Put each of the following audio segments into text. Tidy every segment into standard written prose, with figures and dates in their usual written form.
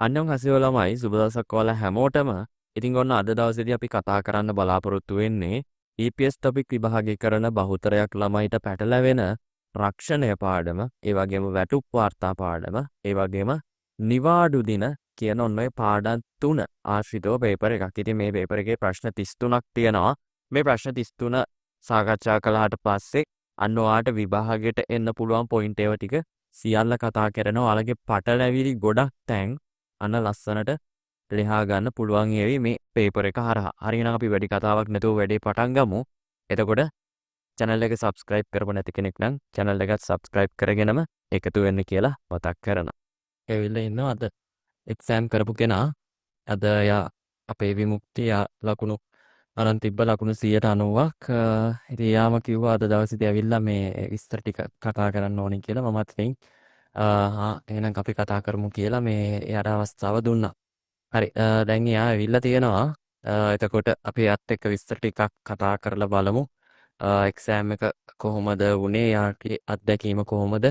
අන්නම් හසිව ළමයි සුබ දවසක් ඔයාලා හැමෝටම. ඉතින් ඔන්න අද දවසේදී අපි කතා කරන්න බලාපොරොත්තු වෙන්නේ EPS ටොපික් විභාගය කරන බහුතරයක් ළමයිට පැටලෙන රක්ෂණය පාඩම, ඒ වගේම වැටුප් වාර්තා පාඩම, ඒ වගේම නිවාඩු දින කියන ඔන්න ඔය පාඩම් තුන ආශ්‍රිතව පේපර් එකක්. ඉතින් මේ පේපර් එකේ ප්‍රශ්න 33ක් තියෙනවා. මේ ප්‍රශ්න 33 සාකච්ඡා කළාට පස්සේ අන්න ඔයාට විභාගයට එන්න පුළුවන් පොයින්ට් ඒවා ටික සියල්ල කතා කරනවා. ඔයාලගේ පටලැවිලි ගොඩක් තැන් අන්න ලස්සනට ලියා ගන්න පුළුවන් ඒවි මේ පේපර් එක හරහා. හරිනම් අපි වැඩි කතාවක් නැතුව වැඩේ පටන් ගමු. එතකොට channel එක subscribe කරපො නැති කෙනෙක් නම් channel එකත් subscribe කරගෙනම එකතු වෙන්න කියලා මතක් කරනවා. ඇවිල්ලා ඉන්නවා අද exam කරපු කෙනා. අද යා අපේ විමුක්තිය ලකුණු අරන් තිබ්බ ලකුණු 90ක්. ඉතින් යාම කිව්වා අද දවසේදී ඇවිල්ලා මේ විස්තර ටික කතා කරන්න ඕනේ කියලා. මමත් ඉතින් එහෙනම් අපි කතා කරමු කියලා මේ එයාට අවස්ථාව දුන්නා. හරි. දැන් එයා ඇවිල්ලා තියෙනවා. එතකොට අපි එයත් එක්ක විස්තර ටිකක් කතා කරලා බලමු. එක්සෑම් එක කොහොමද වුණේ? එයාගේ අත්දැකීම කොහොමද?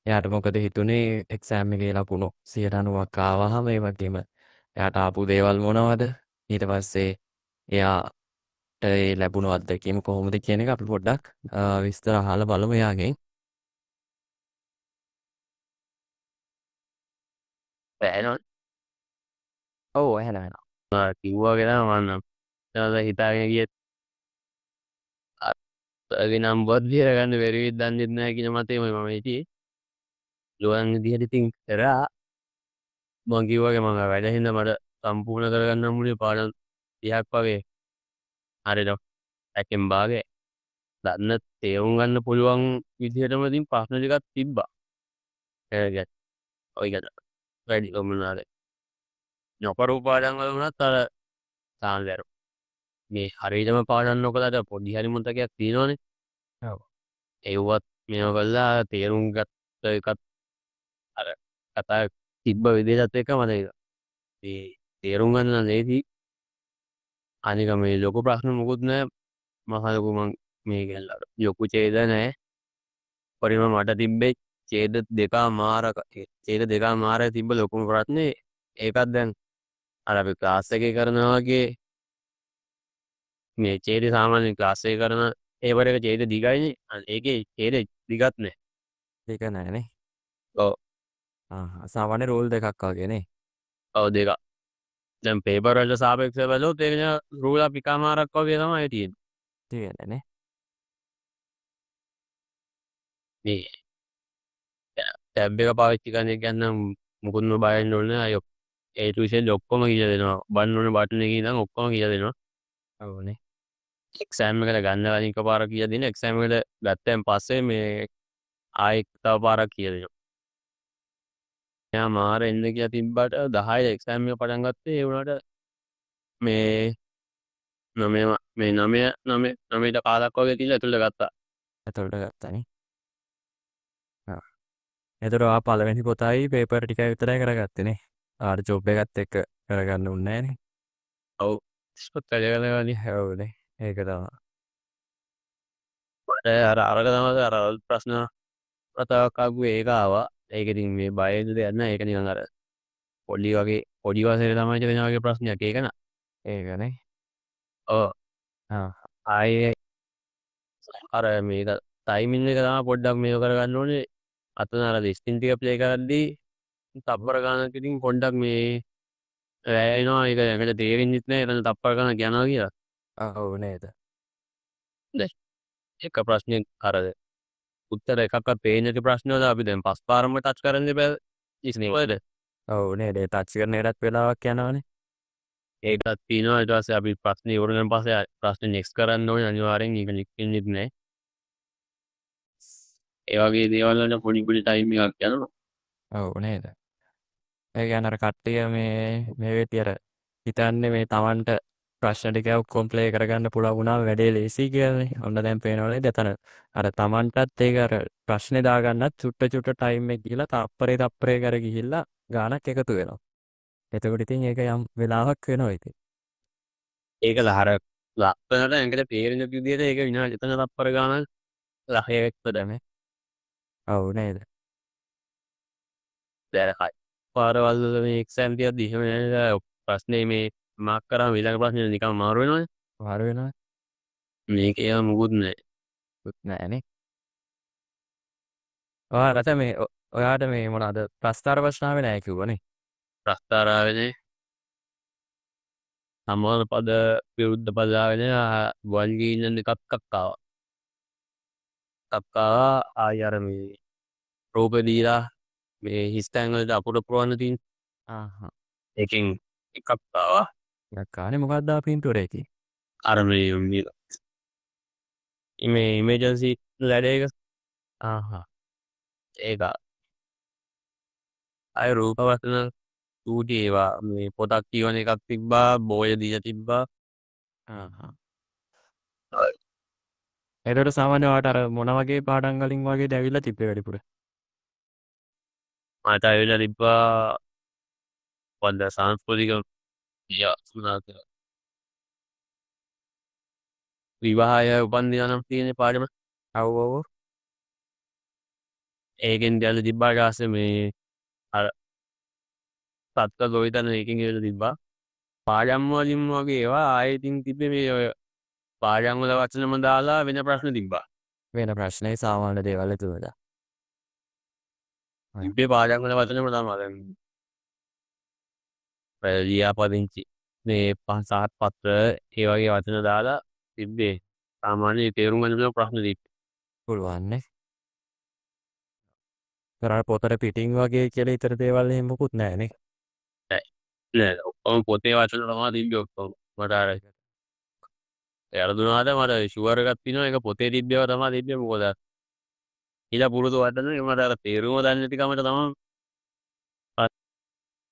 එයාට මොකද හිතුනේ එක්සෑම් එකේ ලකුණු 90ක් ආවහම? ඒ වගේම එයාට ආපු දේවල් මොනවද? ඊට පස්සේ එයාට ඒ ලැබුණු අත්දැකීම කොහොමද කියන එක අපි පොඩ්ඩක් විස්තර අහලා බලමු එයාගෙන්. බෑනොත් ඔව් එහෙනම් කිව්වාගෙන මන්නම් හිතාගෙන ගියත් අතගෙනම් බොද්ධිය ගන්න වෙරවිත් දන්නෙත් නෑ කියන මතේම මම හිටියේ. ලුවන් විදිහට ඉතින් කරා මං කිව්වාගේ මම වැඩ හින්දා මට සම්පූර්ණ කරගන්න මුනේ පාඩම් 30ක් වගේ. හරිද? එකෙන් භාගේ දන්න තේරුම් ගන්න පුළුවන් විදිහටම ඉතින් ප්‍රශ්න ටිකක් තිබ්බා. ඒක ඔය ගැන වැඩි කොමුණාලේ නොකරු පාඩම් වල වුණත් අර සාන්දර මේ හරියටම පාඩම් නොකලාට පොඩි හරි මුතකයක් තියෙනවනේ. ඔව්. ඒවත් මේව කළා තේරුම් ගත්ත එකත් අර කතා තිබ්බ විදිහට එක මතක. මේ තේරුම් ගන්න ලේසි. අනික මේ ලොකු ප්‍රශ්න මොකුත් නෑ. මහ ලොකු මං මේ ගැල්ලා ලොකු ඡේද නෑ. පරිම මට තිබ්බේ ඡේද දෙකමාරක ඡේද දෙකමාරේ තිබ්බ ලොකුම ප්‍රශ්නේ ඒකත් දැන් අර අපි ක්ලාස් එකේ කරනවා වගේ මේ ඡේද සාමාන්‍ය ක්ලාස් එකේ කරන ඒවර එක ඡේද දිගයිනේ. ඒකේ ඡේද දිගත් නෑ. ඒක නෑනේ. ඔව් සාමාන්‍ය රූල් දෙකක් වගේ නේ. ඔව් දෙක. දැන් පේපර් වලට සාපේක්ෂව බලුවොත් ඒක න රූල් අපි කමාරක් වගේ තමයි තියෙන්නේ. තියෙන්නේ මේ ටැබ් එක පාවිච්චි කරන එක ගන්න මුකුත්ම බය වෙන්න ඕනේ නෑ. අය ඒ ටූෂන් ඔක්කොම කියලා දෙනවා. බලන්න ඕනේ බටන් එකේ ඉඳන් ඔක්කොම කියලා දෙනවා. ඔව්නේ. එක්සෑම් එකට ගන්න කලින් එකපාරක් කියලා දෙනවා. එක්සෑම් එකට ගත්තෙන් පස්සේ මේ ආයෙත් තව පාරක් කියලා දෙනවා. එයා මාර එන්න කියලා තිබ්බට 10 එක්සෑම් එක පටන් ගත්තේ ඒ වුණාට මේ 9 මේ 9ට කාලක් වගේ තියලා ඇතුළට ගත්තා. එතකොට ගත්තානේ. එතකොට ආ පළවෙනි පොතයි පේපර් ටික විතරයි කරගත්තේ නේ. ආර ජොබ් එකත් එක්ක කරගන්න උන්නේ නෑනේ. ඔව් ඉස්පත් කළේ ඔව්නේ. ඒක තමයි. මට අරක තමයි අර ප්‍රශ්න රතාවක් ආපු ඒක ආවා. ඒක ඉතින් මේ බය වෙන්න දෙයක් නෑ. ඒක නිකන් අර පොඩි වගේ පොඩි වශයෙන් තමයි දෙන වගේ ප්‍රශ්නයක් ඒක න ะ. ඒකනේ. ඔව් ආ. ආයේ අර මේක ටයිමින් එක තමයි පොඩ්ඩක් මේක කරගන්න ඕනේ. අතන අර ලිස්ටින් ටික ප්ලේ කරද්දී තප්පර ගණනක් ඉතින් පොඩ්ඩක් මේ වැයෙනවා. ඒක ඇඟට තේරෙන්නෙත් නෑ. එතන තප්පර ගණනක් යනවා කියලා. ඔව් නේද. දැන් එක ප්‍රශ්නයක් අර උත්තර එකක්වත් පේන්නේ නැති ප්‍රශ්න වල අපි දැන් පස් පාරම ටච් කරන්න බෑ ඉස්නේ වලට. ඔව් නේද. ඒ ටච් කරන එකටත් වෙලාවක් යනවනේ. ඒකත් තියෙනවා. ඊට පස්සේ අපි ප්‍රශ්න ඉවර කරන පස්සේ ප්‍රශ්න නෙක්ස්ට් කරන්න ඕනේ අනිවාර්යෙන්. ඒක ලික්ෙන්නෙත් නෑ. ඒ වගේ දේවල් වල පොඩි පොඩි ටයිම් එකක් යනවා. ඔව් නේද. ඒ කියන්නේ අර කට්ටිය මේ වෙටි අර හිතන්නේ මේ Tamanට ප්‍රශ්න ටික ඔක්කොම ප්ලේ කරගන්න පුළුවන් වුණාම වැඩේ ලේසි කියලානේ. ඔන්න දැන් පේනවනේ එතන අර Tamanටත් ඒක අර ප්‍රශ්නේ දාගන්නත් චුට්ට ටයිම් එක ගිහිලා තප්පරේ කර ගිහිල්ලා ගානක් එකතු වෙනවා. එතකොට ඉතින් ඒක යම් වෙලාවක් වෙනවා ඉතින්. ඒක ලහර ලක්ෂණට ඇඟට තේරෙන විදිහට ඒක විනාඩි එතන තප්පර ගානක් 10ක් විතර ඔව් නේද. දැරකයි. පාරවල් වල මේ එක්සෑම් තියද්දි එහෙම නෑ ප්‍රශ්නේ මේ මාක් කරාම ඊළඟ ප්‍රශ්නේ නිකන් මාරු වෙනවනේ. වාර වෙනවා මේකේ ඒවා මුකුත් නෑ. නෑනේ. ඔයාලට මේ ඔයාට මේ මොනවාද ප්‍රස්තාර ප්‍රශ්න ආවේ නෑ කිව්වනේ. ප්‍රස්තාර ආවේ නෑ. සමාන පද විරුද්ධ පද ආවේ නෑ. වල්ගීන එකක් ආවා. එකක් ආවා ආයි අර මේ රූප දීලා මේ හිස්තැන් වලට අපුඩ පුරවන්න තියෙන ආහා. එකෙන් එකක් ආවා. එකක් කානේ මොකක්ද ආ පින්තූර එකේ? අර මේ ඉමර්ජන්සි ලැඩ එක ආහා. ඒක අය රූප වචන ඌටි ඒවා මේ පොතක් කියවන එකක් තිබ්බා බෝය දීලා තිබ්බා. ආහා. එතකොට සාමාන්‍ය ඔයාට අර මොන වගේ පාඩම් වලින් වගේද ඇවිල්ලා තිබ්බේ වැඩිපුර? මට ඇවිල්ලා තිබ්බා පොඩ්ඩ සංස්කෘතික මොනවාද විවාහය උපන්දින නම් තියෙන පාඩම. ඔව් ඔව්. ඒකෙන් දැල්ල තිබ්බාට පස්සේ මේ අර සත්ත්ව ගොවිතැන ඒකෙන් ඉවර තිබ්බා. පාඩම් වලින් වගේ ඒවා ආයෙත් ඉතින් තිබ්බේ මේ ඔය පාඩම් වල වචනම දාලා වෙන ප්‍රශ්න තිබ්බා. වෙන ප්‍රශ්නේ සාමාන්‍ය දේවල් තුනද? තිබ්බේ පාඩම් වල වචනම තමයි දැන් ලියාපදිංචි මේ පහසත් පත්‍ර ඒ වගේ වචන දාලා තිබ්බේ. සාමාන්‍ය තේරුම් ගන්න පුළුවන් ප්‍රශ්න තිබ්බේ. පුළුවන් නේ. කරා පොතට පිටින් වගේ කියලා ඊතර දේවල් එහෙම මොකුත් නැහැ නේ. නෑ ඔක්කොම පොතේ වචන තමයි තිබ්බේ ඔක්කොම. මට අර එරදුනාද මට ෂුවර් එකක් තියෙනවා ඒක පොතේ තිබ්බේව තමයි තිබ්බේ. මොකද ඊළා පුරුදු වටන මට අර තේරුම දන්නේ නැති කමට තමයි.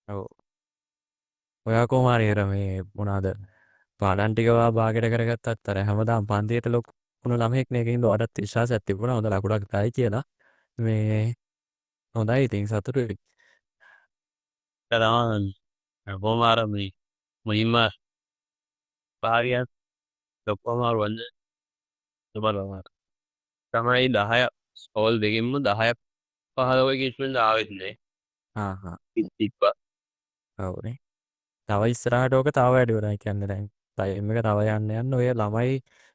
ඔව්. ඔයා කොහොම හරි අර මේ මොනවාද පාඩම් ටික වා භාගයට කරගත්තත් අර හැමදාම පන්තියට ලොකුණු ළමෙක් නේ ඒකින්ද ඔයාටත් විශ්වාසයක් තිබුණා හොඳ ලකුණක් දායි කියලා. මේ හොඳයි ඉතින් සතුටුයි. තමයි කොහොම අර මේ මුලින්ම භාගයක් ඔක්කොම වන්නේ බලන්න තමයි 10 ස්කෝල් දෙකින්ම 10ක් 15 වගේ ඉස්සෙල්ල ආවෙත් නෑ. හා හා. තිබ්බා. ඔව්නේ. තව ඉස්සරහට ඕක තව වැඩි වෙනවා කියන්නේ දැන් ටයිම් එක තව යන්න ඔය ළමයි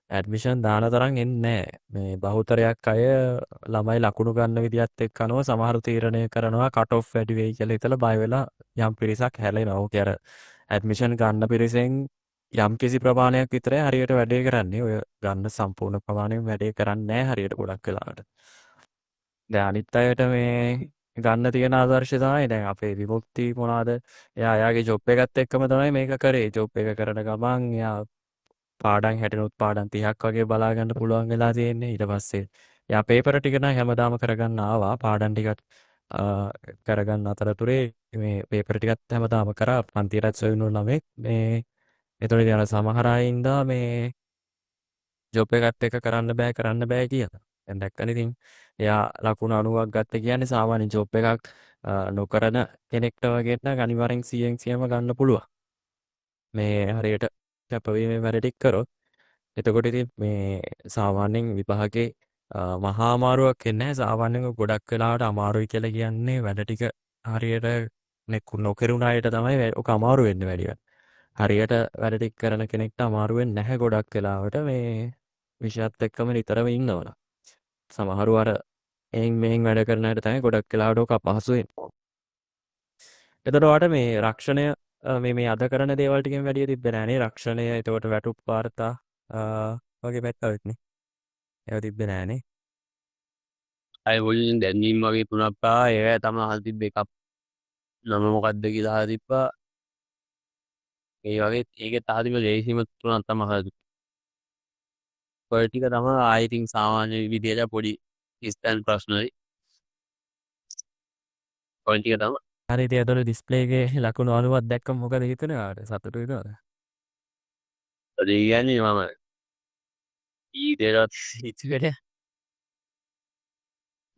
ඇඩ්මිෂන් දාන තරම් එන්නේ නැහැ. මේ බහුතරයක් අය ළමයි ලකුණු ගන්න විදිහත් එක්ක අනුව සමහරු තීරණය කරනවා කට් ඔෆ් වැඩි වෙයි කියලා හිතලා බය වෙලා යම් පිරිසක් හැලෙනවා. ඕකේ අර ඇඩ්මිෂන් ගන්න පිරිසෙන් යම් කිසි ප්‍රමාණයක් විතරයි හරියට වැඩේ කරන්නේ. ඔය ගන්න සම්පූර්ණ ප්‍රමාණයෙන් වැඩේ කරන්නේ නැහැ හරියට ගොඩක් වෙලාවට. දැන් අනිත් අයට මේ ගන්න තියෙන ආදර්ශය තමයි දැන් අපේ විමුක්ති මොනවාද එයාගේ ජොබ් එකත් එක්කම තමයි මේක කරේ. ජොබ් එක කරන ගමන් එයා පාඩම් 60නුත් පාඩම් 30ක් වගේ බලා ගන්න පුළුවන් වෙලා තියෙන්නේ. ඊට පස්සේ එයා පේපර් ටික නම් හැමදාම කරගන්න ආවා. පාඩම් ටිකත් කරගන්න අතරතුරේ මේ පේපර් ටිකත් හැමදාම කරා. පන්තියටත් සොයුණු ළමෙක් මේ එතනදී අර සමහර අය ඉඳා මේ ජොබ් එකත් එක්ක කරන්න බෑ කියලා. දැන් දැක්කනේ ඉතින් එයා ලකුණු 90ක් ගත්ත කියන්නේ සාමාන්‍ය ජොබ් එකක් නොකරන කෙනෙක්ට වගේ නම් අනිවාර්යෙන් 100ම ගන්න පුළුවන්. මේ හරියට කැපවීමේ වැඩ ටික කරොත් එතකොට ඉතින් මේ සාමාන්‍යයෙන් විභාගේ මහා අමාරුවක් එන්නේ නැහැ. සාමාන්‍යයෙන් ගොඩක් වෙලාවට අමාරුයි කියලා කියන්නේ වැඩ ටික හරියට නොකරුණ අයට තමයි ඔක අමාරු වෙන්නේ වැඩිව. හරියට වැඩ ටික කරන කෙනෙක්ට අමාරු වෙන්නේ නැහැ ගොඩක් වෙලාවට මේ විෂයත් එක්කම නිතරම ඉන්නවනම්. සමහරව අර මෙහෙන් වැඩ කරන අයට තමයි ගොඩක් වෙලාවට ඔක අපහසු වෙන්නේ. එතකොට ඔයාට මේ රක්ෂණය මේ අද කරන දේවල් ටිකෙන් වැඩිය තිබ්බේ නෑනේ රක්ෂණය. එතකොට වැටුප් වාර්තා වගේ පැත්තවෙත් නේ. ඒව තිබ්බේ නෑනේ. අය මුලින් දැන්වීම් වගේ තුනක් ආවා. ඒවා තමයි අහලා තිබ්බේ එකක්. නම මොකද්ද කියලා අහලා තිබ්බා. ඒ වගේ ඒකේ තාදිම ලේසිම තුනක් තමයි අහලා තිබ්බේ. ඔය ටික තමයි ආයෙ ඉතින් සාමාන්‍ය විදියට පොඩි ස්ටෑන්ඩ් ප්‍රශ්නයි. ඔය ටික තමයි. හරි ඉතින් එතකොට ඩිස්ප්ලේ එකේ ලකුණු 90ක් දැක්කම මොකද හිතන්නේ ඔයාට? සතුටු වෙනවද? ඒ කියන්නේ මම ඊටරත් හිතුවේ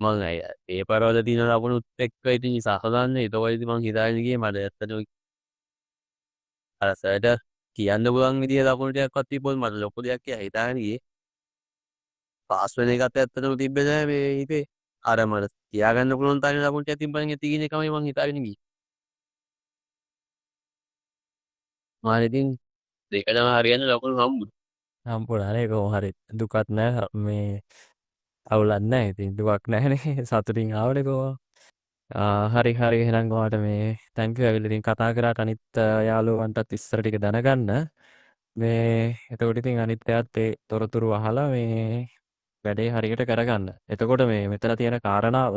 මං අය පේපර් වල තියෙන ලකුණුත් එක්ක ඉතින් සහසන්නේ. ඒතකොට ඉතින් මං හිතාගෙන ගියේ මට ඇත්තටම අර සර්ට කියන්න පුළුවන් විදිය ලකුණු ටිකක්වත් තිබ්බොත් මට ලොකු දෙයක් කියලා හිතාගෙන ගියේ. පාස් වෙන එකත් ඇත්තටම තිබ්බේ නැහැ මේ ඉතින් අර මට තියාගන්න පුළුවන් තරම් ලකුණු ටිකක් තිබ්බනම් ඇති කියන එකමයි මං හිතාගෙන ගියේ. මාරිතින් දෙකටම හරියන්න ලොකුණු හම්බු හම්බුණානේ කොහොම හරි දුකත් නැහැ මේ අවුලක් නැහැ ඉතින් දුකක් නැහැනේ සතුටින් ආවනේ කොහොම හරි හරි එහෙනම් ඔයාලට මේ තැන්ක් යු ඇවිල්ලා ඉතින් කතා කරාට අනිත් යාළුවන්ටත් ඉස්සර ටික දැනගන්න මේ එතකොට ඉතින් අනිත් අයත් ඒ තොරතුරු අහලා මේ වැඩේ හරියට කරගන්න. එතකොට මේ මෙතන තියෙන කාරණාව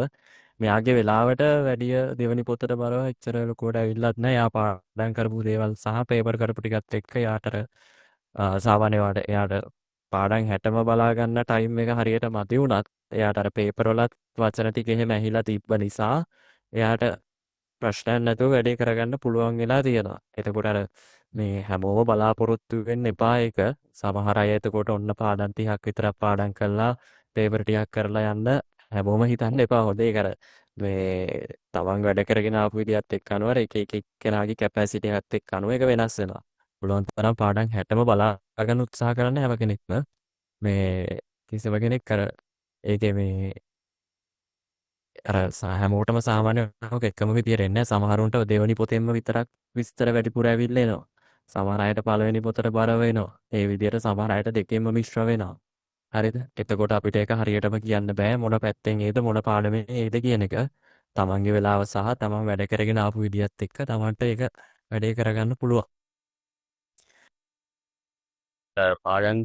මෙයාගේ වෙලාවට වැඩිය දෙවනි පොතට බලව එච්චර ලොකුවට ඇවිල්ලත් නැහැ. යා පාඩම් කරපු දේවල් සහ පේපර් කරපු ටිකත් එක්ක යාට සාමාන්‍ය එයාට පාඩම් 60ම බලා ගන්න ටයිම් එක හරියට මදි වුණත් එයාට අර පේපර් වලත් වචන ටික එහෙම ඇහිලා තිබ්බ නිසා එයාට ප්‍රශ්නයක් නැතුව වැඩේ කරගන්න පුළුවන් වෙලා තියෙනවා. එතකොට අර මේ හැමෝම බලාපොරොත්තු වෙන්න එපා ඒක. සමහර අය එතකොට ඔන්න පාඩම් 30ක් විතරක් පාඩම් කරලා පේපර් ටිකක් කරලා යන්න හැමෝම හිතන්න එපා. හොඳ ඒක අර මේ තමන් වැඩ කරගෙන ආපු විදිහත් එක්ක අනුව එක එක එක්කෙනාගේ කැපැසිටි එකත් එක්ක අනුව ඒක වෙනස් වෙනවා. පුළුවන් තරම් පාඩම් 60ම බලා ගන්න උත්සාහ කරන්න හැම කෙනෙක්ම. මේ කිසිම කෙනෙක් අර ඒකේ මේ අර හැමෝටම සාමාන්‍ය ඔක එකම විදියට එන්නේ නැහැ. සමහරුන්ට දෙවෙනි පොතෙන්ම විතරක් විස්තර වැඩිපුර ඇවිල්ලා එනවා. සමහර අයට පළවෙනි පොතට බර වෙනවා. ඒ විදියට සමහර අයට දෙකෙන්ම මිශ්‍ර වෙනවා. හරිද? එතකොට අපිට ඒක හරියටම කියන්න බෑ මොන පැත්තෙන් ඒද මොන පාඩමෙන් ඒද කියන එක. තමන්ගේ වෙලාව සහ තමන් වැඩ කරගෙන ආපු විදියත් එක්ක තමන්ට ඒක වැඩේ කරගන්න පුළුවන්. පාඩම්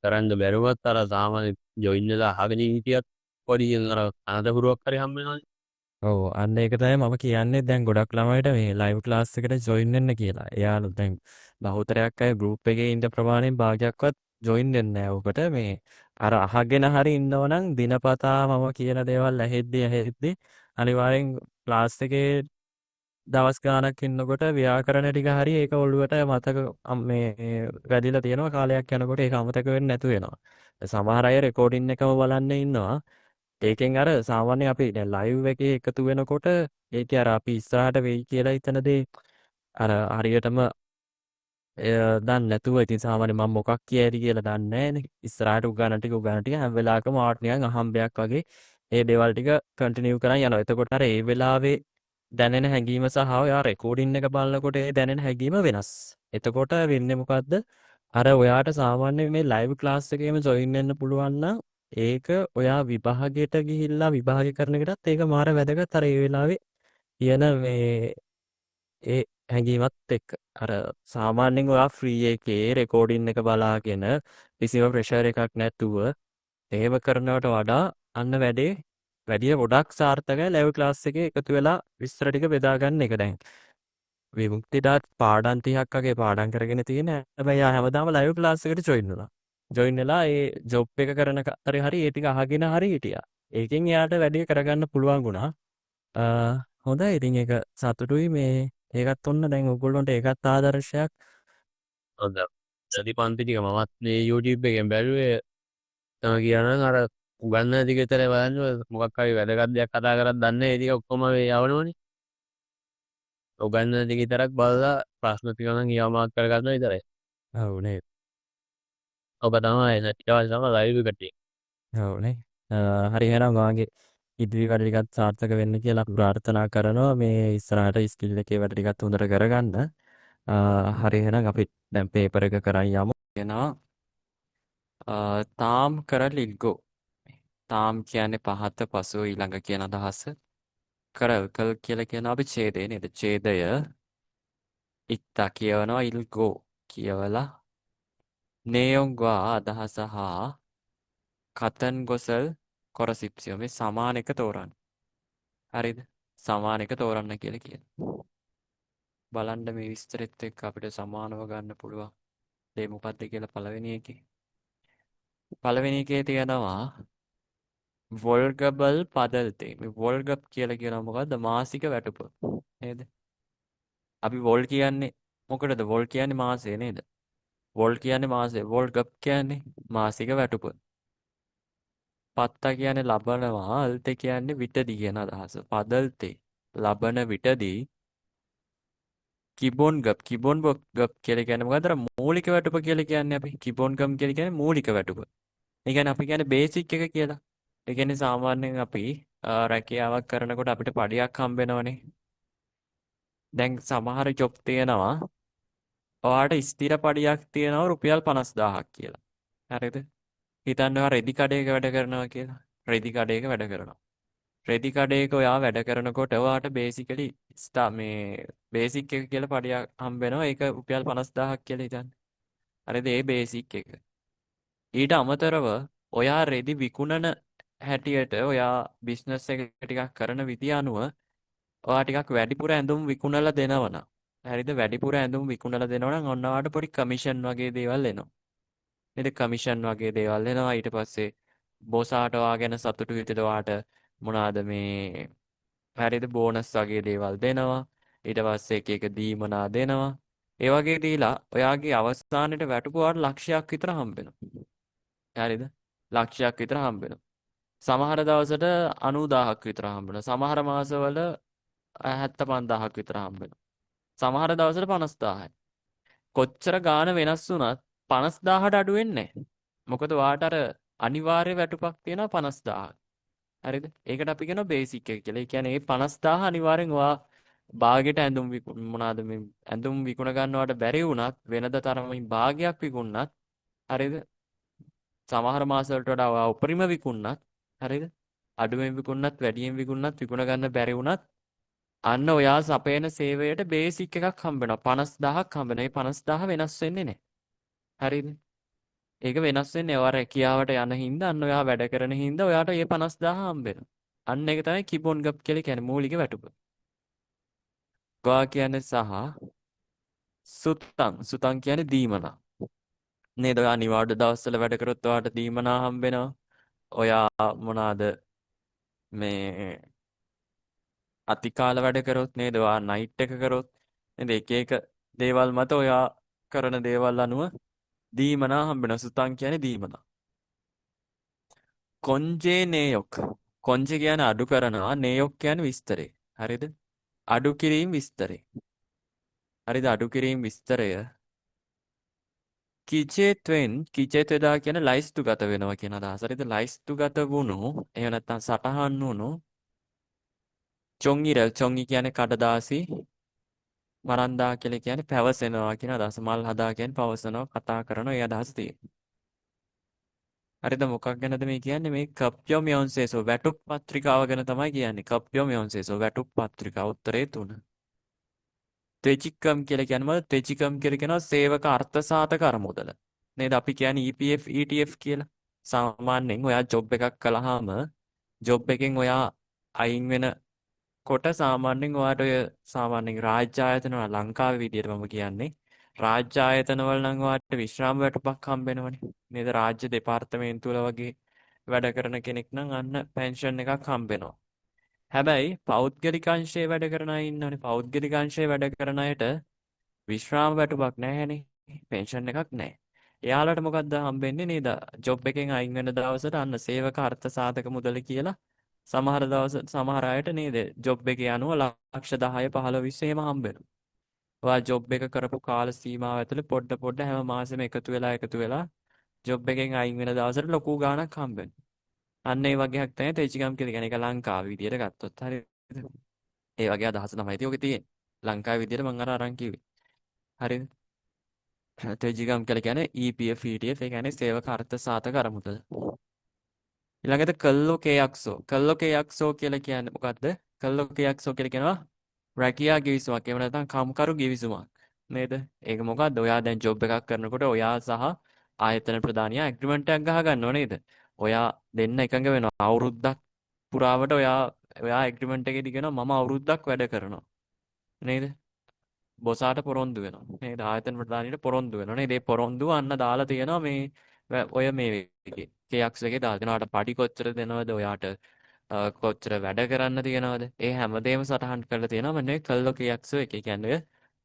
කරන්න බැරුවත් අර සාමාන්‍ය ජොයින් වෙලා අහගෙන හිටියත් පොඩි අර අනතුරුවක් හරි හම්බ වෙනවනේ. ඔව් අන්න ඒක තමයි මම කියන්නේ දැන් ගොඩක් ළමයිට මේ ලයිව් ක්ලාස් එකට ජොයින් වෙන්න කියලා. එයාලා දැන් බහුතරයක් අය ගෲප් එකේ ඉන්න ප්‍රමාණයෙන් භාගයක්වත් ජොයින් වෙන්නේ නැහැ. ඔකට මේ අර අහගෙන හරි ඉන්නවනම් දිනපතා මම කියන දේවල් ඇහෙද්දි අනිවාර්යෙන් ක්ලාස් එකේ දවස් ගාණක් ඉන්නකොට ව්‍යාකරණ ටික හරි ඒක ඔළුවට මතක මේ වැඩිලා තියෙනවා කාලයක් යනකොට ඒක අමතක වෙන්නේ නැතු වෙනවා. සමහර අය රෙකෝඩින් එකම බලන්න ඉන්නවා. ඒකෙන් අර සාමාන්‍ය අපි දැන් ලයිව් එකේ එකතු වෙනකොට ඒකේ අර අපි ඉස්සරහට වෙයි කියලා හිතන දේ අර හරියටම දන්නේ නැතුව ඉතින් සාමාන්‍ය මම මොකක් කියයිද කියලා දන්නේ නැහැනේ. ඉස්සරහට උගාන ටික හැම වෙලාවකම ආට නිකන් අහම්බයක් වගේ ඒ දේවල් ටික කන්ටිනියු කරන් යනවා. එතකොට අර ඒ වෙලාවේ දැනෙන හැඟීම සහ ඔයා රෙකෝඩින් එක බලනකොට ඒ දැනෙන හැඟීම වෙනස්. එතකොට වෙන්නේ මොකද්ද? අර ඔයාට සාමාන්‍ය මේ ලයිව් ක්ලාස් එකේම ජොයින් වෙන්න පුළුවන් නම් ඒක ඔයා විභාගයට ගිහිල්ලා විභාගය කරන එකටත් ඒක මාර වැදගත්. අර ඒ වෙලාවේ කියන මේ ඒ හැඟීමත් එක්ක අර සාමාන්‍යයෙන් ඔයා ෆ්‍රී එකේ රෙකෝඩින් එක බලාගෙන කිසිම ප්‍රෙෂර් එකක් නැතුව එහෙම කරනවට වඩා අන්න වැඩිය ගොඩක් සාර්ථකයි ලයිව් ක්ලාස් එකේ එකතු වෙලා විස්තර ටික බෙදා ගන්න එක දැන්. විමුක්තිදාත් පාඩම් 30ක් වගේ පාඩම් කරගෙන තියෙන හැබැයි යා හැමදාම ලයිව් ක්ලාස් එකට ජොයින් වුණා. ජොයින් වෙලා ඒ ජොබ් එක කරන අතරේ හරි ඒ ටික අහගෙන හරි හිටියා. ඒකෙන් එයාට වැඩේ කරගන්න පුළුවන් වුණා. හොඳයි ඉතින් ඒක සතුටුයි මේ ඒකත් ඔන්න දැන් ඔයගොල්ලන්ට ඒකත් ආදර්ශයක්. හොඳ සති පන්ති ටික මමත් මේ YouTube එකෙන් බැලුවේ තම කියනනම් අර උගන්න ටික විතර බලන්න මොකක් හරි වැදගත් දෙයක් කතා කරත් දන්නේ නැහැ. ඒ ටික ඔක්කොම මේ යවනෝනේ. උගන්න ටික විතරක් බලලා ප්‍රශ්න ටික නම් ඊයමාක් කරගන්න විතරයි. ඔව් නේද. ඔබ තමයි නැතිවල් තමයි ලයිව් එකට. ඔව් නේ. හරි එහෙනම් ඔයාගේ ඉදිරි වැඩ ටිකත් සාර්ථක වෙන්න කියලා අපි ප්‍රාර්ථනා කරනවා. මේ ඉස්සරහට ස්කිල් එකේ වැඩ ටිකත් හොඳට කරගන්න. හරි එහෙනම් අපි දැන් පේපර් එක කරන් යමු. එනවා තාම් කරලිල්ගෝ. තාම් කියන්නේ පහත පසුව ඊළඟ කියන අදහස. කරල්කල් කියලා කියන අපි ඡේදය නේද? ඡේදය ඉක්තා කියවනවා ඉල්ගෝ කියවලා නේයොන්ගා අදහස හා කතන් ගොසල් කොරසිප්සියෝ මේ සමාන එක තෝරන්න. හරිද? සමාන එක තෝරන්න කියලා කියනවා. බලන්න මේ විස්තරෙත් එක්ක අපිට සමානව ගන්න පුළුවන්. දේ මොකක්ද කියලා පළවෙනි එකේ. පළවෙනි එකේ තියෙනවා වොල්ගබල් පදල්තේ. මේ වොල්ගබ් කියලා කියනවා මොකද්ද? මාසික වැටුප. නේද? අපි වොල් කියන්නේ මොකටද? වොල් කියන්නේ මාසය නේද? වොල් කියන්නේ මාසය. වොල්ගබ් කියන්නේ මාසික වැටුප. පත්තා කියන්නේ ලබනවා. අල්තේ කියන්නේ විටදී කියන අදහස. පදල්තේ ලබන විටදී කිබොන් ගබ් කියලා කියන්නේ මොකද්ද? අර මූලික වැටුප කියලා කියන්නේ අපි කිබොන් ගම් කියලා කියන්නේ මූලික වැටුප. ඒ කියන්නේ අපි කියන්නේ බේසික් එක කියලා. ඒ කියන්නේ සාමාන්‍යයෙන් අපි රැකියාවක් කරනකොට අපිට පඩියක් හම්බ වෙනවනේ. දැන් සමහර ජොබ් තියෙනවා ඔයාට ස්ථිර පඩියක් තියෙනවා රුපියල් 50000ක් කියලා. හරිද? හිතන්න ඔයා රෙදි කඩේක වැඩ කරනවා කියලා. රෙදි කඩේක වැඩ කරනවා. රෙදි කඩේක ඔයා වැඩ කරනකොට ඔයාට බේසිකලි මේ බේසික් එක කියලා පඩියක් හම්බ වෙනවා. ඒක රුපියල් 50000ක් කියලා හිතන්න. හරිද? ඒ බේසික් එක. ඊට අමතරව ඔයා රෙදි විකුණන හැටියට ඔයා බිස්නස් එක ටිකක් කරන විදිය අනුව ඔයා ටිකක් වැඩිපුර ඇඳුම් විකුණලා දෙනවනම් හරිද? වැඩිපුර ඇඳුම් විකුණලා දෙනවනම් ඔන්න ඔයාට පොඩි කමිෂන් වගේ දේවල් එනවා. නේද? කමිෂන් වගේ දේවල් එනවා. ඊට පස්සේ බොසාට ඔයා ගැන සතුටු විදිහට ඔයාට මොනවාද මේ හරිද බෝනස් වගේ දේවල් දෙනවා. ඊට පස්සේ එක එක දීමනා දෙනවා. ඒ වගේ දීලා ඔයාගේ අවස්ථානෙට වැටුපුවාට ලක්ෂයක් විතර හම්බ වෙනවා. හරිද? ලක්ෂයක් විතර හම්බ වෙනවා. සමහර දවසට 90000ක් විතර හම්බ වෙනවා. සමහර මාසවල 75000ක් විතර හම්බ වෙනවා. සමහර දවසට 50000යි. කොච්චර ගාණ වෙනස් වුණත් 50000ට අඩු වෙන්නේ නැහැ. මොකද වාට අර අනිවාර්ය වැටුපක් තියෙනවා 50000ක්. හරිද? ඒකට අපි කියනවා බේසික් එක කියලා. ඒ කියන්නේ මේ 50000 අනිවාර්යෙන් ඔයා භාගයට ඇඳුම් මොනවාද මේ ඇඳුම් විකුණ ගන්නවට බැරි වුණත් වෙනද තරමින් භාගයක් විකුණනත් හරිද? සමහර මාසවලට වඩා ඔයා උපරිම විකුණනත් හරිද? අඩුවෙන් විකුණනත් වැඩියෙන් විකුණනත් විකුණ ගන්න බැරි වුණත් අන්න ඔයා සපයන සේවයට බේසික් එකක් හම්බ වෙනවා 50000ක් හම්බ වෙනවා. මේ 50000 වෙනස් වෙන්නේ නැහැ. හරිද? ඒක වෙනස් වෙන්නේ ඔයා රැකියාවට යන හින්දා අන්න ඔයා වැඩ කරන හින්දා ඔයාට මේ 50000 හම්බ වෙනවා. අන්න ඒක තමයි කිබොන් ගප් කියලා කියන්නේ මූලික වැටුප. ගා කියන්නේ සහ සුතං කියන්නේ දීමනා. නේද? ඔයා අනිවාර්ය දවස්වල වැඩ කරොත් ඔයාට දීමනා හම්බ වෙනවා. ඔයා මොනවාද මේ අතිකාල වැඩ කරොත් නේද? ඔයා නයිට් එක කරොත් නේද? එක එක දේවල් මත ඔයා කරන දේවල් අනුව දීමනා හම්බ වෙනවා. සුතං කියන්නේ දීමනා. කොංජේ නේයොක්. කොංජේ කියන්නේ අඩු කරනවා. නේයොක් කියන්නේ විස්තරේ. හරිද? අඩු කිරීම විස්තරේ. හරිද? අඩු කිරීම විස්තරය කිචේත්වෙන් කිචේත්වදා කියන ලයිස්තුගත වෙනවා කියන අදහස. හරිද? ලයිස්තුගත වුණු එහෙම නැත්නම් සටහන් වුණු චොංගිරල් චොංගි කියන්නේ කඩදාසි මරන්දා කියලා කියන්නේ පැවසෙනවා කියන අදහස. මල් හදා කියන්නේ පවසනවා කතා කරනවා ඒ අදහස තියෙනවා. හරිද? මොකක් ගැනද මේ කියන්නේ? මේ කප්යෝ මියොන්සේසෝ වැටුප් පත්‍රිකාව ගැන තමයි කියන්නේ. කප්යෝ මියොන්සේසෝ වැටුප් පත්‍රිකාව උත්තරේ 3. ත්‍රිචිකම් කියලා කියන්නේ මොකද? ත්‍රිචිකම් කියලා කියනවා සේවක අර්ථසාධක අරමුදල. නේද? අපි කියන්නේ EPF ETF කියලා. සාමාන්‍යයෙන් ඔයා ජොබ් එකක් කළාම ජොබ් එකෙන් ඔයා අයින් වෙනකොට සාමාන්‍යයෙන් ඔයාට ඔය සාමාන්‍යයෙන් රාජ්‍ය ආයතන වල ලංකාවේ විදියට මම කියන්නේ රාජ්‍ය ආයතන වල නම් ඔයාට විශ්‍රාම වැටුපක් හම්බ වෙනවනේ. නේද? රාජ්‍ය දෙපාර්තමේන්තු වල වගේ වැඩ කරන කෙනෙක් නම් අන්න පෙන්ෂන් එකක් හම්බ වෙනවා. හැබැයි පෞද්ගලික අංශයේ වැඩ කරන අය ඉන්නවනේ. පෞද්ගලික අංශයේ වැඩ කරන අයට විශ්‍රාම වැටුපක් නැහැනේ. පෙන්ෂන් එකක් නැහැ. එයාලට මොකද්ද හම්බෙන්නේ නේද? ජොබ් එකෙන් අයින් වෙන දවසට අන්න සේවක අර්ථ සාධක මුදල කියලා සමහර අයට නේද? ජොබ් එකේ යනවා ලක්ෂ 10 15 20 එහෙම හම්බෙනවා. ඔයා ජොබ් එක කරපු කාල සීමාව ඇතුළේ පොඩ හැම මාසෙම එකතු වෙලා ජොබ් එකෙන් අයින් වෙන දවසට ලොකු ගාණක් හම්බෙනවා. අන්න ඒ වගේ එකක් තමයි තේජිකම් කියලා කියන්නේ. ඒක ලංකාවේ විදියට ගත්තොත් හරියද? ඒ වගේ අදහස තමයි ඉතින් ඔකේ තියෙන්නේ. ලංකාවේ විදියට මම අරන් කිව්වේ. හරිද? තේජිකම් කියලා කියන්නේ EPF ETF ඒ කියන්නේ සේවක අර්ථ සාධක අරමුදල. ඊළඟට කල්ලෝකේයක්සෝ කියලා කියන්නේ මොකද්ද? කල්ලෝකේයක්සෝ කියලා කියනවා රැකියා ගිවිසුමක්. එහෙම නැත්නම් කම්කරු ගිවිසුමක්. නේද? ඒක මොකද්ද? ඔයා දැන් ජොබ් එකක් කරනකොට ඔයා සහ ආයතන ප්‍රධානියා ඇග්‍රීමන්ට් එකක් ගහ ගන්නව නේද? ඔයා දෙන්න එකඟ වෙනවා. අවුරුද්දක් පුරාවට ඔයා ඇග්‍රීමන්ට් එකේදී කියනවා මම අවුරුද්දක් වැඩ කරනවා. නේද? බොසාට පොරොන්දු වෙනවා. නේද? ආයතන ප්‍රධානියට පොරොන්දු වෙනවා. නේද? ඒ පොරොන්දුව අන්න දාලා තියෙනවා ඔය මේ එකේ. KX එකේ දාලා තියෙනවා. ඔයාට පඩි කොච්චර දෙනවද? ඔයාට කොච්චර වැඩ කරන්න තියෙනවද? ඒ හැමදේම සටහන් කරලා තියෙනවා. මෙන්න මේ කල්ලෝ KX එකේ කියන්නේ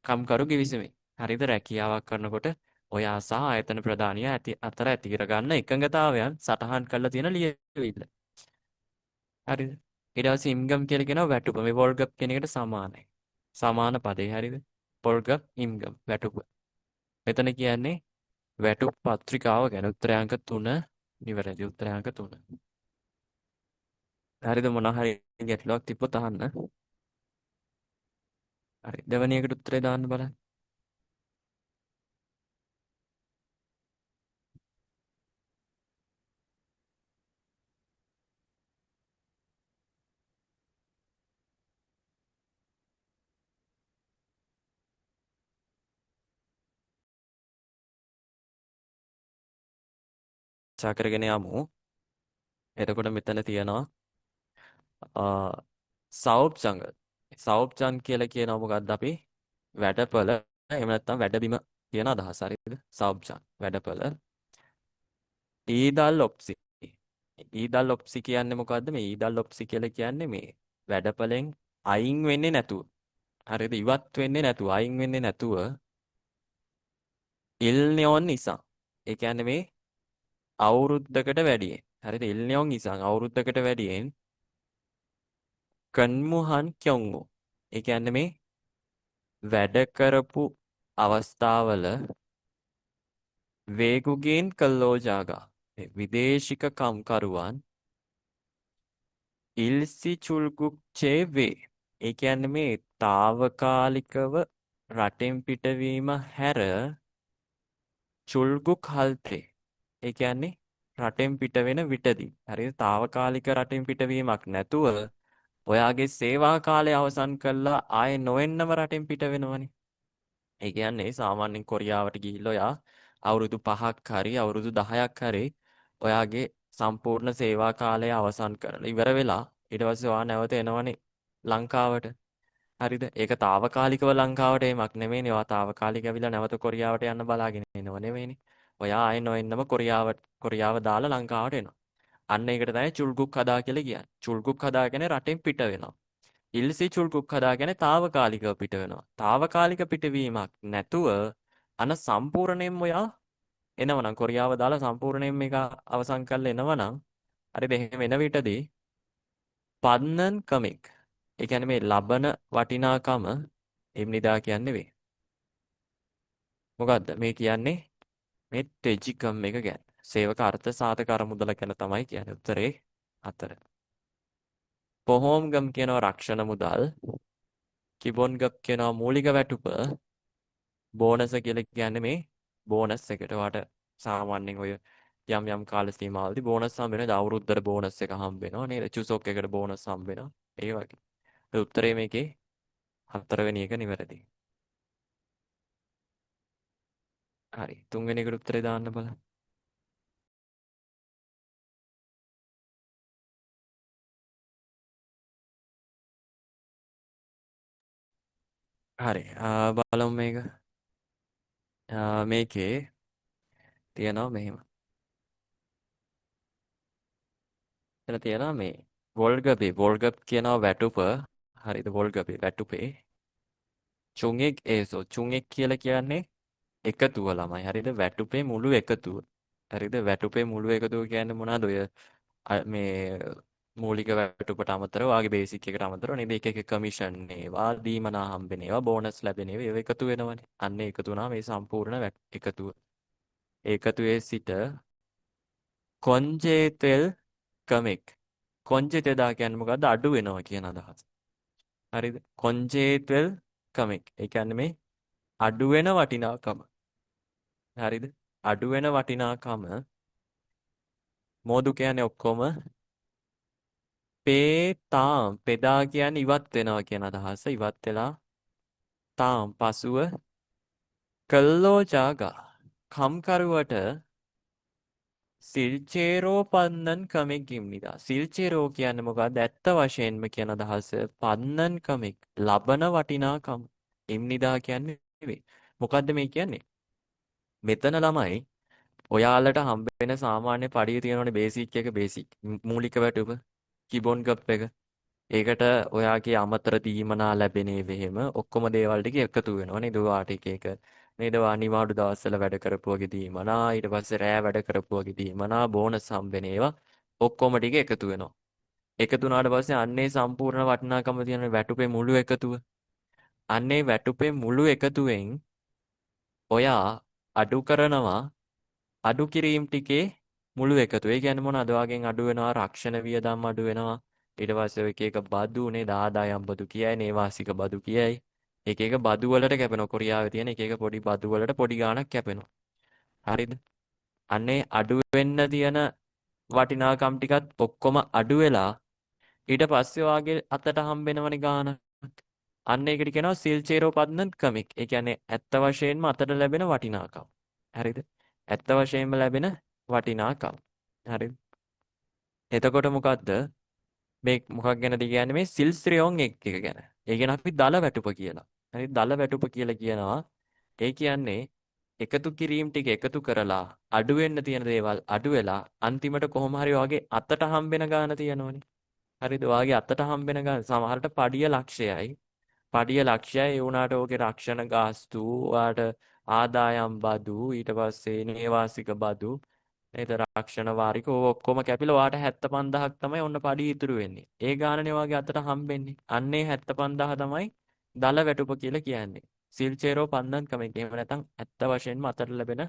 කම්කරු ගිවිසුමේ. හරිද? රැකියාවක් කරනකොට ඔයා සහ ආයතන ප්‍රධානියා අතර ඇති කර ගන්න එකඟතාවයන් සටහන් කරලා තියෙන ලියවිල්ල. හරිද? ඊට පස්සේ ඉන්කම් කියලා කියනවා වැටුප. මේ වෝල්ගප් කියන එකට සමානයි. සමාන පදේ හරිද? වෝල්ගප් ඉන්කම් වැටුප. මෙතන කියන්නේ වැටුප් පත්‍රිකාව ගැන උත්තරාංක 3 නිවැරදි උත්තරාංක 3. හරිද? මොනවා හරි ගැටලුවක් තිබ්බොත් අහන්න. හරි. දෙවෙනි එකට උත්තරේ දාන්න බලන්න. කරගෙන යමු. එතකොට මෙතන තියෙනවා සෞප්ජංග. සෞප්ජංග කියලා කියනවා මොකද්ද අපි? වැඩපළ එහෙම නැත්නම් වැඩබිම කියන අදහස. හරිද? සෞප්ජංග වැඩපළ. ඊදල් ඔප්සි. ඊදල් ඔප්සි කියන්නේ මොකද්ද? මේ ඊදල් ඔප්සි කියලා කියන්නේ මේ වැඩපළෙන් අයින් වෙන්නේ නැතුව. හරිද? ඉවත් වෙන්නේ නැතුව, අයින් වෙන්නේ නැතුව ඉල්නියොන් නිසා. ඒ කියන්නේ මේ අවුරුද්දකට වැඩියෙන්. හරිද? ඉල්නියොන් නිසා අවුරුද්දකට වැඩියෙන් කන්මුහන් කියොන්ගු. ඒ කියන්නේ මේ වැඩ කරපු අවස්ථාවල වේගුගෙන් කල්ලෝජාගා විදේශික කම්කරුවන් ඉල්සි චුල්ගුක්චේ වේ. ඒ කියන්නේ මේ తాවකාලිකව රටෙන් පිටවීම හැර චුල්ගුක් හල්තේ. ඒ කියන්නේ රටෙන් පිට වෙන විටදී. හරිද? తాවකාලික රටෙන් පිටවීමක් නැතුව ඔයාගේ සේවා කාලය අවසන් කළා ආයේ නොවෙන්නම රටෙන් පිට වෙනවනේ. ඒ කියන්නේ සාමාන්‍යයෙන් කොරියාවට ගිහිල්ලා ඔයා අවුරුදු 5ක් හරි අවුරුදු 10ක් හරි ඔයාගේ සම්පූර්ණ සේවා කාලය අවසන් කරලා ඉවර වෙලා ඊට පස්සේ ඔයා නැවත එනවනේ ලංකාවට. හරිද? ඒක తాවකාලිකව ලංකාවට එීමක් නෙමෙයිනේ. ඔයා తాවකාලික ඇවිල්ලා නැවත කොරියාවට යන්න බලාගෙන එනව නෙමෙයිනේ. ඔයා ආයෙ නොඑන්නම කොරියාව දාලා ලංකාවට එනවා. අන්න ඒකට තමයි චුල්ගුක් හදා කියලා කියන්නේ. චුල්ගුක් හදා කියන්නේ රටෙන් පිට වෙනවා. ඉල්සි චුල්ගුක් හදා කියන්නේ తాවකාලිකව පිට වෙනවා. తాවකාලික පිටවීමක් නැතුව අන සම්පූර්ණයෙන්ම ඔයා එනවනම් කොරියාව දාලා සම්පූර්ණයෙන් මේක අවසන් කරලා එනවනම් හරිද? එහෙම එන විටදී පන්නන් කමික්. ඒ කියන්නේ මේ ලබන වටිනාකම එම්නිදා කියන්නේ වේ. මොකද්ද මේ කියන්නේ? මේ ටෙජිකම් එක ගැන. සේවක අර්ථ සාධක අරමුදල ගැන තමයි කියන්නේ. උත්තරේ 4. පොහොම්ගම් කියනවා රක්ෂණ මුදල්. කිබොන්ගම් කියනවා මූලික වැටුප. බෝනස කියලා කියන්නේ මේ බෝනස් එකට වාට සාමාන්‍යයෙන් ඔය යම් කාල සීමාවලදී බෝනස් හම්බ වෙනවා. අවුරුද්දට බෝනස් එක හම්බ වෙනවා නේද? චුසොක් එකට බෝනස් හම්බ වෙනවා. ඒ වගේ. ඒ උත්තරේ මේකේ 4වෙනි එක නිවැරදි. හරි. 3වෙනි එකට උත්තරේ දාන්න බලන්න. හරි. බලමු මේක. මේකේ තියෙනවා මෙහෙම. එතන තියෙනවා මේ වෝල්ගප් කියනවා වැටුප. හරිද? වෝල්ගපේ වැටුපේ චුන්එක් ඒසෝ චුන්එක් කියලා කියන්නේ එකතුව ළමයි. හරිද? වැටුපේ මුළු එකතුව. හරිද? වැටුපේ මුළු එකතුව කියන්නේ මොනවද? ඔය මේ මූලික වැටුපට අමතරව වාගේ බේසික් එකට අමතරව නේද? එක කමිෂන් ඒවා දීමනා හම්බෙන ඒවා බෝනස් ලැබෙන ඒවා එකතු වෙනවනේ. අන්න එකතු වුණා මේ සම්පූර්ණ එකතුව. ඒකතුවේ සිට කොන්ජේතෙල් කමෙක්. කොන්ජේතෙදා කියන්නේ මොකද්ද? අඩු වෙනවා කියන අදහස. හරිද? කොන්ජේතෙල් කමෙක්. ඒ කියන්නේ මේ අඩු වෙන වටිනාකම. හරිද? අඩු වෙන වටිනාකම මොදු කියන්නේ ඔක්කොම පේතාම් පෙදා කියන්නේ ඉවත් වෙනවා කියන අදහස. ඉවත් වෙලා තාම් පසුව කල්ලෝ ජාගා කම්කරුවට සිල්චේරෝ පන්නන් කමෙක් ගිම්නිදා. සිල්චේරෝ කියන්නේ මොකක්ද? ඇත්ත වශයෙන්ම කියන අදහස පන්නන් කමෙක් ලබන වටිනාකම. ඉම්නිදා කියන්නේ නෙවෙයි. මොකද්ද මේ කියන්නේ? මෙතන ළමයි ඔයාලට හම්බ වෙන සාමාන්‍ය පඩිය තියෙනවනේ බේසික් එක බේසික් මූලික වැටුප කිබොන් ගප් එක. ඒකට ඔයාගේ අමතර දීමනා ලැබෙන එහෙම ඔක්කොම දේවල් ටික එකතු වෙනවා නේද? ඔයාට එක නේද? අනිවාර්ය දවස්වල වැඩ කරපු වගේ දීමනා ඊට පස්සේ රෑ වැඩ කරපු වගේ දීමනා බෝනස් හම්බෙන ඒවා ඔක්කොම ටික එකතු වෙනවා. එකතු වුණාට පස්සේ අන්නේ සම්පූර්ණ වටිනාකම තියෙන වැටුපේ මුළු එකතුව. අන්නේ වැටුපේ මුළු එකතුවෙන් ඔයා අඩු කරනවා අඩු කිරීම ටිකේ මුළු එකතු. ඒ කියන්නේ මොනවද? ඔයාගෙන් අඩු වෙනවා රක්ෂණ වියදම් අඩු වෙනවා. ඊට පස්සේ ඔය එක බදු නේද? ආදායම් බදු කියයි, නේවාසික බදු කියයි. එක බදු වලට කැපෙනවා. කොරියාවේ තියෙන එක පොඩි බදු වලට පොඩි ගාණක් කැපෙනවා. හරිද? අන්නේ අඩු වෙන්න තියෙන වටිනාකම් ටිකත් ඔක්කොම අඩු වෙලා ඊට පස්සේ ඔයාගේ අතට හම්බෙනවනේ ගාණ. අන්න ඒකට කියනවා සිල්චේරෝ පද්නන් කමික්. ඒ කියන්නේ ඇත්ත වශයෙන්ම අතට ලැබෙන වටිනාකම්. හරිද? ඇත්ත වශයෙන්ම ලැබෙන වටිනාකම්. හරි. එතකොට මොකද්ද මේ මොකක් ගැනද කියන්නේ මේ සිල්ස්ත්‍රියෝන් එක් එක ගැන. ඒ ගැන අපි දල වැටුප කියලා. හරි දල වැටුප කියලා කියනවා. ඒ කියන්නේ එකතු කිරීම ටික එකතු කරලා අඩු වෙන්න තියෙන දේවල් අඩු වෙලා අන්තිමට කොහොම හරි වගේ අතට හම්බෙන ගාන තියෙනවනේ. හරිද? ඔයාගේ අතට හම්බෙන ගාන සමහරට පඩිය ලක්ෂයයි. පඩිය ලක්ෂයයි ඒ වුණාට ඕකේ රක්ෂණ ගාස්තු, ඔයාට ආදායම් බදු, ඊට පස්සේ නේවාසික බදු, නේද රක්ෂණ වාරික ඕව ඔක්කොම කැපිලා ඔයාට 75000ක් තමයි ඔන්න පඩිය ඉතුරු වෙන්නේ. ඒ ගානනේ ඔයාගේ අතට හම්බෙන්නේ. අන්නේ 75000 තමයි දල වැටුප කියලා කියන්නේ. සිල්චේරෝ පන්දන් කමෙන් එහෙම නැත්නම් ඇත්ත වශයෙන්ම අතට ලැබෙන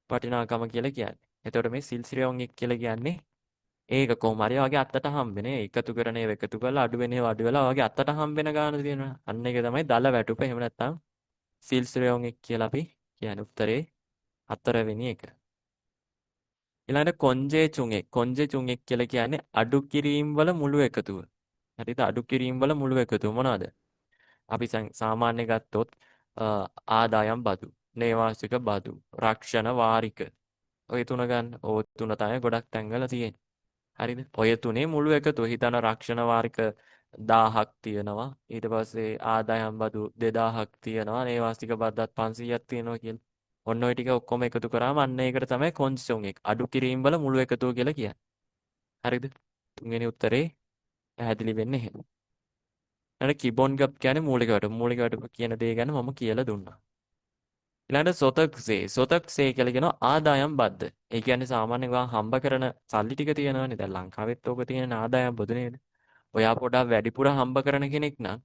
වටිනාකම කියලා කියන්නේ. එතකොට මේ සිල්සිරියොන් එක් කියලා කියන්නේ ඒක කොහොම හරි වගේ අත්තට හම්බෙන්නේ එකතු කරන ඒවා එකතු කරලා අඩු වෙන ඒවා අඩු වෙලා වගේ අත්තට හම්බෙන ගාන තියෙනවා. අන්න ඒක තමයි දල වැටුප. එහෙම නැත්නම් සිල්සිරියොන් එක් කියලා අපි කියන්නේ උත්තරේ හතරවෙනි එක. ඊළඟට කොන්ජේ චුන්ෙක්. කොන්ජේ චුන්ෙක් කියලා කියන්නේ අඩු කිරීම වල මුළු එකතුව. හරිද? අඩු කිරීම වල මුළු එකතුව මොනවාද? අපි සාමාන්‍ය ගත්තොත් ආදායම් බදු, නේවාසික බදු, රක්ෂණ වාරික. ඔය තුන ගන්න. ඔය තුන තමයි ගොඩක් තැන්වල තියෙන්නේ. හරිද? ඔය තුනේ මුළු එකතුව හිතන රක්ෂණ වාරික 1000ක් තියෙනවා. ඊට පස්සේ ආදායම් බදු 2000ක් තියෙනවා. නේවාසික බද්දත් 500ක් තියෙනවා කියලා. ඔන්න ඔය ටික ඔක්කොම එකතු කරාම අන්න ඒකට තමයි කොන්සොන් එක. අඩු කිරීම වල මුළු එකතුව කියලා කියන්නේ. හරිද? තුන්වෙනි උත්තරේ පැහැදිලි වෙන්නේ එහෙම. ඊළඟ කිබොන් ගප් කියන්නේ මූලික වැටුප. මූලික වැටුප කියන දේ ගැන මම කියලා දුන්නා. ඊළඟට සොතක්සේ. සොතක්සේ කියලා කියනවා ආදායම් බද්ද. ඒ කියන්නේ සාමාන්‍යයෙන් ඔයා හම්බ කරන සල්ලි ටික තියෙනවනේ. දැන් ලංකාවෙත් ඕක තියෙන ආදායම් බදු නේද? ඔයා පොඩක් වැඩිපුර හම්බ කරන කෙනෙක් නම්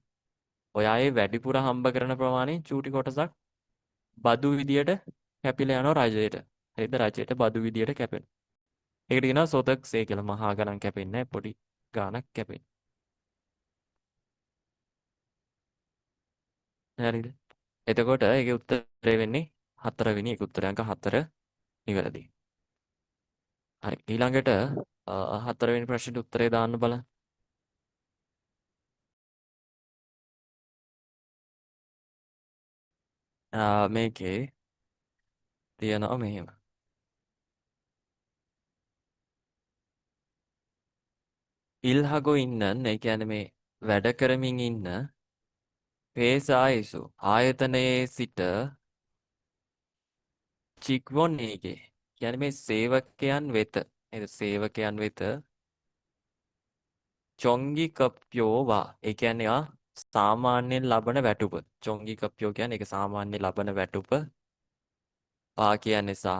ඔයා ඒ වැඩිපුර හම්බ කරන ප්‍රමාණයෙන් චූටි කොටසක් බදු විදියට කැපිලා යනවා රජයට. හරිද? රජයට බදු විදියට කැපෙනවා. ඒකට කියනවා සොතක්සේ කියලා. මහා ගණන් කැපෙන්නේ නැහැ. පොඩි ගාණක් කැපෙන්නේ. හරිද? එතකොට ඒකේ උත්තරය වෙන්නේ හතරවෙනි එක. උත්තරයන්ක 4 නිවැරදි. හරි. ඊළඟට හතරවෙනි ප්‍රශ්නෙට උත්තරේ දාන්න බලන්න. මේකේ තියෙනවා මෙහෙම. ඉල්හගෝ ඉන්නන් ඒ කියන්නේ මේ වැඩ කරමින් ඉන්න පේසායිසු ආයතනයේ සිට චික්වොන්නේගේ කියන්නේ මේ සේවකයන් වෙත නේද සේවකයන් වෙත චොංගි කප්පියෝවා ඒ කියන්නේ සාමාන්‍යයෙන් ලබන වැටුප චොංගි කප්පියෝ කියන්නේ ඒක සාමාන්‍ය ලබන වැටුප කියන්නේ සහ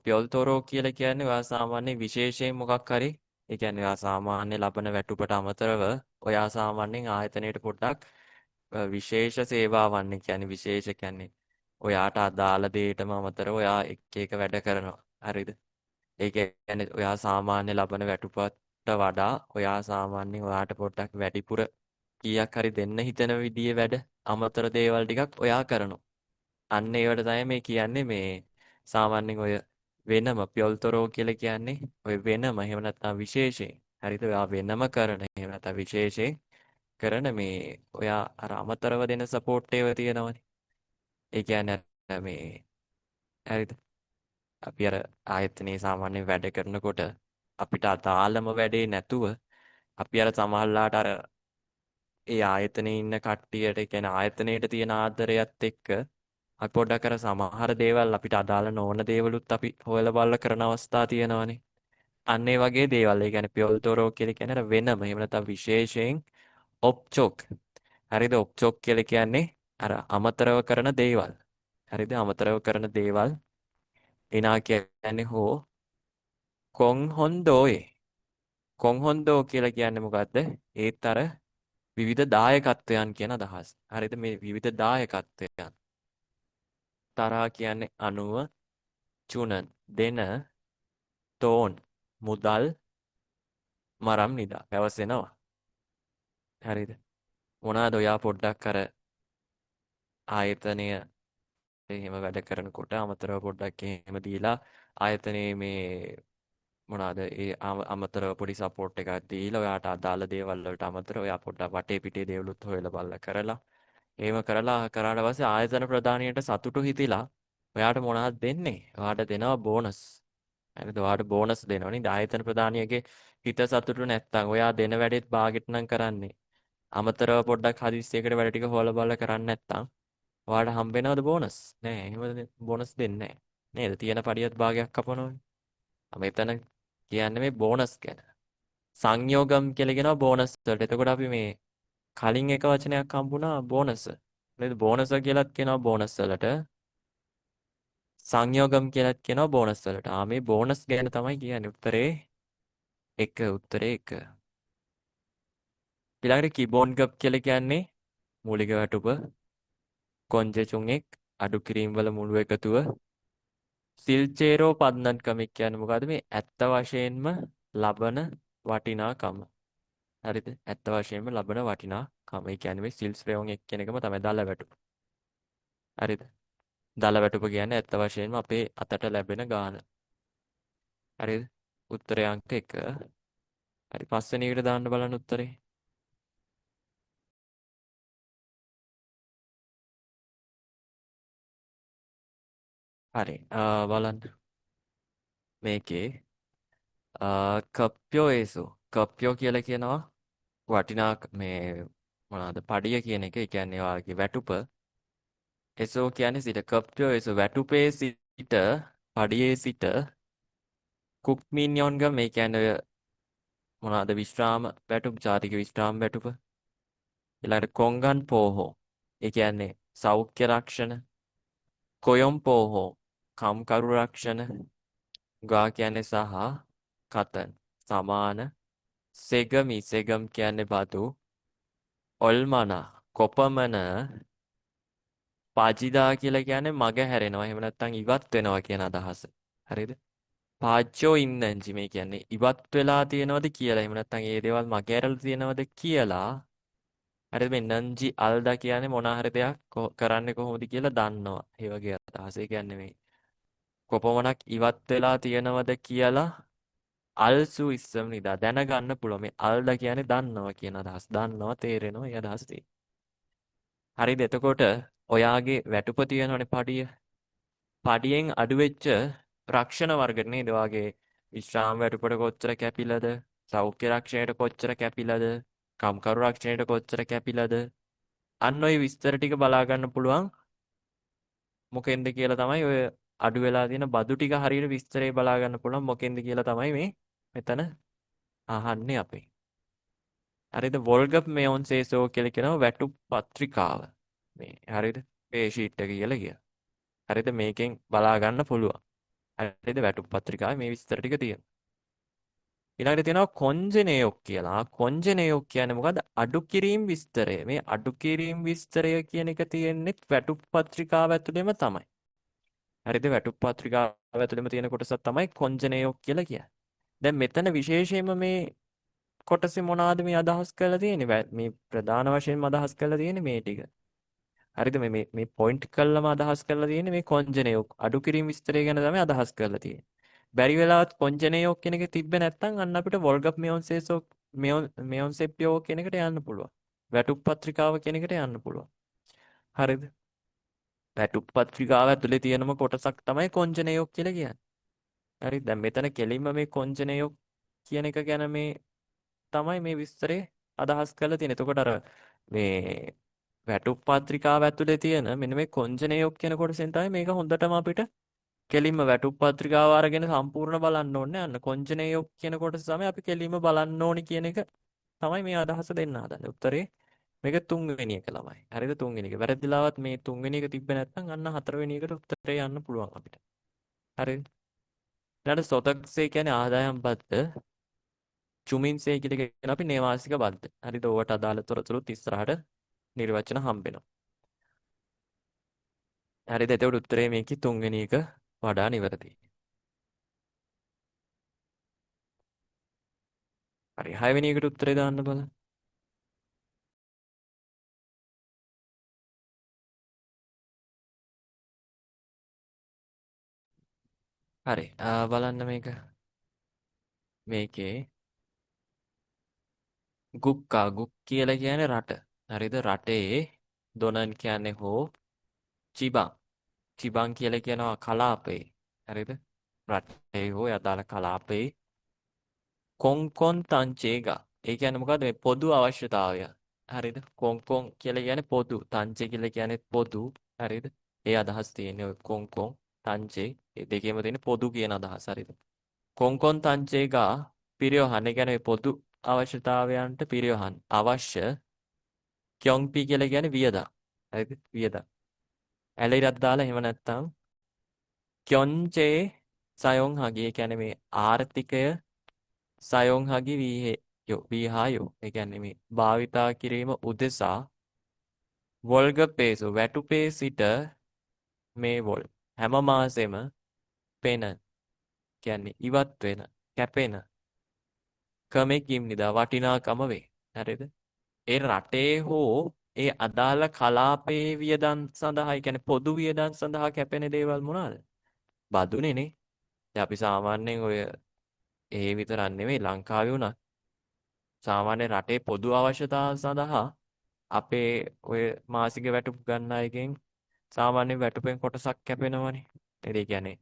පියොල්තෝරෝ කියලා කියන්නේ ඔයා සාමාන්‍ය විශේෂයෙන් මොකක් හරි ඒ කියන්නේ ඔයා සාමාන්‍ය ලබන වැටුපට අමතරව ඔයා සාමාන්‍යයෙන් ආයතනයට පොඩ්ඩක් විශේෂ සේවාවන් කියන්නේ විශේෂ කියන්නේ ඔයාට අදාළ දෙයටම අමතරව ඔයා එක එක වැඩ කරනවා. හරිද? ඒ කියන්නේ ඔයා සාමාන්‍ය ලබන වැටුපට වඩා ඔයා සාමාන්‍යයෙන් ඔයාට පොඩ්ඩක් වැඩිපුර කීයක් හරි දෙන්න හිතන විදිහේ වැඩ අමතර දේවල් ටිකක් ඔයා කරනවා. අන්න ඒවට තමයි මේ කියන්නේ මේ සාමාන්‍යයෙන් ඔය වෙනම පියොල්තරෝ කියලා කියන්නේ ඔය වෙනම එහෙම නැත්නම් විශේෂයෙන්. හරිද? ඔයා වෙනම කරන එහෙම නැත්නම් විශේෂයෙන් කරන මේ ඔයා අර අමතරව දෙන සපෝට් ඒවා තියෙනවනේ. ඒ කියන්නේ අර මේ හරිද? අපි අර ආයතනයේ සාමාන්‍ය වැඩ කරනකොට අපිට අදාළම වැඩේ නැතුව අපි අර සමහරලාට අර ඒ ආයතනයේ ඉන්න කට්ටියට ඒ කියන්නේ ආයතනයේට තියෙන ආදරයත් එක්ක අපි පොඩ්ඩක් අර සමහර දේවල් අපිට අදාළ නොවන දේවලුත් අපි හොයලා බලලා කරන අවස්ථා තියෙනවනේ. අන්න ඒ වගේ දේවල්. ඒ කියන්නේ පියොල්තෝරෝ කියලා කියන්නේ අර වෙනම එහෙම නැත්නම් විශේෂයෙන් ඔප්චොක්. හරිද? ඔප්චොක් කියලා කියන්නේ අර අමතරව කරන දේවල්. හරිද? අමතරව කරන දේවල්. එනා කියන්නේ හෝ කොන් හොන්දෝයේ. කොන් හොන්දෝ කියලා කියන්නේ මොකද්ද? ඒත් අර විවිධ දායකත්වයන් කියන අදහස්. හරිද? මේ විවිධ දායකත්වයන්. තරහා කියන්නේ අණුව, චුනන් දෙන, තෝන් මුදල්, මරම් නිදා පැවසෙනවා. හරිද? මොනවාද ඔයා පොඩ්ඩක් අර ආයතනය එහෙම වැඩ කරනකොට අමතරව පොඩ්ඩක් එහෙම දීලා ආයතනයේ මේ මොනවාද ඒ අමතරව පොඩි සපෝට් එකක් දීලා ඔයාට අදාළ දේවල් වලට අමතරව ඔයා පොඩ්ඩක් වටේ පිටේ දේවලුත් හොයලා බලලා කරලා එහෙම කරලා කරාට පස්සේ ආයතන ප්‍රධානියට සතුටු හිතිලා ඔයාට මොනවද දෙන්නේ? ඔයාට දෙනවා බෝනස්. හරිද? ඔයාට බෝනස් දෙනවා නේද? ආයතන ප්‍රධානියගේ හිත සතුටු නැත්තම් ඔයා දෙන වැඩේත් භාගෙට නම් කරන්නේ. අමතරව පොඩ්ඩක් හදිස්සියකට වැඩ ටික හොල බලලා කරන්නේ නැත්තම් ඔයාට හම්බ වෙනවද බෝනස්? නෑ. එහෙම බෝනස් දෙන්නේ නෑ. නේද? තියෙන පඩියත් භාගයක් කපනවනේ. මෙතන කියන්නේ මේ බෝනස් ගැන. සංයෝගම් කියලා කියනවා බෝනස් වලට. එතකොට අපි මේ කලින් එක වචනයක් හම්බුණා බෝනස්. නේද? බෝනස් කියලාත් කියනවා බෝනස් වලට. සංයෝගම් කියලාත් කියනවා බෝනස් වලට. මේ බෝනස් ගැන තමයි කියන්නේ. උත්තරේ 1. ඊළඟට කිබෝන් ගප් කියලා කියන්නේ මූලික වැටුප. කොන්ජෙචුන් අඩු කිරීම වල මුළු එකතුව. සිල්චේරෝ පද්නන්කම කියන්නේ මොකද්ද? මේ ඇත්ත වශයෙන්ම ලබන වටිනාකම. හරිද? ඇත්ත වශයෙන්ම ලබන වටිනාකම. ඒ කියන්නේ මේ සිල් ශ්‍රේයෝන් කියන එකම තමයි දල වැටුප. හරිද? දල වැටුප කියන්නේ ඇත්ත වශයෙන්ම අපේ අතට ලැබෙන ගාන. හරිද? උත්තරය අංක 1. හරි පස්වෙනි එකට දාන්න බලන්න උත්තරේ. හරි. බලන්න. මේකේ කප්පියෝ කියලා කියනවා වටිනා මේ මොනවාද පඩිය කියන එක. ඒ කියන්නේ වාගේ වැටුප. එසෝ කියන්නේ සිට කප්පියෝ එසෝ වැටුපේ සිට පඩියේ සිට කුක්මිනියොන්ගම මේ කියන්නේ ඔය මොනවාද විශ්‍රාම වැටුප ජාතික විශ්‍රාම වැටුප. ඊළඟට කොංගන් පෝහෝ. ඒ කියන්නේ සෞඛ්‍ය රක්ෂණ. කොයොම් පෝහෝ කම්කරු රක්ෂණ. ගා කියන්නේ සහ කතන් සමාන. සෙගම් කියන්නේ බදු. ඔල්මනා කොපමණ. පාජිදා කියලා කියන්නේ මග හැරෙනවා. එහෙම නැත්නම් ඉවත් වෙනවා කියන අදහස. හරිද? පාච්චෝ ඉන්නංජි මේ කියන්නේ ඉවත් වෙලා තියෙනවද කියලා. එහෙම නැත්නම් ඒ දේවල් මග ඇරලා තියෙනවද කියලා. හරිද? මේ නංජි අල්දා කියන්නේ මොන හරි දෙයක් කරන්නේ කොහොමද කියලා දන්නවා. ඒ වගේ අදහස. ඒ කියන්නේ මේ කොපමණක් ඉවත් වෙලා තියෙනවද කියලා අල්සු ඉස්සම නිදා දැනගන්න පුළුවන්. මේ අල්දා කියන්නේ දන්නවා කියන අදහස. දන්නවා තේරෙනවා ඒ අදහස තියෙනවා. හරිද? එතකොට ඔයාගේ වැටුප තියෙනවනේ පඩිය. පඩියෙන් අඩු වෙච්ච රක්ෂණ වර්ග නේද? වාගේ විශ්‍රාම වැටුපට කොච්චර කැපිලාද? සෞඛ්‍ය රක්ෂණයට කොච්චර කැපිලාද? කම්කරු රක්ෂණයට කොච්චර කැපිලාද? අන්න ওই විස්තර ටික බලා ගන්න පුළුවන්. මොකෙන්ද කියලා තමයි ඔය අඩු වෙලා තියෙන බදු ටික හරියට විස්තරේ බලා ගන්න පුළුවන්. මොකෙන්ද කියලා තමයි මේ මෙතන අහන්නේ අපි. හරිද? වෝල්ගප් මෙයොන් සේසෝ කියලා කියනවා වැටුප් පත්‍රිකාව. මේ හරිද? පේ ෂීට් එක කියලා කියන. හරිද? මේකෙන් බලා ගන්න පුළුවන්. හරිද? වැටුප් පත්‍රිකාවේ මේ විස්තර ටික තියෙනවා. ඊළඟට තියෙනවා කොන්ජෙනේයොක් කියලා. කොන්ජෙනේයොක් කියන්නේ මොකද්ද? අඩු කිරීම විස්තරය. මේ අඩු කිරීම විස්තරය කියන එක තියෙන්නේ වැටුප් පත්‍රිකාව ඇතුළේම තමයි. හරිද? වැටුප් පත්‍රිකාව ඇතුළේම තියෙන කොටසක් තමයි කොන්ජෙනේයොක් කියලා කියන්නේ. දැන් මෙතන විශේෂයෙන්ම මේ කොටසේ මොනවද මේ අදහස් කරලා තියෙන්නේ? මේ ප්‍රධාන වශයෙන්ම අදහස් කරලා තියෙන්නේ මේ ටික. හරිද? මේ පොයින්ට් කළාම අදහස් කරලා තියෙන්නේ මේ කොන්ජෙනේයොක් අඩු කිරීම විස්තරය ගැන තමයි අදහස් කරලා තියෙන්නේ. බැරි වෙලාවත් කොන්ජෙනේයොක් කියන එක තිබ්බේ නැත්නම් අන්න අපිට වෝල්ගප් මෙයොන්සේසෝ මෙයොන්සෙප්පියෝ කියන එකට යන්න පුළුවන්. වැටුප් පත්‍රිකාව කියන එකට යන්න පුළුවන්. හරිද? වැටුප් පත්‍රිකාව ඇතුලේ තියෙනම කොටසක් තමයි කොන්ජෙනේයොක් කියලා කියන්නේ. හරි දැන් මෙතන කෙලින්ම මේ කොන්ජෙනේයොක් කියන එක ගැන මේ තමයි මේ විස්තරේ අදහස් කරලා තියෙන්නේ. එතකොට අර මේ වැටුප් පත්‍රිකාව ඇතුලේ තියෙන මෙන්න මේ කොන්ජෙනේයොක් කියන කොටසෙන් තමයි මේක හොඳටම අපිට කෙලින්ම වැටුප් පත්‍රිකාව අරගෙන සම්පූර්ණ බලන්න ඕනේ. අන්න කොන්ජෙනේයොක් කියන කොටස තමයි අපි කෙලින්ම බලන්න ඕනි කියන එක තමයි මේ අදහස දෙන්න හදන්නේ. උත්තරේ මේක තුන්වෙනි එක ළමයි. හරිද? තුන්වෙනි එක. වැරදිලාවත් මේ තුන්වෙනි එක තිබ්බේ නැත්නම් අන්න හතරවෙනි එකට උත්තරේ යන්න පුළුවන් අපිට. හරිද? ඊළඟට සොතක්සේ කියන්නේ ආදායම් බද්ද. චුමින්සේ කියලා කියන අපි නේවාසික බද්ද. හරිද? ඕවට අදාළ තොරතුරුත් ඉස්සරහට නිර්වචන හම්බ වෙනවා. හරිද? එතකොට උත්තරේ මේකේ තුන්වෙනි එක වඩා නිවැරදියි. හරි 6 වෙනි එකට උත්තරේ දාන්න බලන්න. හරි බලන්න මේකේ ගුක් කියලා කියන්නේ රට. හරිද? රටේ දොනන් කියන්නේ හෝ චිබා. තිබන් කියලා කියනවා කලාපේ. හරිද? රටේ හෝ අදාළ කලාපේ කොන්කොන් තංචේගා. ඒ කියන්නේ මොකද්ද? මේ පොදු අවශ්‍යතාවය. හරිද? කොන්කොන් කියලා කියන්නේ පොදු. තංචේ කියලා කියන්නේ පොදු. හරිද? ඒ අදහස් තියෙන්නේ ඔය කොන්කොන් තංචේ. ඒ දෙකේම තියෙන පොදු කියන අදහස. හරිද? කොන්කොන් තංචේගා පිරියවහන්. ඒ කියන්නේ පොදු අවශ්‍යතාවයන්ට පිරියවහන්. අවශ්‍ය කියොන්පි කියලා කියන්නේ වියදම්. හරිද? වියදම්. ඇලෙරක් දාලා එහෙම නැත්නම් කියොන්චේ සයොන්හගි. ඒ කියන්නේ මේ ආර්ථිකය සයොන්හගි වීහායෝ. ඒ කියන්නේ මේ භාවිතා කිරීම උදෙසා වොල්ග පේසු වැටුපේ සිට මේ වොල් හැම මාසෙම පෙන කියන්නේ ඉවත් වෙන කැපෙන කමෙකින් නිදා වටිනාකම වේ. හරිද? ඒ රටේ හෝ ඒ අදාළ කලාපයේ වියදම් සඳහා ඒ කියන්නේ පොදු වියදම් සඳහා කැපෙන දේවල් මොනවාද? බදුනේ නේ. දැන් අපි සාමාන්‍යයෙන් ඔය ඒ විතරක් නෙමෙයි ලංකාවේ උනත් සාමාන්‍ය රටේ පොදු අවශ්‍යතාව සඳහා අපේ ඔය මාසික වැටුප් ගන්න අයගෙන් සාමාන්‍ය වැටුපෙන් කොටසක් කැපෙනවනේ. ඒ කියන්නේ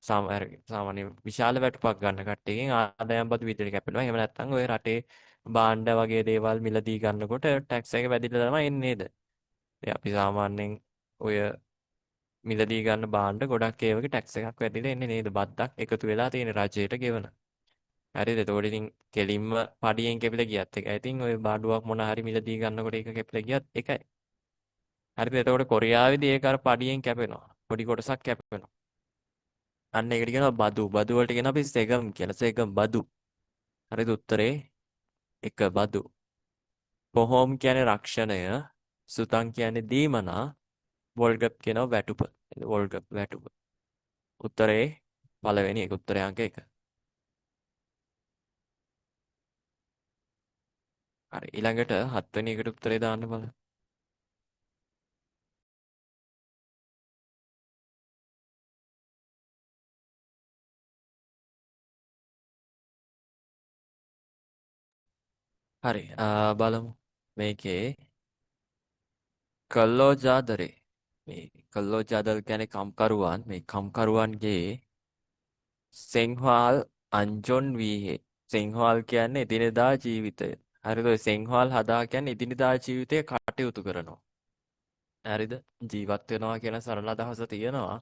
සාමාන්‍ය විශාල වැටුපක් ගන්න කට්ටියකින් ආදායම් බදු විදිහට කැපෙනවා. එහෙම නැත්නම් ඔය රටේ භාණ්ඩ වගේ දේවල් මිලදී ගන්නකොට ටැක්ස් එක වැඩිලා තමයි එන්නේ නේද? අපි සාමාන්‍යයෙන් ඔය මිලදී ගන්න භාණ්ඩ ගොඩක් ඒවගේ ටැක්ස් එකක් වැඩිලා එන්නේ නේද? බද්දක් එකතු වෙලා තියෙන රජයට ගෙවන. හරිද? එතකොට ඉතින් කෙලින්ම පඩියෙන් කැපිලා ගියත් එකයි. ඉතින් ඔය බාඩුවක් මොන හරි මිලදී ගන්නකොට ඒක කැපිලා ගියත් එකයි. හරිද? එතකොට කොරියාවේදී ඒක අර පඩියෙන් කැපෙනවා. පොඩි කොටසක් කැපෙනවා. අන්න ඒකට කියනවා බදු. බදු වලට කියනවා අපි සෙගම් කියලා. සෙගම් බදු. හරිද? උත්තරේ එක බදු. පොහොම් කියන්නේ රක්ෂණය. සුතං කියන්නේ දීමනා. වොල්ගප් කියනවා වැටුප. වොල්ගප් වැටුප. උත්තරේ පළවෙනි එක උත්තරේ අංක 1. හරි ඊළඟට 7 වෙනි එකට උත්තරේ දාන්න බලන්න. හරි බලමු. මේකේ කල්ලෝජාදරේ මේ කල්ලෝජාදල් කියන්නේ කම්කරුවන් මේ කම්කරුවන්ගේ සෙන්හාල් අංජොන් වීහේ සෙන්හාල් කියන්නේ එදිනෙදා ජීවිතය. හරිද? ඔය සෙන්හාල් හදා කියන්නේ එදිනෙදා ජීවිතේ කටයුතු කරනවා. හරිද? ජීවත් වෙනවා කියන සරල අදහස තියෙනවා.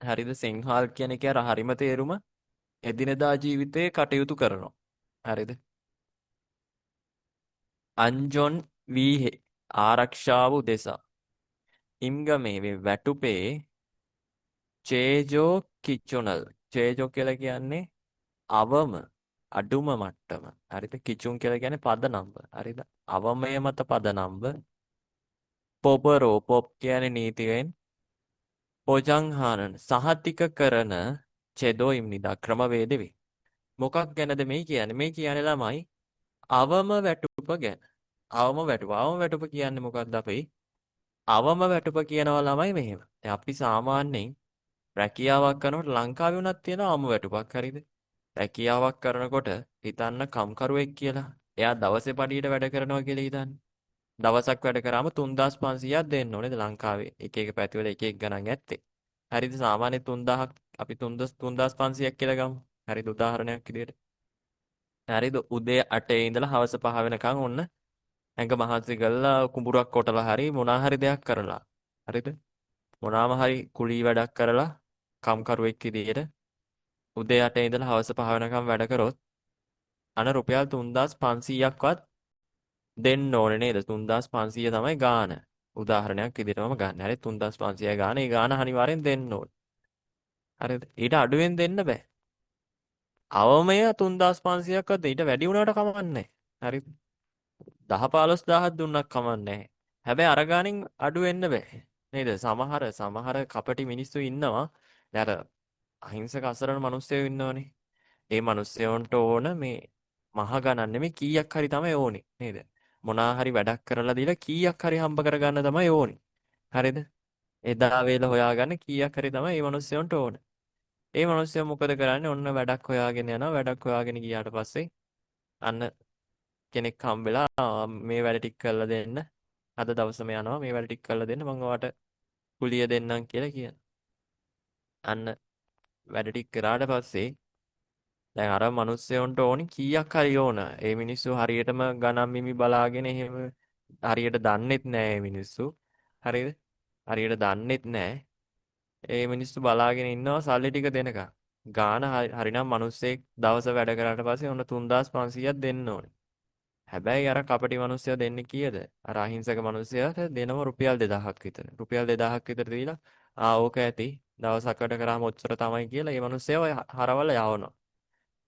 හරිද? සෙන්හාල් කියන එක අර හරිම තේරුම එදිනෙදා ජීවිතේ කටයුතු කරනවා. හරිද? අංජොන් වීහේ ආරක්ෂාව උදෙසා හිම්ගමේ වැටුපේ චේජෝ කිචුනල් චේජෝ කියලා කියන්නේ අවම අඩුම මට්ටම. හරිද? කිචුන් කියලා කියන්නේ පදනම්බ. හරිද? අවමය මත පදනම්බ. පොපරෝ පොප් කියන්නේ නීතියෙන් පොජංහානන සහතික කරන චෙදෝ ඉම්නිදා ක්‍රමවේද වේ. මොකක් ගැනද මේ කියන්නේ? මේ කියන්නේ ළමයි අවම වැටුප ගැන. අවම වැටුප. අවම වැටුප කියන්නේ මොකක්ද අපේ? අවම වැටුප කියනවා ළමයි මෙහෙම. දැන් අපි සාමාන්‍යයෙන් රැකියාවක් කරනකොට ලංකාවේ උනත් තියෙන අවම වැටුපක්. හරිද? රැකියාවක් කරනකොට හිතන්න කම්කරුවෙක් කියලා. එයා දවසේ පඩියට වැඩ කරනවා කියලා හිතන්න. දවසක් වැඩ කරාම 3500ක් දෙන්න ඕනේද ලංකාවේ. එක එක පැතිවල එක එක ගණන් ඇත්තේ. හරිද? සාමාන්‍ය 3000ක් අපි 3500ක් කියලා ගමු. හරිද? උදාහරණයක් විදියට. හරිද? උදේ 8 ඉඳලා හවස 5 වෙනකන් ඔන්න ඇඟ මහන්සි කරලා කුඹුරක් කොටලා හරි මොනා හරි දෙයක් කරලා. හරිද? මොනාම හරි කුලී වැඩක් කරලා කම්කරුවෙක් විදියට උදේ 8 ඉඳලා හවස 5 වෙනකම් වැඩ කරොත් අන රුපියල් 3500ක්වත් දෙන්න ඕනේ නේද? 3500 තමයි ගාණ. උදාහරණයක් විදිහටම ගන්න. හරි 3500යි ගාණ. ඒ ගාණ අනිවාර්යෙන් දෙන්න ඕනේ. හරිද? ඊට අඩුවෙන් දෙන්න බෑ. අවමය 3500ක්වත් ඊට වැඩි වුණාට කමන්නේ. හරිද? 10 15000ක් දුන්නක් කමන්නේ. හැබැයි අර ගාණෙන් අඩු වෙන්න බෑ. නේද? සමහර කපටි මිනිස්සු ඉන්නවා. දැන් අර අහිංසක අසරණ මිනිස්සු ඉන්නවනේ. ඒ මිනිස්සුන්ට ඕන මේ මහ ගණන් නෙමෙයි කීයක් හරි තමයි ඕනේ නේද? මොනා හරි වැඩක් කරලා දීලා කීයක් හරි හම්බ කරගන්න තමයි ඕනේ. හරිද? එදා වේල හොයාගන්න කීයක් හරි තමයි මේ මිනිස්සුන්ට ඕන. ඒ මිනිස්සු මොකද කරන්නේ? ඔන්න වැඩක් හොයාගෙන යනවා. වැඩක් හොයාගෙන ගියාට පස්සේ අන්න කෙනෙක් හම්බෙලා මේ වැඩ ටික කරලා දෙන්න අද දවසම යනවා මේ වැඩ ටික කරලා දෙන්න මම ඔයාට කුලිය දෙන්නම් කියලා කියන. අන්න වැඩ ටික කරාට පස්සේ දැන් අර මිනිස්සුන්ට ඕනි කීයක් හරි ඕන. ඒ මිනිස්සු හරියටම ගණන් මිමි බලාගෙන එහෙම හරියට දන්නෙත් නෑ මේ මිනිස්සු. හරිද? හරියට දන්නෙත් නෑ. ඒ මිනිස්සු බලාගෙන ඉන්නවා සල්ලි ටික දෙනකම්. ගාන හරිනම් මිනිස්සෙක් දවස වැඩ කරාට පස්සේ ඔන්න 3500ක් දෙන්න ඕනේ. හැබැයි අර කපටි මිනිස්සයා දෙන්නේ කීයද? අර අහිංසක මිනිස්සයාට දෙනව රුපියල් 2000ක් විතර. රුපියල් 2000ක් විතර දීලා ඕක ඇති. දවසක් වැඩ කරාම ඔච්චර තමයි කියලා ඒ මිනිස්සයා හරවල යවනවා.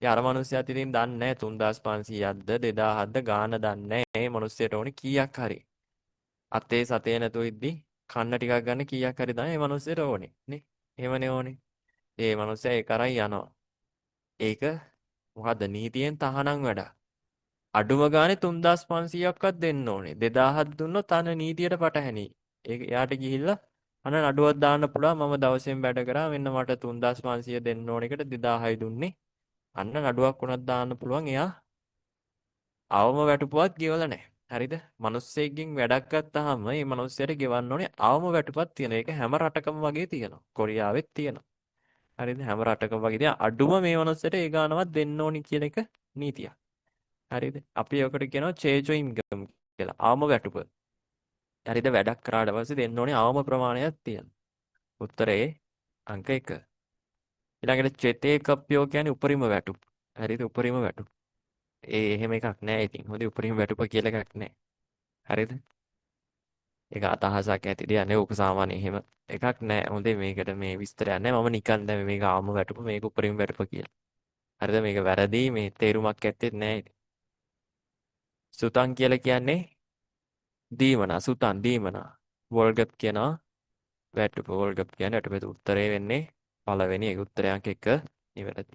ඉතින් අර මිනිස්සයාත් ඉතින් දන්නේ නැහැ 3500ක්ද 2000ක්ද ගාන දන්නේ නැහැ. මේ මිනිස්සයාට ඕනේ කීයක් හරි. අතේ සතේ නැතුව ඉද්දි කන්න ටිකක් ගන්න කීයක් හරි තමයි මේ මිනිස්සයාට ඕනේ. නේ? එහෙමනේ ඕනේ. ඒ මිනිස්සයා ඒක අරන් යනවා. ඒක මොකද්ද නීතියෙන් තහනම් වැඩක්. අඩුම ගානේ 3500ක්වත් දෙන්න ඕනේ. 2000ක් දුන්නොත් අන නීතියට පටහැනි. ඒක එයාට ගිහිල්ලා අන නඩුවක් දාන්න පුළුවන් මම දවසෙන් වැඩ කරා මෙන්න මට 3500 දෙන්න ඕන එකට 2000යි දුන්නේ. අන්න නඩුවක් උනත් දාන්න පුළුවන් එයා අවම වැටුපවත් ගෙවලා නැහැ. හරිද? මිනිස්සෙක්ගෙන් වැඩක් ගත්තාම මේ මිනිස්සයාට ගෙවන්න ඕනේ අවම වැටුපක් තියෙන. ඒක හැම රටකම වගේ තියෙනවා. කොරියාවෙත් තියෙනවා. හරිද? හැම රටකම වගේ තියෙන අඩුම මේ මිනිස්සයාට ඒ ගානවත් දෙන්න ඕනි කියන එක නීතියක්. හරිද? අපි ඔකට කියනවා චේජෝ ඉන්කම් කියලා. අවම වැටුප. හරිද? වැඩක් කරාට පස්සේ දෙන්න ඕනේ අවම ප්‍රමාණයක් තියෙනවා. උත්තරේ අංක 1. ඊළඟට චේතේකප්පියෝ කියන්නේ උපරිම වැටුප. හරිද? උපරිම වැටුප. එහෙම එකක් නෑ ඉතින්. හොඳ උපරිම වැටුප කියලා එකක් නෑ. හරිද? ඒක අතහසක් ඇති දෙයක් නේ. ඕක සාමාන්‍ය එහෙම එකක් නෑ. හොඳේ මේකට මේ විස්තරයක් නෑ. මම නිකන් දැන් මේක අවම වැටුප මේක උපරිම වැටුප කියලා. හරිද? මේක වැරදි මේ තේරුමක් ඇත්තේ නෑ ඉතින්. සුතං කියලා කියන්නේ දීමනා සුතං දීමනා. වෝල්ගප් කියනවා වැටුප වෝල්ගප් කියන්නේ වැටුපේ උත්තරේ වෙන්නේ පළවෙනි ඒක උත්තරයක් එක නිවැරදි.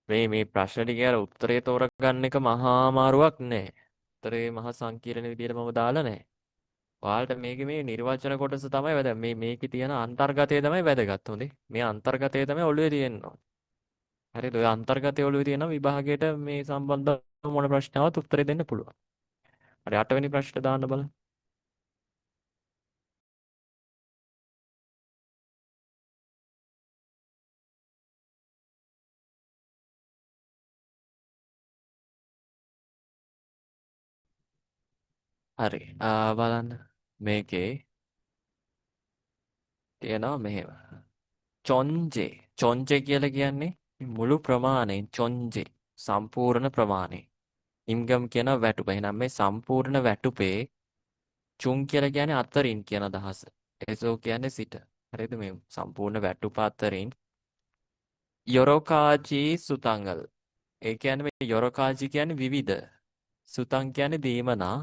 මේ ප්‍රශ්න ටික අර උත්තරේ තෝරගන්න එක මහා අමාරුවක් නෑ. උත්තරේ මහා සංකීර්ණ විදියට මම දාලා නෑ. ඔයාලට මේකේ මේ නිර්වචන කොටස තමයි වැදගත්. මේකේ තියෙන අන්තර්ගතය තමයි වැදගත්. හොඳේ. මේ අන්තර්ගතය තමයි ඔළුවේ තියෙන්නේ. හරිද? ඔය අන්තර්ගතය ඔළුවේ තියෙනවා විභාගයට මේ සම්බන්ධ මොන ප්‍රශ්නාවක් උත්තරේ දෙන්න පුළුවන්. හරි 8 වෙනි ප්‍රශ්නේ දාන්න බලන්න. හරි. බලන්න. මේකේ තියෙනවා මෙහෙම. චොන්ජේ. චොන්ජේ කියලා කියන්නේ මුළු ප්‍රමාණයෙන් චොන්ජේ සම්පූර්ණ ප්‍රමාණය. ඉම්ගම් කියන වැටුප. එහෙනම් මේ සම්පූර්ණ වැටුපේ චුන් කියලා කියන්නේ අතරින් කියන අදහස. ඒසෝ කියන්නේ සිට. හරිද මේ සම්පූර්ණ වැටුප අතරින් යොරෝකාචි සුතංගල්. ඒ කියන්නේ මේ යොරෝකාචි කියන්නේ විවිධ. සුතං කියන්නේ දීමනා.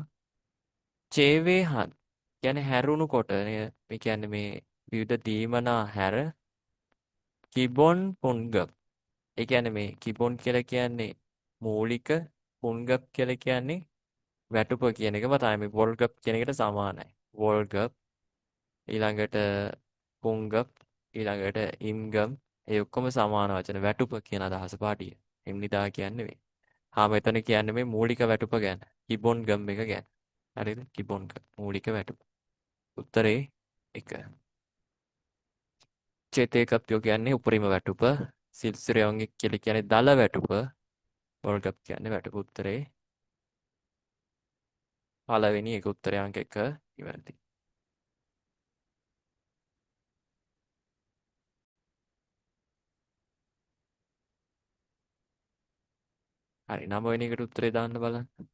චේවේහන් කියන්නේ හැරුණු කොට මේ කියන්නේ මේ විවිධ දීමනා හැර කිබොන් පුන්ගප්. ඒ කියන්නේ මේ කිබොන් කියලා කියන්නේ මූලික පුන්ගප් කියලා කියන්නේ වැටුප කියන එකම තමයි මේ වෝල්ගප් කියන එකට සමානයි. වෝල්ගප් ඊළඟට පුන්ගප් ඊළඟට ඉම්ගම් ඒ ඔක්කොම සමාන වචන වැටුප කියන අදහස පාටිය. එම්නිදා කියන්නේ මේ. මෙතන කියන්නේ මේ මූලික වැටුප ගැන. කිබොන් ගම් එක ගැන. හරිද? කිබොන් මූලික වැටුප. උත්තරේ 1. චේතේකප්පියෝ කියන්නේ උපරිම වැටුප. සිල්සිරයන්ග කියලා කියන්නේ දල වැටුප. වෝල්ගප් කියන්නේ වැටුප. උත්තරේ පළවෙනි එක උත්තරේ අංක 1 ඉවරයි. හරි 9 වෙනි එකට උත්තරේ දාන්න බලන්න.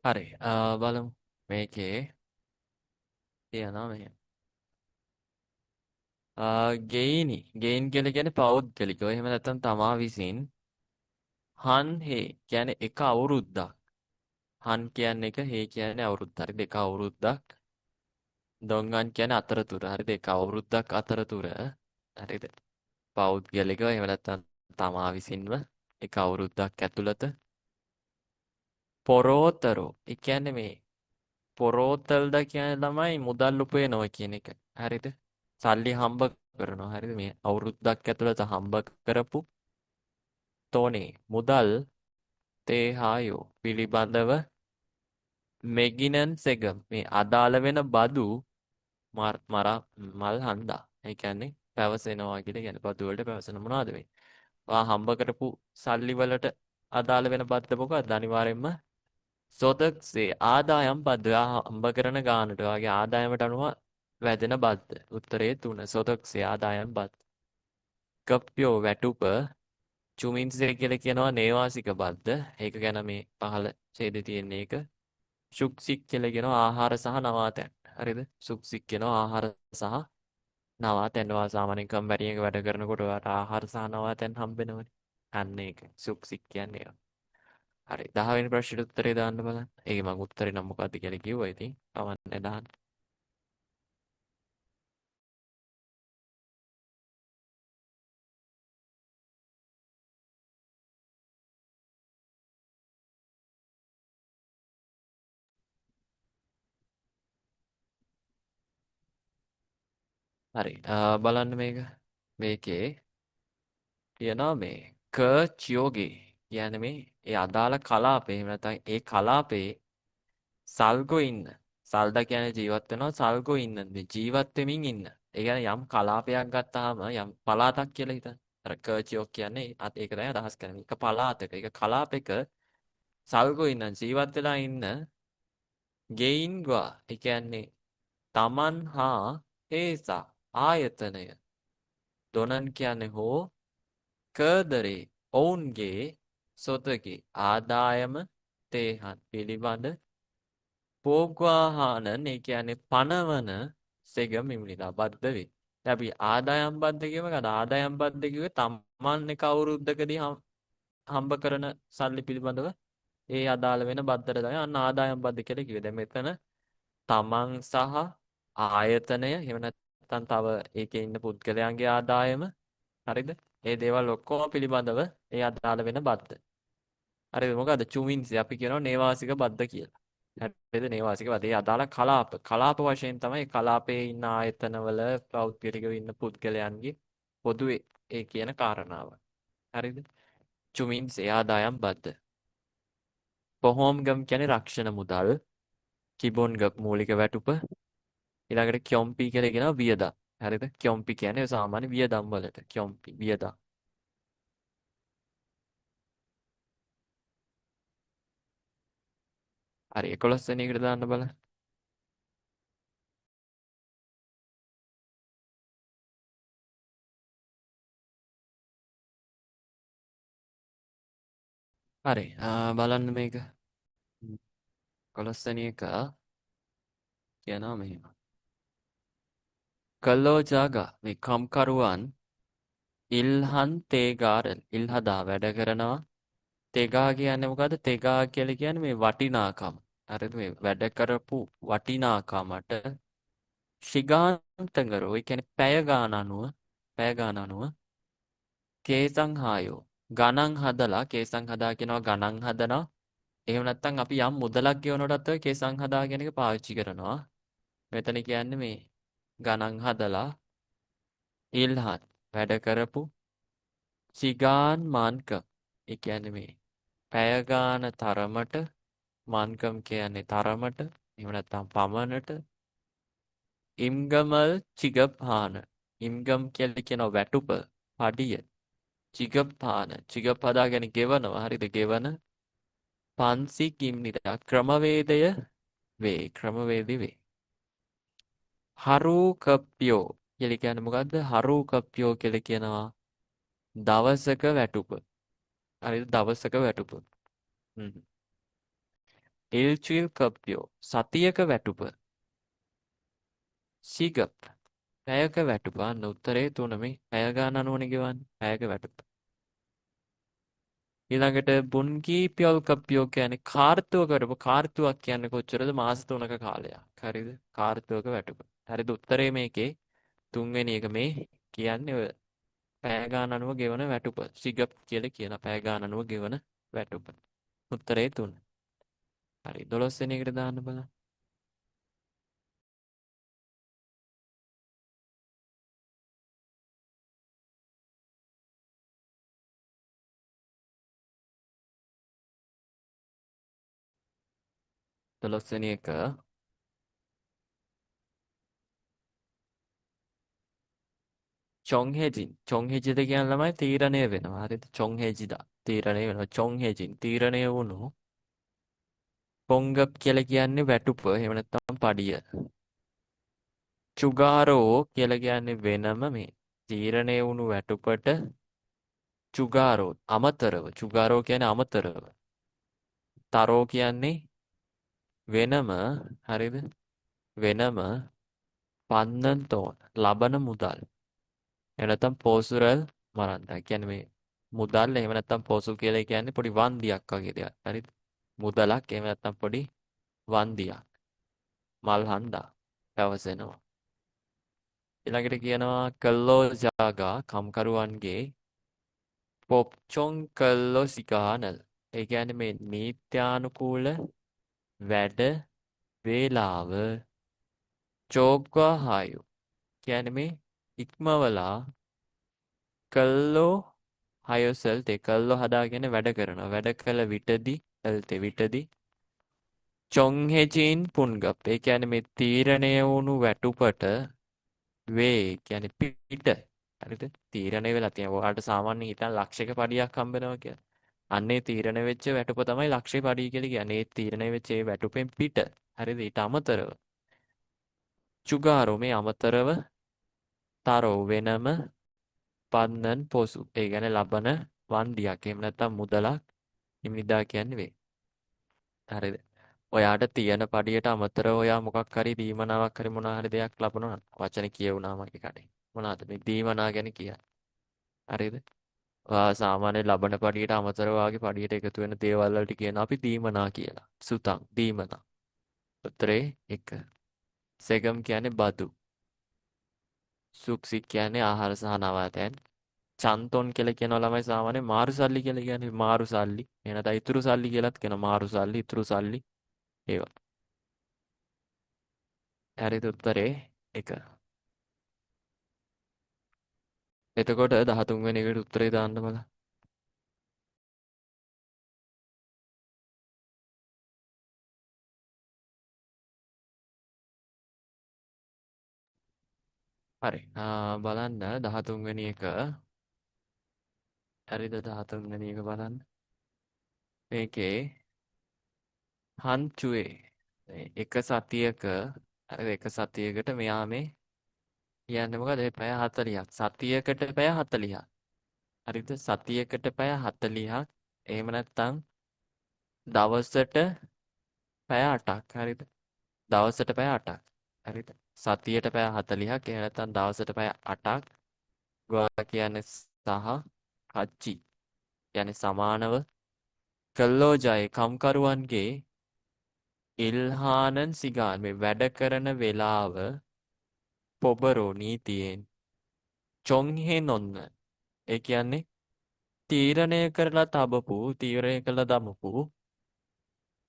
හරි බලමු. මේකේ තියනවා මෙහෙම. ගේයිනි. ගේයින් කියලා කියන්නේ පෞද්ගලිකව. එහෙම නැත්නම් තමා විසින් හන් හේ කියන්නේ එක අවුරුද්දක්. හන් කියන්නේ එක හේ කියන්නේ අවුරුද්ද. හරි දෙක අවුරුද්දක්. දොංගන් කියන්නේ අතරතුර. හරි දෙක අවුරුද්දක් අතරතුර. හරිද? පෞද්ගලිකව එහෙම නැත්නම් තමා විසින්ම එක අවුරුද්දක් ඇතුළත පොරෝතරෝ. ඒ කියන්නේ මේ පොරෝතල්ද කියන ළමයි මුදල් උපයනවා කියන එක. හරිද? සල්ලි හම්බ කරනවා. හරිද? මේ අවුරුද්දක් ඇතුළත හම්බ කරපු තෝනේ මුදල් තේ හායෝ පිළිබඳව මෙගිනන් සෙගම් මේ අදාළ වෙන බදු මල් හන්දා. ඒ කියන්නේ පැවසෙනවා කියලා කියන්නේ බදු වලට පැවසෙන මොනවද මේ? ඔයා හම්බ කරපු සල්ලි වලට අදාළ වෙන බද්ද මොකක්ද? අනිවාර්යෙන්ම සොතක්සේ ආදායම් බද්ද. ඔයා හම්බ කරන ගානට ඔයාගේ ආදායමට අනුව වැදෙන බද්ද. උත්තරේ 3. සොතක්සේ ආදායම් බද්ද. කප්පියෝ වැටුප චුමින්සේ කියලා කියනවා නේවාසික බද්ද. ඒක ගැන මේ පහළ ඡේදයේ තියෙන එක. සුක්සික් කියලා කියනවා ආහාර සහ නවාතැන්. හරිද? සුක්සික් කියනවා ආහාර සහ නවාතැන්. ඔයා සාමාන්‍යයෙන් කම්බැරි එක වැඩ කරනකොට ඔයාට ආහාර සහ නවාතැන් හම්බෙනවනේ. අන්න ඒක සුක්සික් කියන්නේ. හරි 10 වෙනි ප්‍රශ්නෙට උත්තරේ දාන්න බලන්න. ඒකේ මම උත්තරේ නම් මොකද්ද කියලා කිව්වා. ඉතින් කවන්නේ දාන්න. හරි බලන්න මේක. මේකේ කියනවා මේ චියෝගේ කියන්නේ මේ ඒ අදාළ කලාපේ එහෙම නැත්නම් ඒ කලාපේ සල්ගෝ ඉන්න. සල්දා කියන්නේ ජීවත් වෙනවා සල්ගෝ ඉන්න. මේ ජීවත් වෙමින් ඉන්න. ඒ කියන්නේ යම් කලාපයක් ගත්තාම යම් පළාතක් කියලා හිතන්න. අර චියෝ කියන්නේ ඒක තමයි අදහස් කරන්නේ. එක පළාතක, එක කලාපයක සල්ගෝ ඉන්න ජීවත් වෙලා ඉන්න ගෙයින්වා. ඒ කියන්නේ තමන් හා හේසා ආයතනය. දොනන් කියන්නේ හෝ කදරේ ඔවුන්ගේ සොතගේ ආදායම තේහන් පිළිබඳ පෝග්වාහානන් ඒ කියන්නේ පනවන සෙගම මිමිලා බද්ධ වේ. දැන් අපි ආදායම් බද්ධ කියව ගන්න. ආදායම් බද්ධ කිව්වේ තමන් එක අවුරුද්දකදී හම්බ කරන සල්ලි පිළිබඳව ඒ අදාළ වෙන බද්දට තමයි අන්න ආදායම් බද්ධ කියලා කිව්වේ. දැන් මෙතන තමන් සහ ආයතනය එහෙම නැත්නම් තව ඒකේ ඉන්න පුද්ගලයන්ගේ ආදායම හරිද? ඒ දේවල් ඔක්කොම පිළිබඳව ඒ අදාළ වෙන බද්ද. හරිද? මොකද චුමින්සි අපි කියනවා නේවාසික බද්ද කියලා. හරිද? නේවාසික බද්ද. ඒ අදාළ කලාප. කලාප වශයෙන් තමයි කලාපයේ ඉන්න ආයතනවල පෞද්ගලිකව ඉන්න පුද්ගලයන්ගේ පොදුවේ ඒ කියන කාරණාව. හරිද? චුමින්සි ආදායම් බද්ද. පොහොම්ගම් කියන්නේ රක්ෂණ මුදල්. කිබොන්ගම් මූලික වැටුප. ඊළඟට කියොම්පි කියලා කියනවා වියදම්. හරිද? කියොම්පි කියන්නේ සාමාන්‍ය වියදම් වලට. කියොම්පි වියදම්. හරි 11 වෙනි එකට දාන්න බලන්න. හරි බලන්න මේක. 11 වෙනි එක කියනවා මෙහෙම. කල්ලෝ ජාගා මේ කම්කරුවන් ඉල්හන් තේගාරල් ඉල් හදා වැඩ කරනවා. තෙගා කියන්නේ මොකද්ද? තෙගා කියලා කියන්නේ මේ වටිනාකම. හරිද? මේ වැඩ කරපු වටිනාකමට ශිගාන්තංගරෝ ඒ කියන්නේ පැය ගාන අනුව කේසං හායෝ ගණන් හදලා කේසං හදා කියනවා ගණන් හදනවා. එහෙම නැත්නම් අපි යම් මුදලක් ගෙවනකොටත් ඔය කේසං හදා කියන එක පාවිච්චි කරනවා. මෙතන කියන්නේ මේ ගණන් හදලා ඉල්හත් වැඩ කරපු සිගාන් මාන්කම්. ඒ කියන්නේ මේ පැය ගාන තරමට මාන්කම් කියන්නේ තරමට එහෙම නැත්නම් පමණට ඉම්ගමල් චිගප්හාන ඉම්ගම් කියලා කියන වැටුප පඩිය චිගප්හාන චිගප් හදාගෙන ගෙවනවා. හරිද? ගෙවන පන්සි කිම්නිදා ක්‍රමවේදය ක්‍රමවේදි වේ. හරූකප්පියෝ කියලා කියන්නේ මොකද්ද? හරූකප්පියෝ කියලා කියනවා දවසක වැටුප. හරිද? දවසක වැටුප. ඉල්චිල් කප්පියෝ සතියක වැටුප. සිගප් පැයක වැටුප. අන්න උත්තරේ 3 මේ පැය ගාන අනුවනේ ගෙවන්නේ. පැයක වැටුප. ඊළඟට බුන්කී පියල් කප්පියෝ කියන්නේ කාර්තුව කරපු කාර්තුවක් කියන්නේ කොච්චරද? මාස 3ක කාලයක්. හරිද? කාර්තුවක වැටුප. හරිද? උත්තරේ මේකේ 3 වෙනි එක මේ කියන්නේ ඔය පැය ගාන අනුව ගෙවන වැටුප. සිගප් කියලා කියන පැය ගාන අනුව ගෙවන වැටුප. උත්තරේ 3. හරි 12 වෙනි එකට දාන්න බලන්න. 12 වෙනි එක චොංහෙජින්. චොංහෙජිද කියන ළමයි තීරණය වෙනවා. හරිද? චොංහෙජිදා තීරණය වෙනවා. චොංහෙජින් තීරණය වුණු පොංගප් කියලා කියන්නේ වැටුප. එහෙම නැත්නම් පඩිය. චුගාරෝ කියලා කියන්නේ වෙනම මේ තීරණය වුණු වැටුපට චුගාරෝ අමතරව. චුගාරෝ කියන්නේ අමතරව. තරෝ කියන්නේ වෙනම. හරිද? වෙනම පන්නන් තෝන් ලබන මුදල්. එහෙම නැත්නම් පෝසුරල් මරන්දා. කියන්නේ මේ මුදල් එහෙම නැත්නම් පෝසු කියලා කියන්නේ පොඩි වන්දියක් වගේ දෙයක්. හරිද? මුදලක් එහෙම නැත්නම් පොඩි වන්දියක්. මල් හඳා පැවසෙනවා. ඊළඟට කියනවා කල්ලෝ ජාගා කම්කරුවන්ගේ පොප්චොන් කල්ලෝ සිකානල්. ඒ කියන්නේ මේ නීත්‍යානුකූල වැඩ වේලාව චෝග්වා හායු. කියන්නේ මේ ඉක්මවලා කල්ලෝ හයොසල් තේ කල්ලෝ හදාගෙන වැඩ කරනවා. වැඩ කළ විටදී එල්තේ විටදී චොංහෙචීන් පුන්ගප්. ඒ කියන්නේ මේ තීරණය වුණු වැටුපට වේ කියන්නේ පිට. හරිද? තීරණය වෙලා තියෙනවා. ඔයාලට සාමාන්‍යයෙන් හිතන්න ලක්ෂයක පඩියක් හම්බ වෙනවා කියලා. අන්නේ තීරණය වෙච්ච වැටුප තමයි ලක්ෂය පඩිය කියලා කියන්නේ. ඒ තීරණය වෙච්ච ඒ වැටුපෙන් පිට. හරිද? ඊට අමතරව චුගාරෝ මේ අමතරව තරෝ වෙනම පන්නන් පොසු. ඒ කියන්නේ ලබන වන්දියක්. එහෙම නැත්නම් මුදලක් හිමිදා කියන්නේ වේ. හරිද? ඔයාට තියෙන පඩියට අමතරව ඔයා මොකක් හරි දීමනාවක් හරි මොනවා හරි දෙයක් ලබනවා. වචන කියවුණා මගේ කඩේ. මොනවාද මේ දීමනා ගැන කියන්නේ? හරිද? ඔයා සාමාන්‍ය ලබන පඩියට අමතරව වාගේ පඩියට එකතු වෙන දේවල් වලට කියන අපි දීමනා කියලා. සුතං දීමනා. උත්තරේ 1. සෙගම් කියන්නේ බදු. සුක්සික් කියන්නේ ආහාර සහ නවාතැන්. චන්තොන් කියලා කියනවා ළමයි සාමාන්‍ය මාරු සල්ලි කියලා කියන්නේ මාරු සල්ලි. එනත ඉතුරු සල්ලි කියලාත් කියන මාරු සල්ලි, ඉතුරු සල්ලි ඒවා. හරිද උත්තරේ 1. එතකොට 13 වෙනි එකට උත්තරේ දාන්න බලන්න. හරි. බලන්න 13 වෙනි එක. හරිද 13 වෙනි එක බලන්න. මේකේ හන්චුවේ එක සතියක හරිද එක සතියකට මෙයා මේ කියන්නේ මොකද මේ පැය 40ක්. සතියකට පැය 40ක්. හරිද? සතියකට පැය 40ක්. එහෙම නැත්නම් දවසට පැය 8ක්. හරිද? දවසට පැය 8ක්. හරිද? සතියට පැය 40ක්. එහෙම නැත්නම් දවසට පැය 8ක්. ගොඩක් කියන්නේ සහ කච්චි කියන්නේ සමානව කල්ලෝජය කම්කරුවන්ගේ ඉල්හානන් සිගාන් මේ වැඩ කරන වෙලාව පොබරෝ නීතියෙන් චොංහෙ නොන්න. ඒ කියන්නේ තීරණය කරලා තබපු තීරණය කළ දමපු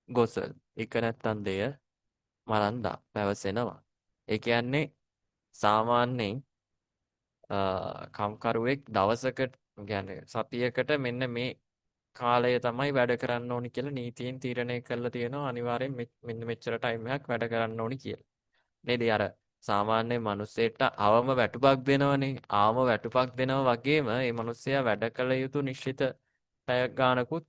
ගොසල් එක නැත්තන් දෙය මරන්දා පැවසෙනවා. ඒ කියන්නේ සාමාන්‍යයෙන් කම්කරුවෙක් දවසකට කියන්නේ සතියකට මෙන්න මේ කාලය තමයි වැඩ කරන්න ඕනි කියලා නීතියෙන් තීරණය කරලා තියෙනවා. අනිවාර්යෙන් මෙන්න මෙච්චර ටයිම් එකක් වැඩ කරන්න ඕනි කියලා. නේද? අර සාමාන්‍ය මිනිස්සෙට අවම වැටුපක් දෙනවනේ. ආවම වැටුපක් දෙනවා වගේම මේ මිනිස්සයා වැඩ කළ යුතු නිශ්චිත පැය ගානකුත්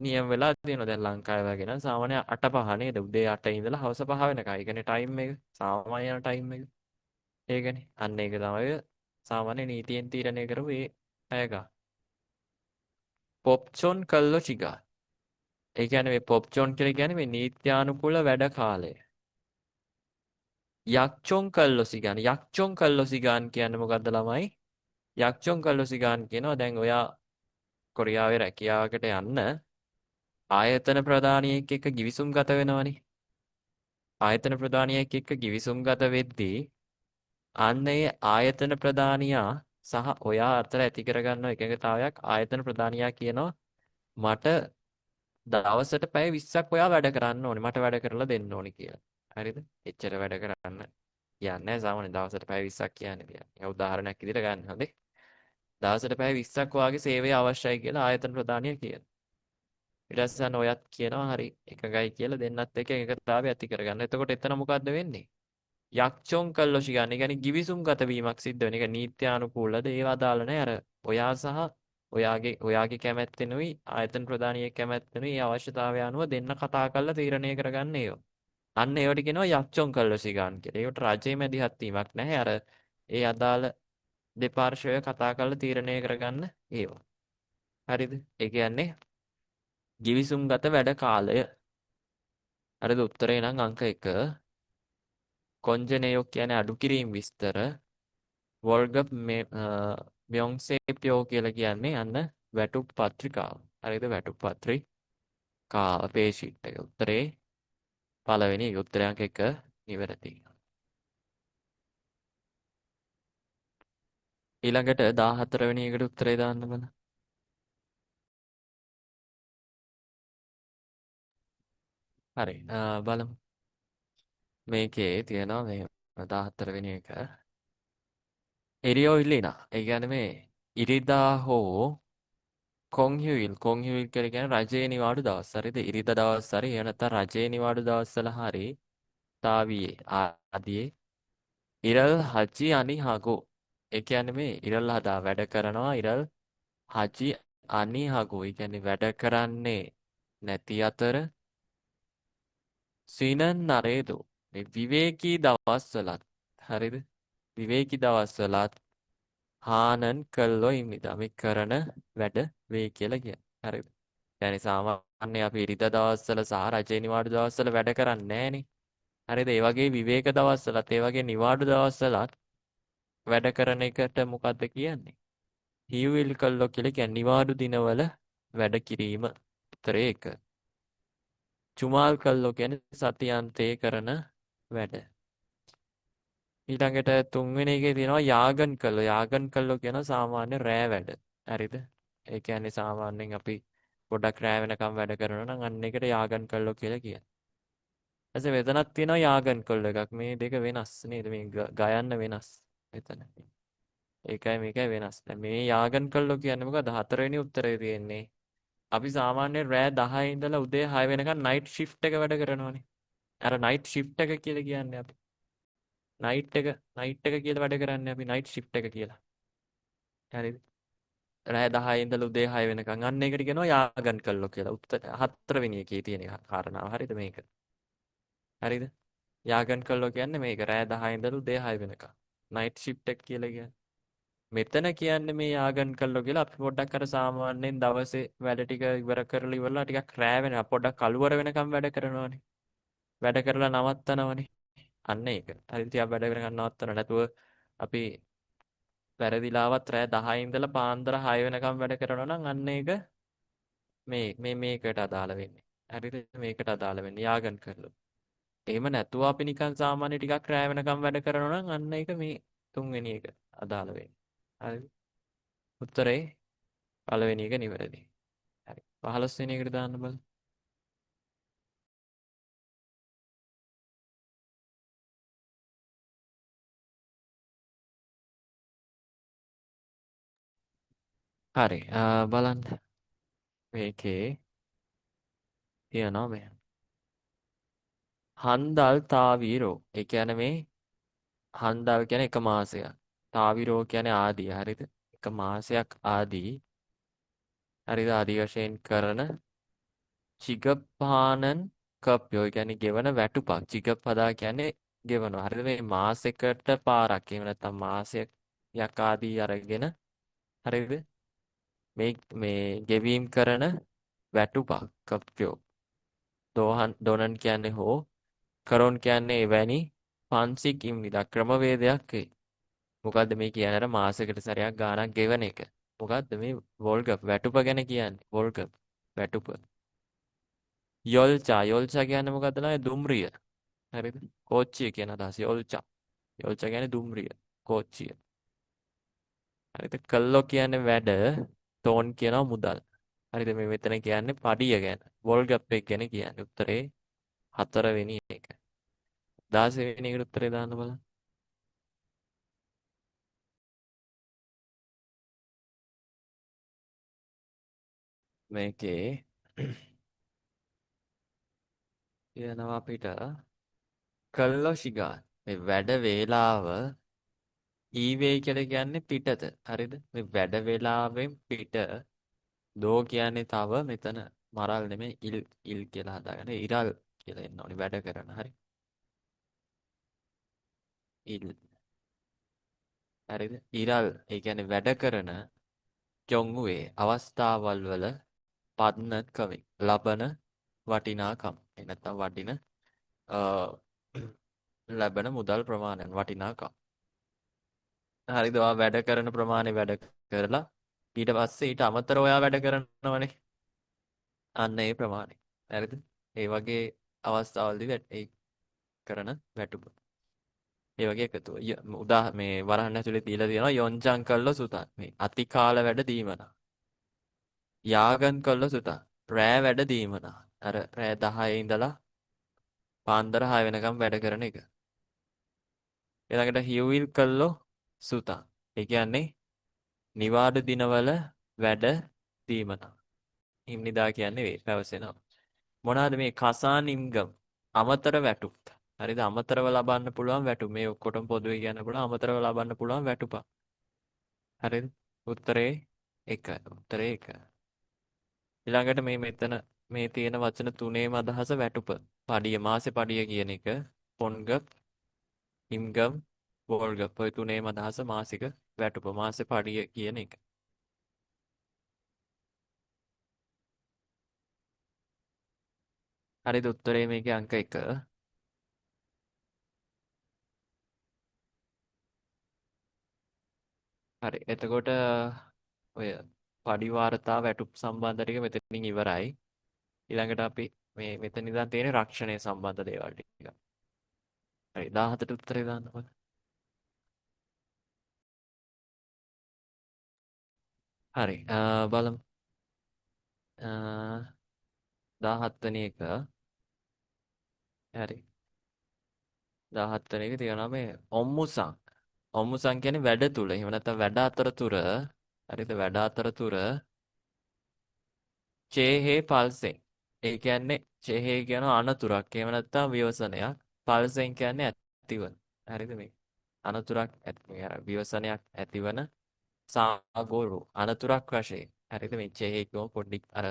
නියම වෙලා තියෙනවා. දැන් ලංකාවේ වගේ නම් සාමාන්‍ය 8:05 නේද? උදේ 8 ඉඳලා හවස 5 වෙනකම්. ඒ කියන්නේ ටයිම් එක සාමාන්‍ය ටයිම් එක. ඒකනේ. අන්න ඒක තමයි සාමාන්‍ය නීතියෙන් තීරණය කරපු ඒ පැය ගාන. පොප්චොන් කල්ලෝ චිගා. ඒ කියන්නේ මේ පොප්චොන් කියලා කියන්නේ මේ නීත්‍යානුකූල වැඩ කාලය. යක්චොන් කල්ලොසිගාන. යක්චොන් කල්ලොසිගාන් කියන්නේ මොකද්ද ළමයි? යක්චොන් කල්ලොසිගාන් කියනවා දැන් ඔයා කොරියාවේ රැකියාවකට යන්න ආයතන ප්‍රධානියෙක් එක්ක ගිවිසුම් ගත වෙනවනේ. ආයතන ප්‍රධානියෙක් එක්ක ගිවිසුම් ගත වෙද්දී අන්න ඒ ආයතන ප්‍රධානියා සහ ඔයා අතර ඇති කරගන්න එකඟතාවයක් ආයතන ප්‍රධානියා කියනවා මට දවසට පැය 20ක් ඔයා වැඩ කරන්න ඕනේ. මට වැඩ කරලා දෙන්න ඕනේ කියලා. හරිද? එච්චර වැඩ කරන්න කියන්නේ සාමාන්‍ය දවසට පැය 20ක් කියන්නේ. ඒ උදාහරණයක් විදිහට ගන්න හොඳේ. දවසට පැය 20ක් වාගේ සේවය අවශ්‍යයි කියලා ආයතන ප්‍රධානියා කියනවා. ඊට පස්සේ අන්න ඔයත් කියනවා හරි එකගයි කියලා දෙන්නත් එක එකතාවය ඇති කරගන්න. එතකොට එතන මොකද්ද වෙන්නේ? යක්චොන් කල්ලොෂි ගන්න. ඒ කියන්නේ ගිවිසුම් ගත වීමක් සිද්ධ වෙන. ඒක නීත්‍යානුකූලද ඒව අදාළ නැහැ. අර ඔයා සහ ඔයාගේ කැමැත්තෙනුයි ආයතන ප්‍රධානියේ කැමැත්තෙනුයි ඒ අවශ්‍යතාවය අනුව දෙන්න කතා කරලා තීරණය කරගන්න ඒවා. අන්න ඒවට කියනවා යක්චොන් කල්ලොෂි ගන්න කියලා. ඒකට රජයේ මැදිහත් වීමක් නැහැ. අර ඒ අදාළ දෙපාර්ශ්වය කතා කරලා තීරණය කරගන්න ඒවා. හරිද? ඒ කියන්නේ ගිවිසුම්ගත වැඩ කාලය. හරිද? උත්තරේ නම් අංක 1. කොන්ජනේයෝ කියන්නේ අඩු කිරීම විස්තර. වෝල්ග මියොන්සේපියෝ කියලා කියන්නේ අන්න වැටුප් පත්‍රිකාව. හරිද? වැටුප් පත්‍රිකාව පේෂීට් එක. උත්තරේ පළවෙනි උත්තරය අංක 1 නිවැරදි. ඊළඟට 14 වෙනි එකට උත්තරේ දාන්න බලන්න. හරි. බලමු. මේකේ තියෙනවා මේ 14 වෙනි එක. එරියෝ ඉල්ලිනා. ඒ කියන්නේ මේ ඉරිදා හෝ කොන්හිවිල් කියලා කියන්නේ රජයේ නිවාඩු දවස්. හරිද? ඉරිදා දවස් හරි එහෙම නැත්නම් රජයේ නිවාඩු දවස්වල හරි තාවියේ ආදී ඉරල් හජි අනිහගෝ. ඒ කියන්නේ මේ ඉරල් හදා වැඩ කරනවා ඉරල් හජි අනිහගෝ. ඒ කියන්නේ වැඩ කරන්නේ නැති අතර සිනන් නරේදෝ. මේ විවේකී දවස්වලත් හරිද? විවේකී දවස්වලත් හානන් කල්ලෝ ඉම්නිදා මේ කරන වැඩ වේ කියලා කියන්නේ. හරිද? يعني සාමාන්‍ය අපි ඉරිදා දවස්වල සහ රජේ නිවාඩු දවස්වල වැඩ කරන්නේ නැහනේ. හරිද? ඒ වගේ විවේක දවස්වලත් ඒ වගේ නිවාඩු දවස්වලත් වැඩ කරන එකට මොකද්ද කියන්නේ? හියුවිල් කල්ලෝ කියලා කියන්නේ නිවාඩු දිනවල වැඩ කිරීම. උත්තරේ 1. චුමාල් කල්ලෝ කියන්නේ සතියන්තයේ කරන වැඩ. ඊළඟට තුන්වෙනි එකේ තියෙනවා යාගන් කළෝ. යාගන් කළෝ කියන සාමාන්‍ය රෑ වැඩ. හරිද? ඒ කියන්නේ සාමාන්‍යයෙන් අපි පොඩක් රෑ වෙනකම් වැඩ කරනවා නම් අන්න ඒකට යාගන් කළෝ කියලා කියනවා. ඊපස්සේ මෙතනක් තියෙනවා යාගන් කළෝ එකක්. මේ දෙක වෙනස් නේද? මේ ගයන්න වෙනස්. මෙතන. ඒකයි මේකයි වෙනස්. දැන් මේ යාගන් කළෝ කියන්නේ මොකද? 4 වෙනි උත්තරේ තියෙන්නේ. අපි සාමාන්‍යයෙන් රෑ 10 ඉඳලා උදේ 6 වෙනකන් නයිට් ෂිෆ්ට් එක වැඩ කරනවානේ. අර නයිට් ෂිෆ්ට් එක කියලා කියන්නේ අපි. නයිට් එක කියලා වැඩ කරන්නේ අපි නයිට් ෂිෆ්ට් එක කියලා. හරිද? රෑ 10 ඉඳලා උදේ 6 වෙනකන් අන්න ඒකට කියනවා යාගන් කළෝ කියලා. උත්තර 4 වෙනි එකේ තියෙන කාරණාව. හරිද මේක? හරිද? යාගන් කළෝ කියන්නේ මේක රෑ 10 ඉඳලා උදේ 6 වෙනකන්. නයිට් ෂිෆ්ට් එක කියලා කියන්නේ. මෙතන කියන්නේ මේ යාගන් කළෝ කියලා අපි පොඩ්ඩක් අර සාමාන්‍යයෙන් දවසේ වැඩ ටික ඉවර කරලා ඉවරලා ටිකක් රෑ වෙන පොඩ්ඩක් කළුවර වෙනකම් වැඩ කරනවානේ. වැඩ කරලා නවත්තනවනේ. අන්න ඒක. හරිද? තියා වැඩ වෙනකම් නවත්තන නැතුව අපි වැරදිලාවත් රෑ 10 ඉඳලා පාන්දර 6 වෙනකම් වැඩ කරනවා නම් අන්න ඒක මේකට අදාළ වෙන්නේ. හරිද? මේකට අදාළ වෙන්නේ යාගන් කරලා. එහෙම නැතුව අපි නිකන් සාමාන්‍ය ටිකක් රෑ වෙනකම් වැඩ කරනවා නම් අන්න ඒක මේ තුන්වෙනි එක අදාළ වෙන්නේ. හරිද? උත්තරේ පළවෙනි එක නිවැරදි. හරි. 15 වෙනි එකට දාන්න බලන්න. හරි. බලන්න. මේකේ තියනවා මේ හන්දල් තාවීරෝ. ඒ කියන්නේ මේ හන්දල් කියන්නේ එක මාසයක්. තාවිරෝ කියන්නේ ආදිය. හරිද? එක මාසයක් ආදී. හරිද? ආදී වශයෙන් කරන චිගපානන් කප්යෝ කියන්නේ ගෙවන වැටුපක්. චිගපදා කියන්නේ ගෙවනවා. හරිද? මේ මාසෙකට පාරක්. එහෙම නැත්නම් මාසයක් ආදී අරගෙන හරිද? මේ ගෙවීම් කරන වැටුපක් කප්යෝ. දොනන් කියන්නේ හෝ කරොන් කියන්නේ එවැනි පන්සික් ඉම්නිදා ක්‍රමවේදයක් වේ. මොකද්ද මේ කියන්නේ? අර මාසෙකට සැරයක් ගාණක් ගෙවන එක. මොකද්ද මේ වෝල්ගප් වැටුප ගැන කියන්නේ? වෝල්ගප් වැටුප. යොල්චා කියන්නේ මොකද්ද නේද? දුම්රිය. හරිද? කෝච්චිය කියන අදහස යොල්චා. යොල්චා කියන්නේ දුම්රිය. කෝච්චිය. හරිද? කල්ලෝ කියන්නේ වැඩ. තෝන් කියනවා මුදල්. හරිද? මේ මෙතන කියන්නේ පඩිය ගැන. වෝල්ගප් එක ගැන කියන්නේ. උත්තරේ 4 වෙනි එක. 16 වෙනි එකට උත්තරේ දාන්න බලන්න. මේකේ කියනවා අපිට කල්ලොෂිගා මේ වැඩ වේලාව ඊවේ කියලා කියන්නේ පිටත. හරිද? මේ වැඩ වේලාවෙන් පිට දෝ කියන්නේ තව මෙතන මරල් නෙමෙයි ඉල් කියලා හදාගන්න. ඉරල් කියලා එන්න ඕනි වැඩ කරන. හරි. ඉල්. හරිද? ඉරල් ඒ කියන්නේ වැඩ කරන ජොංගුවේ අවස්ථාවල් වල පන්නකමින් ලබන වටිනාකම්. ඒ නැත්තම් වටින අ ලැබෙන මුදල් ප්‍රමාණයන් වටිනාකම්. හරිද? ඔයා වැඩ කරන ප්‍රමාණය වැඩ කරලා ඊට පස්සේ ඊට අමතරව ඔයා වැඩ කරනවනේ. අන්න ඒ ප්‍රමාණය. හරිද? ඒ වගේ අවස්ථාවලදී ඒ කරන වැටුප. ඒ වගේ එකතු. මේ වරහන් ඇතුලේ තියලා තියෙනවා යොන්ජන් කල්ල සුතන්. මේ අතිකාල වැඩ දීමන. යාගන් කල්ල සුතන්. රෑ වැඩ දීමන. අර රෑ 10 ඉඳලා පාන්දර 6 වෙනකම් වැඩ කරන එක. ඊළඟට හියුවිල් කල්ලෝ සුතන්. ඒ කියන්නේ නිවාඩ දිනවල වැඩ දීමන. හිම්නිදා කියන්නේ වේ පැවසෙනවා. මොනවාද මේ කසාන් ඉම්ගම් අමතර වැටුප්. හරිද? අමතරව ලබන්න පුළුවන් වැටුප්. මේ ඔක්කොටම පොදුවේ කියන්න පුළුවන් අමතරව ලබන්න පුළුවන් වැටුපක්. හරිද? උත්තරේ 1. උත්තරේ 1. ඊළඟට මේ මෙතන මේ තියෙන වචන තුනේම අදහස වැටුප. පඩිය මාසේ පඩිය කියන එක පොන්ගප් ඉම්ගම් වෝල්ගප් ඔය තුනේම අදහස මාසික වැටුප. මාසේ පඩිය කියන එක. හරිද? උත්තරේ මේකේ අංක 1. හරි. එතකොට ඔය පඩිවාරතා වැටුප් සම්බන්ධ ටික මෙතනින් ඉවරයි. ඊළඟට අපි මේ මෙතන ඉඳන් තියෙන රක්ෂණය සම්බන්ධ දේවල් ටික. හරි 17ට උත්තරේ දාන්නකො. හරි. බලමු. 17 වෙනි එක. හරි. 17 වෙනි එක තියෙනවා මේ ඔම්මුසං. ඔම්මුසං කියන්නේ වැඩ තුල. එහෙම නැත්නම් වැඩ අතරතුර. හරිද? වැඩ අතරතුර චේහේ පල්සෙන්. ඒ කියන්නේ චේහේ කියන අනතුරක්. එහෙම නැත්නම් ව්‍යවසනයක්. පල්සෙන් කියන්නේ ඇතිවන. හරිද මේ? අනතුරක් මේ අර ව්‍යවසනයක් ඇතිවන සාගෝරු අනතුරක් වශයෙන්. හරිද මේ චේහේ කියව පොඩ්ඩක් අර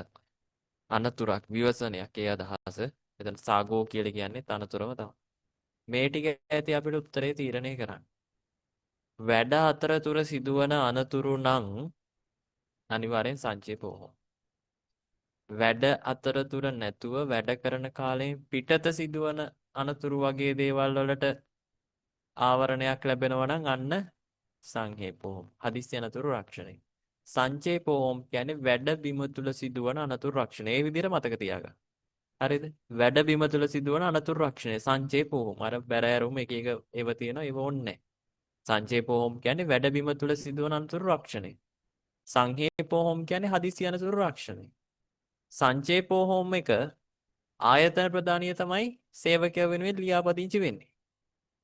අනතුරක් ව්‍යවසනයක් ඒ අදහස. එතන සාගෝ කියලා කියන්නේ අනතුරම තමයි. මේ ටික ඇති අපිට උත්තරේ තීරණය කරන්න. වැඩ අතරතුර සිදුවන අනතුරු නම් අනිවාර්යෙන් සංචේපෝ. වැඩ අතරතුර නැතුව වැඩ කරන කාලයෙන් පිටත සිදුවන අනතුරු වගේ දේවල් වලට ආවරණයක් ලැබෙනවා නම් අන්න සංහේපෝම් හදිස්සි අනතුරු රක්ෂණය. සංචේපෝම් කියන්නේ වැඩ බිම තුල සිදුවන අනතුරු රක්ෂණය. ඒ විදිහට මතක තියාගන්න. හරිද? වැඩ බිම තුල සිදුවන අනතුරු රක්ෂණය සංචේපෝම්. අර බැරෑරුම් එක එක ඒව තියෙනවා ඒව ඕනේ. සංචේපෝම් කියන්නේ වැඩ බිම තුල සිදුවන අනතුරු රක්ෂණය. සංහේපෝම් කියන්නේ හදිස්සි අනතුරු රක්ෂණය. සංචේපෝම් එක ආයතන ප්‍රධානිය තමයි සේවකයා වෙනුවෙන් ලියාපදිංචි වෙන්නේ.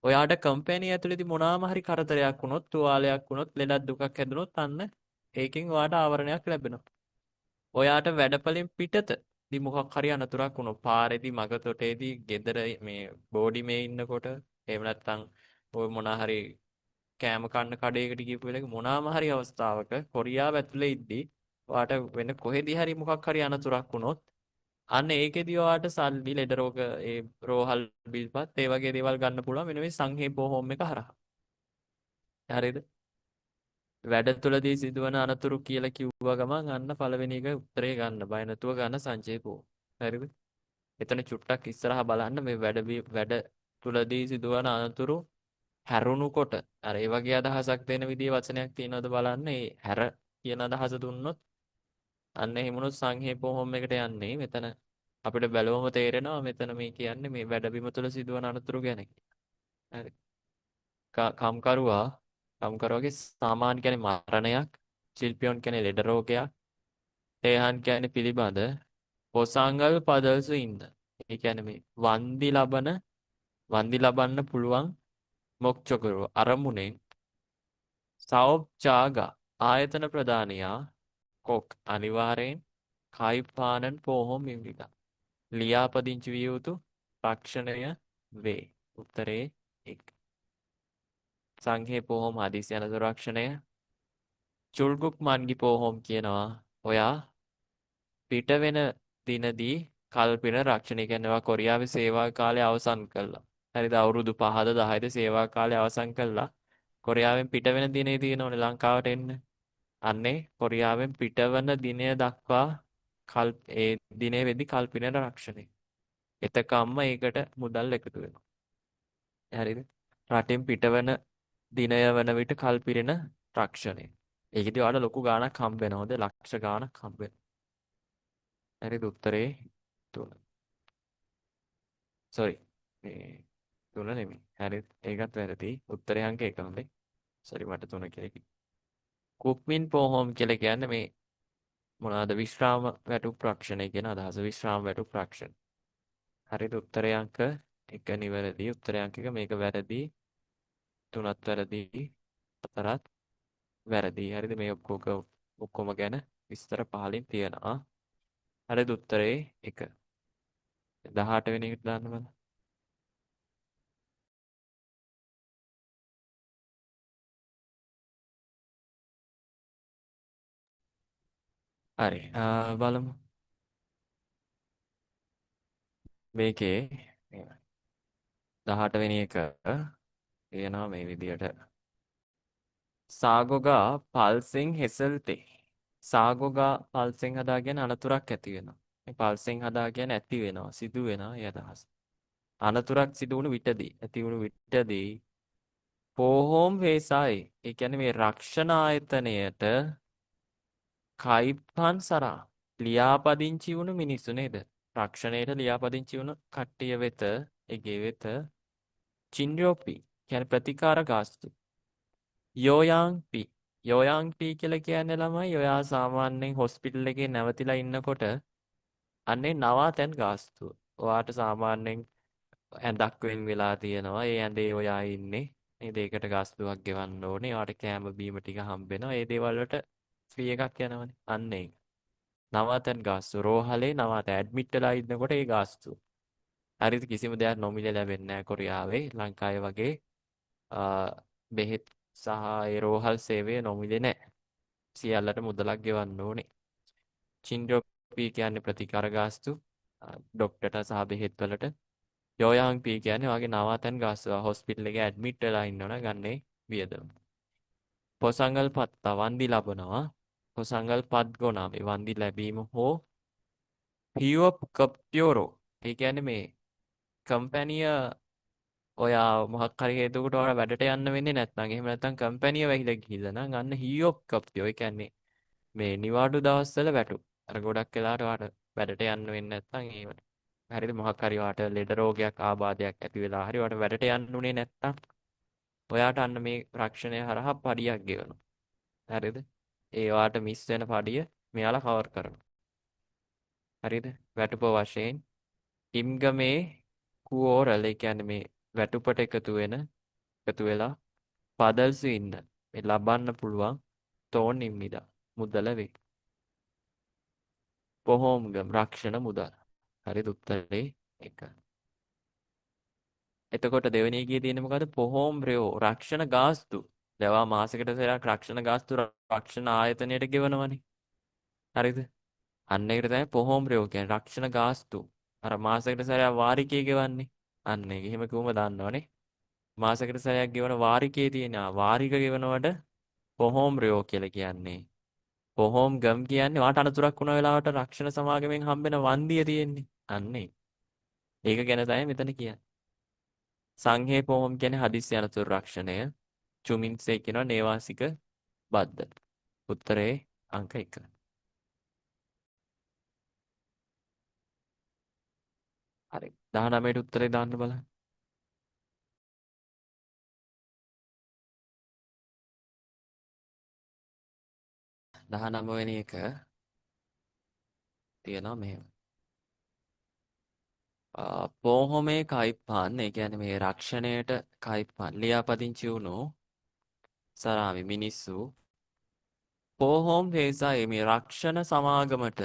ඔයාට කම්පැනි ඇතුළේදී මොනවාම හරි කරදරයක් වුණොත්, තුවාලයක් වුණොත්, ලෙඩක් දුකක් හැදුනොත් අන්න ඒකෙන් ඔයාට ආවරණයක් ලැබෙනවා. ඔයාට වැඩපලෙන් පිටතදී මොකක් හරි අනතුරක් වුණොත්, පාරේදී, මගතොටේදී, ගෙදර මේ බෝඩිමේ ඉන්නකොට, එහෙම නැත්නම් ඔය මොනා හරි කෑම කන්න කඩේකට ගිහපු වෙලක මොනවාම හරි අවස්ථාවක කොරියාව ඇතුලේ ඉද්දී ඔයාට වෙන කොහෙදී හරි මොකක් හරි අනතුරක් වුණොත් අන්න ඒකෙදී ඔයාට සල්ලි ලෙඩ රෝග ඒ රෝහල් බිල්පත් ඒ වගේ දේවල් ගන්න පුළුවන් වෙන මේ සංහේපෝ හෝම් එක හරහා. හරිද? වැඩ තුලදී සිදුවන අනතුරු කියලා කිව්වා ගමන් අන්න පළවෙනි එක උත්තරේ ගන්න. බය නැතුව ගන්න සංචේපෝ. හරිද? එතන චුට්ටක් ඉස්සරහා බලන්න මේ වැඩ තුලදී සිදුවන අනතුරු හැරුණුකොට අර ඒ වගේ අදහසක් දෙන විදිහේ වචනයක් තියෙනවද බලන්න. ඒ හැර කියන අදහස දුන්නොත් අන්න එහෙමනොත් සංහේපෝ හෝම් එකට යන්නේ. මෙතන අපිට බැලුවම තේරෙනවා මෙතන මේ කියන්නේ මේ වැඩබිම තුළ සිදුවන අනතුරු ගැන. හරි. කම්කරුවාගේ සාමාන්‍ය කියන්නේ මරණයක්, ශිල්පියොන් කියන්නේ ලෙඩ රෝගයක්, තේහන් කියන්නේ පිළිබඳ පොසංගල් පදල්සු ඉන්න. ඒ කියන්නේ මේ වන්දි ලබන්න පුළුවන් මොක්චකරු අරමුණෙන් සෞප්චාගා ආයතන ප්‍රදානියා කොක් අනිවාර්යෙන් කයිපානන් පොහොම මිවිගා ලියාපදිංචි විය යුතු රක්ෂණය වේ. උත්තරේ 1. සංඝේ පොහොම හදිසි අනතුරු රක්ෂණය. චුල්ගුක් මන්ගි පොහොම කියනවා ඔයා පිට වෙන දිනදී කල්පින රක්ෂණය කරනවා කොරියාවේ සේවා කාලය අවසන් කළා. හරිද? අවුරුදු 5ද 10ද සේවා කාලය අවසන් කළා. කොරියාවෙන් පිට වෙන දිනේ තියෙනවනේ ලංකාවට එන්න. අන්නේ කොරියාවෙන් පිටවන දිනය දක්වා ඒ දිනේ වෙදි කල්පින රක්ෂණය. එතකම්ම ඒකට මුදල් එකතු වෙනවා. හරිද? රටින් පිටවන දිනය වන විට කල්පිරෙන රක්ෂණය. ඒකෙදි ඔයාලට ලොකු ගාණක් හම්බ වෙනවද? ලක්ෂ ගාණක් හම්බ වෙනවා. හරිද? උත්තරේ 3. sorry. මේ 3 නෙමෙයි. හරිද? ඒකත් වැරදි. උත්තරේ අංක 1 හොඳයි. sorry මට 3 කියලා කිව්වා. කුක්මින් පොහොම කියලා කියන්නේ මේ මොනවාද විශ්‍රාම වැටුප් රක්ෂණය කියන අදහස. විශ්‍රාම වැටුප් රක්ෂණ. හරිද? උත්තරේ අංක 1 නිවැරදි. උත්තරේ අංක 1 මේක වැරදි. 3ත් වැරදි. 4ත් වැරදි. හරිද? මේ ඔක්කොම ගැන විස්තර පහලින් තියෙනවා. හරිද? උත්තරේ 1. 18 වෙනි එකට දාන්න බලන්න. හරි. බලමු. මේකේ 18 වෙනි එක කියනවා මේ විදියට. සාගොගා පල්සෙන් හෙසල්තේ. සාගොගා පල්සෙන් හදා කියන අනතුරක් ඇති වෙනවා. මේ පල්සෙන් හදා කියන ඇති වෙනවා, සිදු වෙනවා ඒ අදහස. අනතුරක් සිදු වුණු විටදී, ඇති වුණු විටදී පොහොම් වේසයි. ඒ කියන්නේ මේ රක්ෂණ ආයතනයට කයිප්පන් සරා ලියාපදිංචි වුණු මිනිස්සු නේද? රක්ෂණයට ලියාපදිංචි වුණු කට්ටිය වෙත, ඒගේ වෙත චින්ඩ්‍රෝපි කියන්නේ ප්‍රතිකාර ගාස්තු. යෝයාන්පි යෝයාන්පි කියලා කියන්නේ ළමයි ඔයා සාමාන්‍යයෙන් හොස්පිටල් එකේ නැවතිලා ඉන්නකොට අන්නේ නවාතැන් ගාස්තුව. ඔයාට සාමාන්‍යයෙන් ඇඳක් වෙන් වෙලා තියෙනවා. ඒ ඇඳේ ඔයා ඉන්නේ. මේ දෙයකට ගාස්තුවක් ගෙවන්න ඕනේ. ඔයාට කෑම බීම ටික හම්බ වෙනවා. ඒ දේවල් වලට ෆ්‍රී එකක් යනවනේ. අන්න ඒක. නවාතැන් ගාස්තුව. රෝහලේ නවාතැන් ඇඩ්මිට් වෙලා ඉන්නකොට ඒ ගාස්තුව. හරිද? කිසිම දෙයක් නොමිලේ ලැබෙන්නේ නැහැ කොරියාවේ. ලංකාවේ වගේ බෙහෙත් සහ ඒ රෝහල් සේවය නොමිලේ නැහැ. සියල්ලට මුදලක් ගෙවන්න ඕනේ. චින්ඩ්‍රොපි කියන්නේ ප්‍රතිකාර ගාස්තු ඩොක්ටර්ට සහ බෙහෙත් වලට. යෝයාන්පි කියන්නේ වගේ නවාතැන් ගාස්තුව. හොස්පිටල් එකේ ඇඩ්මිට් වෙලා ඉන්නවනම් ගන්නේ වියදම. පොසංගල් පත්තා වන්දි ලබනවා. පොසංගල් පත් ගොනා මේ වන්දි ලැබීම හෝ පියොප් කප්පියෝරෝ. ඒ කියන්නේ මේ කම්පැනිය ඔයා මොකක් හරි හේතුවකට ඔයාලා වැඩට යන්න වෙන්නේ නැත්නම් එහෙම නැත්නම් කම්පැනිය වැහිලා ගිහිල්ලා නම් අන්න හියොප් කප්පියෝ. ඒ කියන්නේ මේ නිවාඩු දවස්වල වැටු. අර ගොඩක් වෙලාවට ඔයාට වැඩට යන්න වෙන්නේ නැත්නම් ඒවට. හරිද? මොකක් හරි ඔයාට ලෙඩ රෝගයක් ආබාධයක් ඇති වෙලා හරි ඔයාට වැඩට යන්න උනේ නැත්නම් ඔයාට අන්න මේ රක්ෂණය හරහා පඩියක් ගෙවනවා. හරිද? ඒ ඔයාට මිස් වෙන පඩිය මෙයාලා කවර් කරනවා. හරිද? වැටුප වශයෙන් ඉම්ගමේ කුෝරල් ඒ කියන්නේ මේ වැටුපට එකතු වෙලා පදල්සු ඉන්න මේ ලබන්න පුළුවන් තෝන් නිම්මිදා මුදල වේ. පොහොම්ගම් රක්ෂණ මුදල්. හරිද? උත්තරේ 1. එතකොට දෙවෙනි එකේ තියෙන්නේ මොකද්ද? පොහොම් රෙෝ රක්ෂණ ගාස්තු. දවා මාසෙකට සැරයක් රක්ෂණ ගාස්තු රක්ෂණ ආයතනයට ගෙවනවනේ. හරිද? අන්න ඒකට තමයි පොහොම් රෙෝ කියන්නේ රක්ෂණ ගාස්තු. අර මාසෙකට සැරයක් වාරිකේ ගෙවන්නේ. අන්න ඒක. එහෙම කිව්වම දන්නවනේ. මාසෙකට සැරයක් ගෙවන වාරිකේ තියෙන වාරික ගෙවනවට පොහොම් රෙෝ කියලා කියන්නේ. පොහොම් ගම් කියන්නේ වාට අනතුරක් වුණ වෙලාවට රක්ෂණ සමාගමෙන් හම්බෙන වන්දිය තියෙන්නේ. අන්නේ. ඒක ගැන තමයි මෙතන කියන්නේ. සංහේ පොහොම් කියන්නේ හදිස්සි අනතුරු රක්ෂණය. චුමින්සේ කියනවා නේවාසික බද්ද. උත්තරේ අංක 1. හරි. 19ට උත්තරේ දාන්න බලන්න. 19 වෙනි එක තියෙනවා මෙහෙම. පොහොමේ කයිප්පන් ඒ කියන්නේ මේ රක්ෂණයට කයිප්පන් ලියාපදිංචි වුණු සරාමි මිනිස්සු පොහොම් වේසයි මේ රක්ෂණ සමාගමට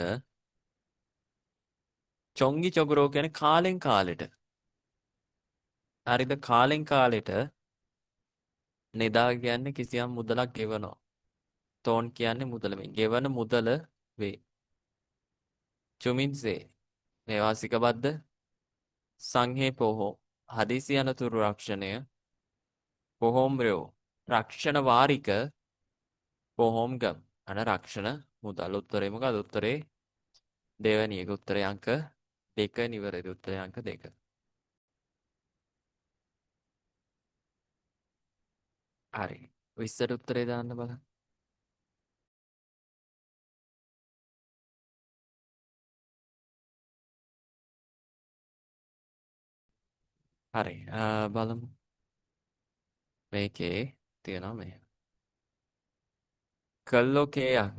චොංගි චොගරෝ කියන්නේ කාලෙන් කාලෙට හරිද කාලෙන් කාලෙට නෙදා කියන්නේ කිසියම් මුදලක් ගෙවනවා. තෝන් කියන්නේ මුදල මේ. ගෙවන මුදල වේ. චුමින්සේ නේවාසික බද්ද සංහේ පොහෝ හදිසි අනතුරු රක්ෂණය පොහොම්රයෝ රක්ෂණ වාරික පොහොම්ගම් අන රක්ෂණ මුදල් උත්තරේ මොකද උත්තරේ දෙවැනි එක උත්තරේ අංක 2 නිවැරදි උත්තරේ අංක 2. හරි. 20ට උත්තරේ දාන්න බලන්න. හරි. බලමු. මේකේ තියෙනවා මේ. කල්ලෝකේයක්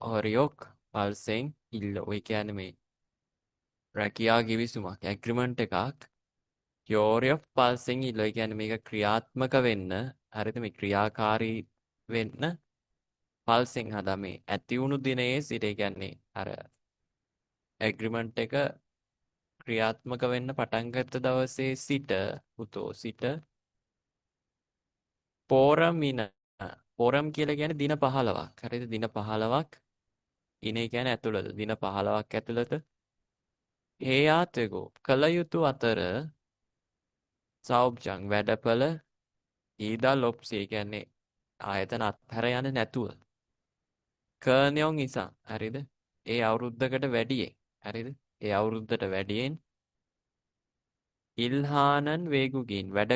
ඔරියොක් පල්සෙන් ඉල්ල ඔය කියන්නේ මේ රැකියා ගිවිසුමක් ඇග්‍රිමන්ට් එකක් යෝරියොක් පල්සෙන් ඉල්ල ඔය කියන්නේ මේක ක්‍රියාත්මක වෙන්න හරිද මේ ක්‍රියාකාරී වෙන්න පල්සෙන් හදා මේ ඇති වුණු දිනයේ සිට ඒ කියන්නේ අර ඇග්‍රිමන්ට් එක ක්‍රියාත්මක වෙන්න පටන් ගත්ත දවසේ සිට උතෝ සිට පෝරමින පෝරම් කියලා කියන්නේ දින 15ක්. හරිද? දින 15ක් ඉනේ කියන්නේ ඇතුළත. දින 15ක් ඇතුළත හේයාතෙකෝ කල යුතු අතර සෞබ්ජං වැඩපළ ඊදා ලොප්සී කියන්නේ ආයතන අත්හැර යන්නේ නැතුව. කර්ණයෝන් ඉසා. හරිද? ඒ අවුරුද්දකට වැඩියෙන්. හරිද? ඒ අවුරුද්දට වැඩියෙන් ඉල්හානන් වේගුගින් වැඩ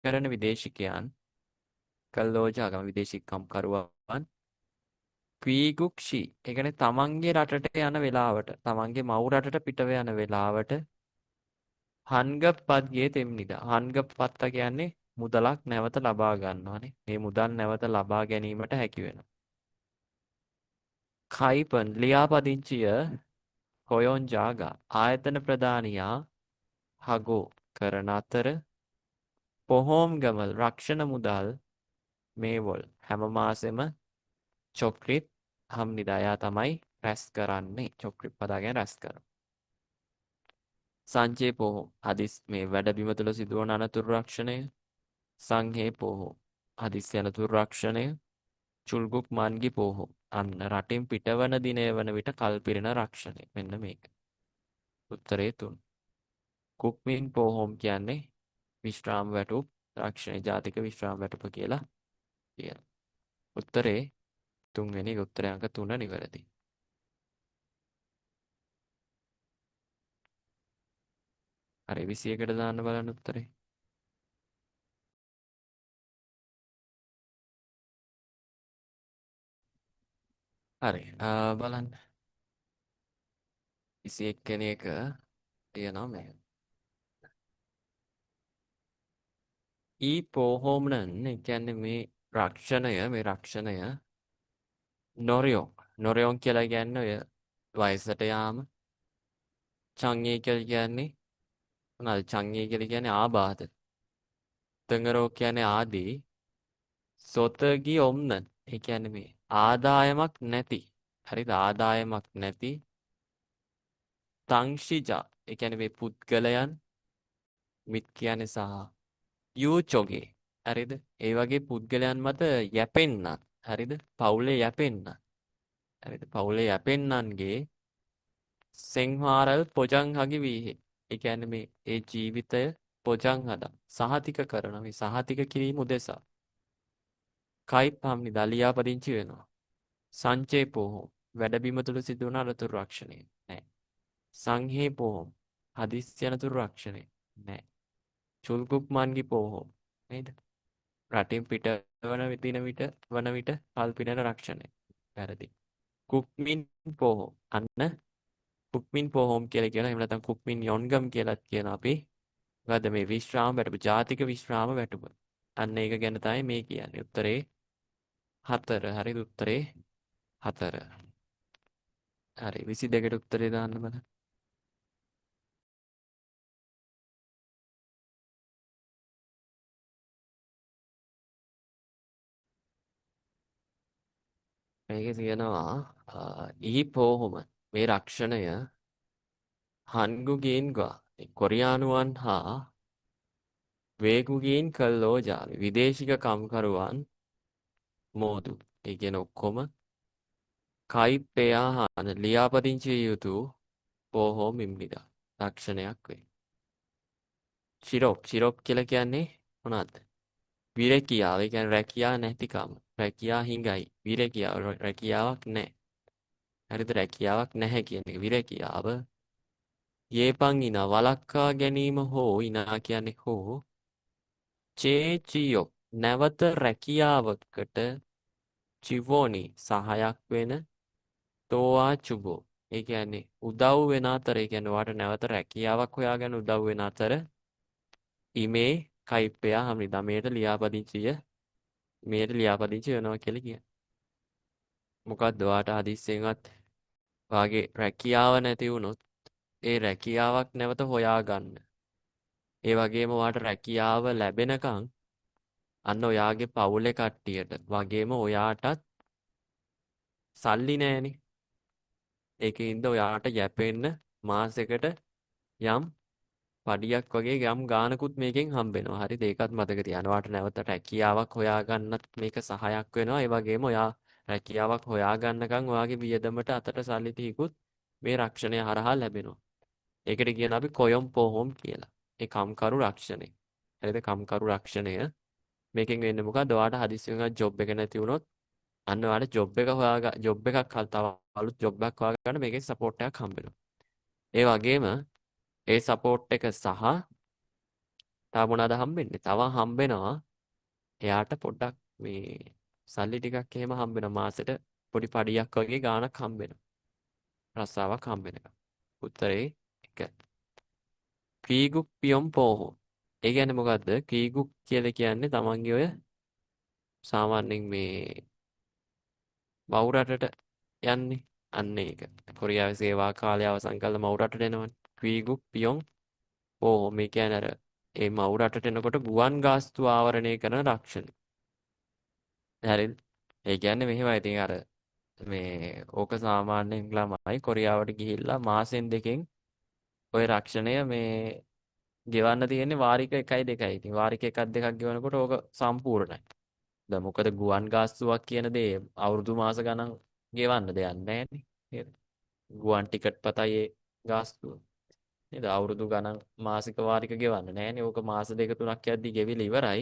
කරන විදේශිකයන් කල්ලෝජාගම විදේශිකම් කරුවන් ක්වීගුක්ෂි ඒ කියන්නේ තමන්ගේ රටට යන වෙලාවට තමන්ගේ මව් රටට පිටව යන වෙලාවට හන්ගප්පත්ගේ තෙම්නිද හන්ගප්පත්ත කියන්නේ මුදලක් නැවත ලබා ගන්නවානේ මේ මුදල් නැවත ලබා ගැනීමට හැකි වෙනවා කයිපන් ලියාපදිංචිය හොයොන් ජාගා ආයතන ප්‍රධානියා හගෝ කරන අතර පොහෝම් ගමල් රක්ෂණ මුදල් මේවොල් හැම මාසෙම චොක්‍රිප් හම්නිදායා තමයි රැස් කරන්නේ චොක්‍රිප් පදාගෙන රැස් කරනවා සංචේ පොහෝ හදිස් මේ වැඩබිම තුළ සිදුවන අනතුරු රක්ෂණය සංහේ පොහෝ හදිස් අනතුරු රක්ෂණය චුල්ගුක් මන්ගි පොහෝ අන්න රටින් පිටවන දිනය වන විට කල්පිරෙන රක්ෂණය මෙන්න මේක උත්තරේ 3 කුක්මින් පොහොම් කියන්නේ විශ්‍රාම වැටුප් රක්ෂණ ජාතික විශ්‍රාම වැටුප කියලා කියනවා උත්තරේ 3 වෙනි උත්තරය අංක 3 නිවැරදි හරි 21කට දාන්න බලන්න උත්තරේ හරි බලන්න 21 වෙනි එක තියෙනවා මේ ඊ පොහොම්නන් කියන්නේ මේ රක්ෂණය නොරියෝන් කියලා කියන්නේ ඔය වයසට යාම චංගේ කියලා කියන්නේ මොනවාද චංගේ කියලා කියන්නේ ආබාධ තංගරෝ කියන්නේ ආදී සොතගි ඔම්නන් ඒ කියන්නේ මේ ආදායමක් නැති හරිද ආදායමක් නැති තංශිජා ඒ කියන්නේ මේ පුද්ගලයන් මිත් කියන්නේ සහ යූචොගේ හරිද ඒ වගේ පුද්ගලයන් මත යැපෙන්නන් හරිද පවුලේ යැපෙන්නන් හරිද පවුලේ යැපෙන්නන්ගේ සෙන්හාරල් පොජං හගි වීහි ඒ කියන්නේ මේ ඒ ජීවිතය පොජං හදා සහතික කරන මේ සහතික කිරීම උදෙසා කයිප් හම්නි දලියා පදිංචි වෙනවා සංචේ පොහොම වැඩබිම තුල සිදුවන අනතුරු රක්ෂණය නෑ සංහේ පොහොම හදිස්සි අනතුරු රක්ෂණය නෑ චුල්කුප් මන්ගි පොහොම නේද රටින් පිට වන විට කල්පිරෙන රක්ෂණය වැරදි කුක්මින් පොහොම අන්න කුක්මින් පොහොම කියලා කියනවා එහෙම නැත්නම් කුක්මින් යොන්ගම් කියලාත් කියනවා අපි මොකද මේ විශ්‍රාම වැටුප ජාතික විශ්‍රාම වැටුප අන්න ඒක ගැන තමයි මේ කියන්නේ උත්තරේ 4 හරිද උත්තරේ 4 හරි 22ට උත්තරේ දාන්න බලන්න මේකේ තියෙනවා ඊ පොහොම මේ රක්ෂණය හන්ගුගේන්ගා කොරියානුවන් හා වේගුගීන් කල්ලෝ ජාවි විදේශික කම්කරුවන් මෝදු. ඒ කියන්නේ ඔක්කොම කයිප්පෙයා හාන ලියාපදිංචි විය යුතු පෝහෝ මිම්බිදා ලක්ෂණයක් වේ. චිරොප් කියලා කියන්නේ මොනවද? විරකියාව. ඒ කියන්නේ රැකියාව නැතිකම. රැකියා හිඟයි. රැකියාවක් නැහැ. හරිද? රැකියාවක් නැහැ කියන එක විරකියාව. යේපං ඉනා වලක්වා ගැනීම හෝ ඉනා කියන්නේ හෝ චේචියෝ නැවත රැකියාවකට චිවෝනි සහයක් වෙන තෝවා චුබෝ. ඒ කියන්නේ උදව් වෙන අතර ඒ කියන්නේ ඔයාට නැවත රැකියාවක් හොයාගන්න උදව් වෙන අතර ඉමේ කයිප්පයා හම්නිදා මේට ලියාපදිංචි වෙනවා කියලා කියන්නේ. මොකක්ද ඔයාට හදිස්සියෙන්වත් වාගේ රැකියාව නැති වුණොත් ඒ රැකියාවක් නැවත හොයාගන්න. ඒ වගේම ඔයාට රැකියාව ලැබෙනකන් අන්න ඔයාගේ පවුලේ කට්ටියට වගේම ඔයාටත් සල්ලි නෑනේ. ඒකින්ද ඔයාට යැපෙන්න මාසෙකට යම් පඩියක් වගේ යම් ගානකුත් මේකෙන් හම්බෙනවා. හරිද? ඒකත් මතක තියාගන්න. ඔයාට නැවත රැකියාවක් හොයාගන්නත් මේක සහායක් වෙනවා. ඒ වගේම ඔයා රැකියාවක් හොයාගන්නකම් ඔයාගේ වියදමට අතට සල්ලි ටිකකුත් මේ රක්ෂණය හරහා ලැබෙනවා. ඒකට කියන අපි කොයොම් පොහොම් කියලා. ඒ කම්කරු රක්ෂණය. හරිද? කම්කරු රක්ෂණය. මේකෙන් වෙන්නේ මොකද්ද? ඔයාට හදිස්සියෙන් ජොබ් එක නැති වුණොත් අන්න ඔයාලට ජොබ් එකක් තව අලුත් ජොබ් එකක් හොයාගන්න මේකේ සපෝට් එකක් හම්බෙනවා. ඒ වගේම ඒ සපෝට් එක සහ තව මොනවාද හම්බෙන්නේ? තව හම්බෙනවා එයාට පොඩ්ඩක් මේ සල්ලි ටිකක් එහෙම හම්බෙනවා මාසෙට පොඩි පඩියක් වගේ ගාණක් හම්බෙනවා. රස්සාවක් හම්බෙනවා. උත්තරේ 1. කීගුක් පියොම් පෝහෝ. ඒ කියන්නේ මොකද්ද? කීගුක් කියලා කියන්නේ තමන්ගේ ඔය සාමාන්‍යයෙන් මේ මව් රටට යන්නේ අන්න ඒක. කොරියාවේ සේවා කාලය අවසන් කළා මව් රටට එනවනේ. කීගුක් පියොම් පෝහෝ මේ කියන්නේ අර ඒ මව් රටට එනකොට ගුවන් ගාස්තු ආවරණය කරන රක්ෂණ. හරිද? ඒ කියන්නේ මෙහෙමයි. ඉතින් අර මේ ඕක සාමාන්‍යයෙන් ළමයි කොරියාවට ගිහිල්ලා මාසෙන් දෙකෙන් ওই රක්ෂණය මේ ගෙවන්න තියෙන්නේ වාරික 1යි 2යි. ඉතින් වාරික 1ක් 2ක් ගෙවනකොට ඕක සම්පූර්ණයි. දැන් මොකද ගුවන් ගාස්තුවක් කියන දේ අවුරුදු මාස ගණන් ගෙවන්න දෙයක් නැහැ නේ. ගුවන් ටිකට් පතයි ඒ ගාස්තුව. නේද? අවුරුදු ගණන් මාසික වාරික ගෙවන්න නැහැනේ. ඕක මාස දෙක තුනක් යද්දි ගෙවිලා ඉවරයි.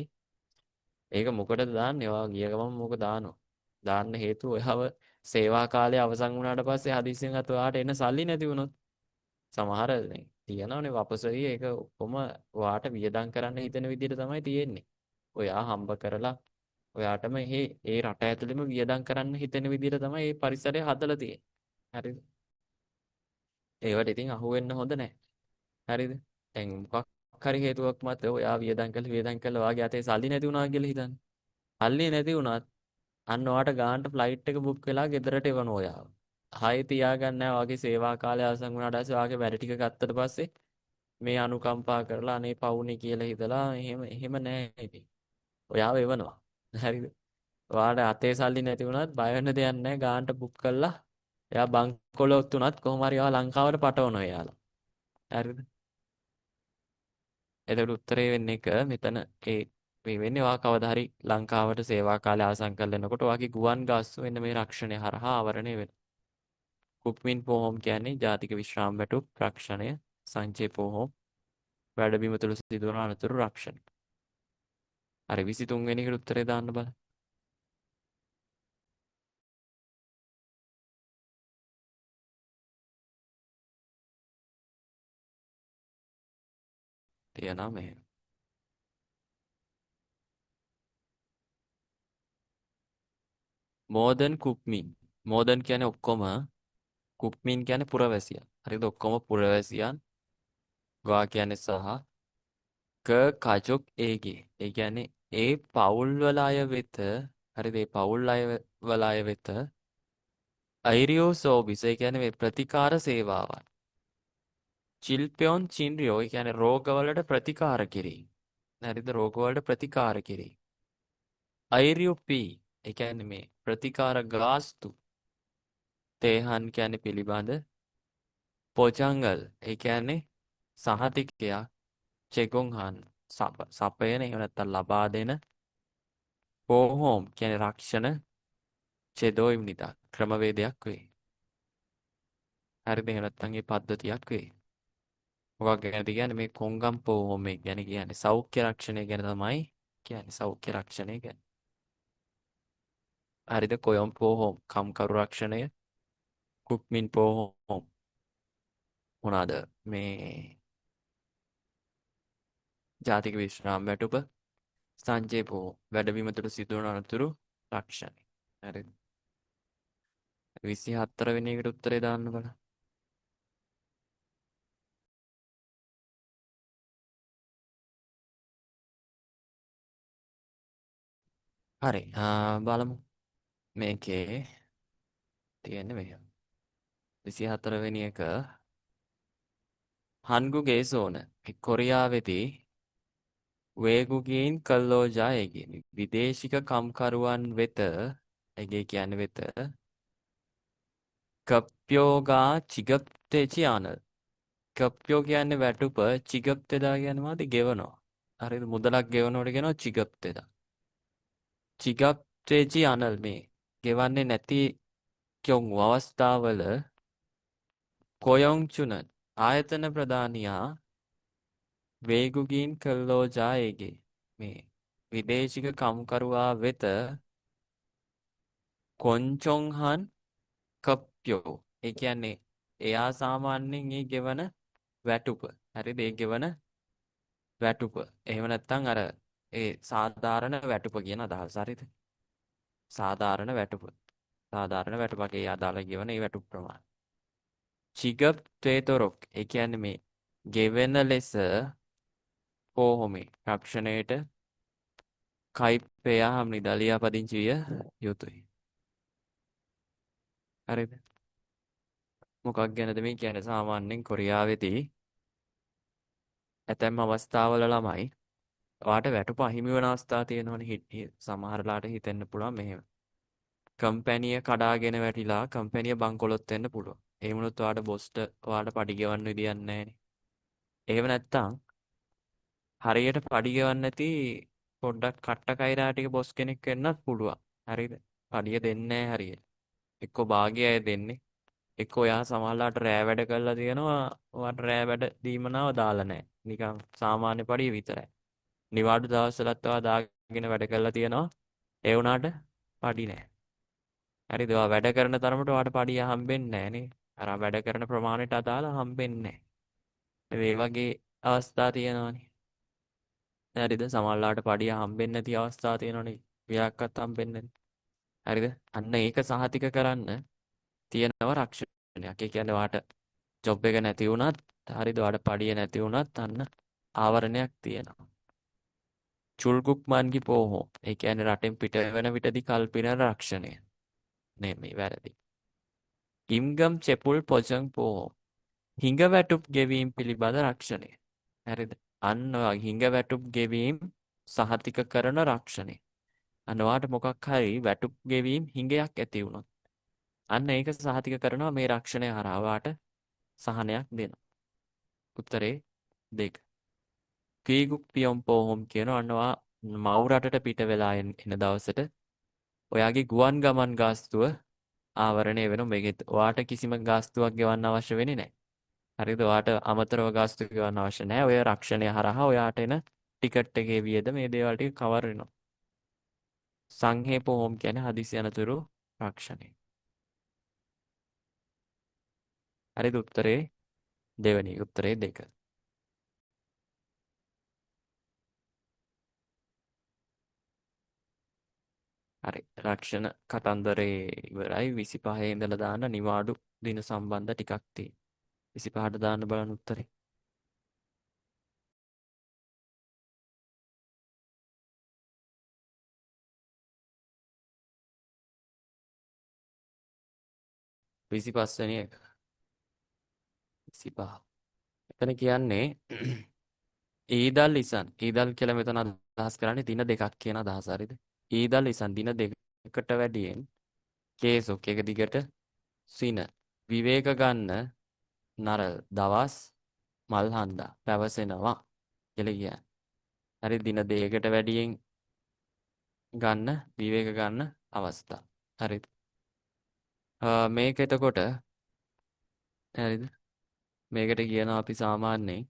ඒක මොකටද දාන්නේ? ඔයා ගිය ගමන් මොක දානවා. දාන්න හේතුව ඔයාව සේවා කාලය අවසන් වුණාට පස්සේ හදිස්සියෙන් අත ඔයාට එන සල්ලි නැති වුණොත් සමහර දැන් තියනවනේ වපසරිය ඒක ඔක්කොම ඔයාට වියදම් කරන්න හිතෙන විදිහට තමයි තියෙන්නේ. ඔයා හම්බ කරලා ඔයාටම ඒ රට ඇතුළෙම වියදම් කරන්න හිතෙන විදිහට තමයි මේ පරිසරය හදලා තියෙන්නේ. හරිද? ඒවට ඉතින් අහු වෙන්න හොඳ නැහැ. හරිද? දැන් මොකක් හරි හේතුවක් මත ඔයා වියදම් කළා වාගේ අතේ සල්ලි නැති වුණා කියලා හිතන්න. සල්ලි නැති වුණත් අන්න ඔයාට ගානට ෆ්ලයිට් එක බුක් වෙලා ගෙදරට එවනවා ඔයාව. ආයෙ තියාගන්න නැහැ ඔයාගේ සේවා කාලය අවසන් වුණාට පස්සේ ඔයාගේ වැඩ ටික ගත්තට පස්සේ මේ අනුකම්පා කරලා අනේ පවුනේ කියලා හිතලා එහෙම නැහැ ඉතින්. ඔයාව එවනවා. හරිද? ඔයාට අතේ සල්ලි නැති වුණත් බය වෙන්න දෙයක් නැහැ ගානට බුක් කරලා එයා බංකොලොත් උනත් කොහොම හරි ඔයා ලංකාවට පටවනවා එයාලා. හරිද? එතකොට උත්තරේ වෙන්නේ එක මෙතන මේ වෙන්නේ ඔයා කවදා හරි ලංකාවට සේවා කාලය අවසන් කරලා එනකොට ඔයාගේ ගුවන් ගාස්තු වෙන මේ රක්ෂණය හරහා ආවරණය වෙනවා. කුක්මින් පොහොම් කියන්නේ ජාතික විශ්‍රාම වැටුප් රක්ෂණය සංචේ පොහොම් වැඩබිම තුළ සිදුවන අනතුරු රක්ෂණය. හරි 23 වෙනි එකට උත්තරේ දාන්න බලන්න. තියනවා මෙහෙම. මෝදන් කුක්මින්. මෝදන් කියන්නේ ඔක්කොම කුක්මින් කියන්නේ පුරවැසියන්. හරිද? ඔක්කොම පුරවැසියන්. ගා කියන්නේ සහ කජොක් ඒගේ. ඒ කියන්නේ ඒ පවුල් වල අය වෙත හරිද? ඒ පවුල් වල අය වෙත අයිරියෝ සෝබිස් ඒ කියන්නේ මේ ප්‍රතිකාර සේවාවන්. චිල්පියොන් චින්රියෝ ඒ කියන්නේ රෝගවලට ප්‍රතිකාර කිරීම. හරිද? රෝගවලට ප්‍රතිකාර කිරීම. අයිරියෝ පී ඒ කියන්නේ මේ ප්‍රතිකාර ගාස්තු. තේහන් කියන්නේ පිළිබඳ පොචංගල් ඒ කියන්නේ සහතිකයක් චෙගොන්හන් සපයන එහෙම නැත්නම් ලබා දෙන පෝහෝම් කියන්නේ රක්ෂණ චෙදෝයිම්නිතා ක්‍රමවේදයක් වේ. හරිද? එහෙම නැත්නම් ඒ පද්ධතියක් වේ. මොකක් ගැනද කියන්නේ මේ කොංගම් පෝහෝම් එක ගැන කියන්නේ සෞඛ්‍ය රක්ෂණය ගැන තමයි කියන්නේ සෞඛ්‍ය රක්ෂණය ගැන. හරිද? කොයොම් පෝහෝම් කම්කරු රක්ෂණය කුක්මින් පෝහෝම් මොනවාද මේ ජාතික විශ්‍රාම වැටුප සංජය පෝහෝම් වැඩබිම තුළ සිදුවන අනතුරු රක්ෂණය. හරිද? 24 වෙනි එකට උත්තරේ දාන්න බලන්න. හරි. බලමු. මේකේ තියෙන්නේ මෙහෙම. 24 වෙනි එක 한국에 오는 කොරියාවේදී 외국인 근로자에게 විදේශික කම්කරුවන් වෙත එගේ කියන්නේ වෙත 급료가 지급되지 않을 급료 කියන්නේ වැටුප 지급되다 කියන්නේ මොකද ගෙවනවා හරිද මුදලක් ගෙවනකොට කියනවා 지급되다 지급되지 않을 මේ ගෙවන්නේ නැති 경우 අවස්ථාවල 고용주는 ආයතන ප්‍රධානියා 외국인 근로자에게 මේ විදේශික කම්කරුවා වෙත 권총한 급료 ඒ කියන්නේ එයා සාමාන්‍යයෙන් ඒ ගෙවන වැටුප හරිද ඒ ගෙවන වැටුප එහෙම නැත්නම් අර ඒ සාධාරණ වැටුප කියන අදහස හරිද සාධාරණ වැටුපක් ඒ අදාළ ගෙවන ඒ වැටුප ප්‍රමාණය 지급 되도록 ඒ කියන්නේ මේ ගෙවෙන ලෙස පෝහොමේ රක්ෂණයට කයිප්පයා hamnida ලියාපදිංචි විය යුතුයි. හරිද? මොකක් ගැනද මේ කියන්නේ සාමාන්‍යයෙන් කොරියාවේදී ඇතැම් අවස්ථාවල ළමයි ඔයාට වැටුප අහිමි වෙන අවස්ථා තියෙනවනේ සමහරලාට හිතෙන්න පුළුවන් මෙහෙම. කම්පැනිය කඩාගෙන වැටිලා කම්පැනිය බංකොලොත් වෙන්න පුළුවන්. ඒ වුණොත් ඔයාට බොස්ට ඔයාට පඩි ගෙවන්න විදියක් නැහැ. එහෙම නැත්තම් හරියට පඩි ගෙවන්න නැති පොඩ්ඩක් කට්ට කයිරා ටික බොස් කෙනෙක් වෙන්නත් පුළුවන්. හරිද? පඩිය දෙන්නේ නැහැ හරියට. එක්ක භාගයයි දෙන්නේ. එක්ක ඔයා සමහරලාට රෑ වැඩ කරලා තියෙනවා. ඔයාට රෑ වැඩ දීමනාව දාලා නැහැ. නිකන් සාමාන්‍ය පඩිය විතරයි. නිවාඩු දවස්වලත් ඔයා දාගෙන වැඩ කරලා තියෙනවා. ඒ වුණාට පඩි නැහැ. හරිද? ඔයා වැඩ කරන තරමට ඔයාට පඩිය හම්බෙන්නේ නැහැ නේ. අර වැඩ කරන ප්‍රමාණයට අදාළ හම්බෙන්නේ නැහැ. ඒ වගේ අවස්ථා තියෙනවානේ. හරිද? සමහරලාට පඩිය හම්බෙන්නේ නැති අවස්ථා තියෙනවනේ. වියක්වත් හම්බෙන්නේ නැති. හරිද? අන්න ඒක සහතික කරන්න තියෙනවා රක්ෂණයක්. ඒ කියන්නේ ඔයාට ජොබ් එක නැති වුණත් හරිද? ඔයාට පඩිය නැති වුණත් අන්න ආවරණයක් තියෙනවා. චුල්කුක්මන්ගි පෝහෝ. ඒ කියන්නේ රටෙන් පිට වෙන විටදී කල්පින රක්ෂණය. නෙමෙයි වැරදි. ඉම්ගම් චෙපුල් පොජං පෝහෝ. හිඟ වැටුප් ගෙවීම පිළිබඳ රක්ෂණය. හරිද? අන්න හිඟ වැටුප් ගෙවීම සහතික කරන රක්ෂණය. අන්න ඔයාට මොකක් හරි වැටුප් ගෙවීම හිඟයක් ඇති වුණොත් අන්න ඒක සහතික කරනවා මේ රක්ෂණය හරහා ඔයාට සහනයක් දෙනවා. උත්තරේ 2. කීගුක් පියොම් පෝහොම් කියන අන්නවා මව් රටට පිට වෙලා එන දවසට ඔයාගේ ගුවන් ගමන් ගාස්තුව ආවරණය වෙන මේකෙත් ඔයාට කිසිම ගාස්තුවක් ගෙවන්න අවශ්‍ය වෙන්නේ නැහැ. හරිද? ඔයාට අමතරව ගාස්තු ගෙවන්න අවශ්‍ය නැහැ. ඔය රක්ෂණය හරහා ඔයාට එන ටිකට් එකේ වියද මේ දේවල් ටික කවර් වෙනවා. සංහේ පෝහොම් කියන්නේ හදිසි අනතුරු රක්ෂණය. හරිද? උත්තරේ දෙවෙනි උත්තරේ 2. හරි රක්ෂණ කතන්දරේ ඉවරයි 25 ඉඳලා දාන්න නිවාඩු දින සම්බන්ධ ටිකක් තියෙනවා 25ට දාන්න බලන්න උත්තරේ විසිපස් වෙනි එක 25 එතන කියන්නේ ඊදල් ඉසන් ඊදල් කියලා මෙතන අදහස් කරන්නේ දින දෙකක් කියන අදහස හරිද ඊදල් ඉසන් දින දෙකකට වැඩියෙන් කේසොක් එක දිගට සින විවේක ගන්න නර දවස් මල් හන්දා පැවසෙනවා කියලා කියන්නේ හරි දින දෙකකට වැඩියෙන් ගන්න විවේක ගන්න අවස්ථා. හරිද? මේක එතකොට හරිද? මේකට කියනවා අපි සාමාන්‍යයෙන්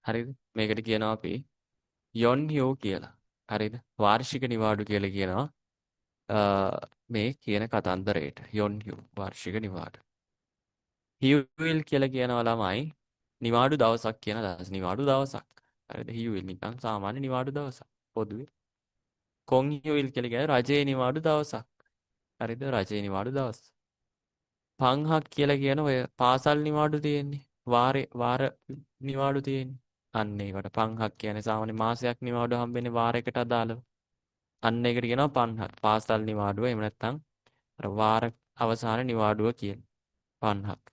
හරිද? මේකට කියනවා අපි යොන්හියෝ කියලා. හරිද? වාර්ෂික නිවාඩු කියලා කියනවා. මේ කියන කතන්දරේට යොන්හියෝ වාර්ෂික නිවාඩු. හියුවිල් කියලා කියනවා ළමයි නිවාඩු දවසක් කියන අදහස. නිවාඩු දවසක්. හරිද? හියුවිල් නිකන් සාමාන්‍ය නිවාඩු දවසක්. පොදුවේ. කොන්හියුවිල් කියලා කියන්නේ රජයේ නිවාඩු දවසක්. හරිද? රජයේ නිවාඩු දවස්. පන්හක් කියලා කියන ඔය පාසල් නිවාඩු තියෙන්නේ. වාර නිවාඩු තියෙන්නේ. අන්න ඒකට පන්හක් කියන්නේ සාමාන්‍ය මාසයක් නිවාඩු හම්බෙන්නේ වාරයකට අදාළව. අන්න ඒකට කියනවා පන්හක්. පාසල් නිවාඩුව එහෙම නැත්නම් අර වාර අවසාන නිවාඩුව කියන 50ක්.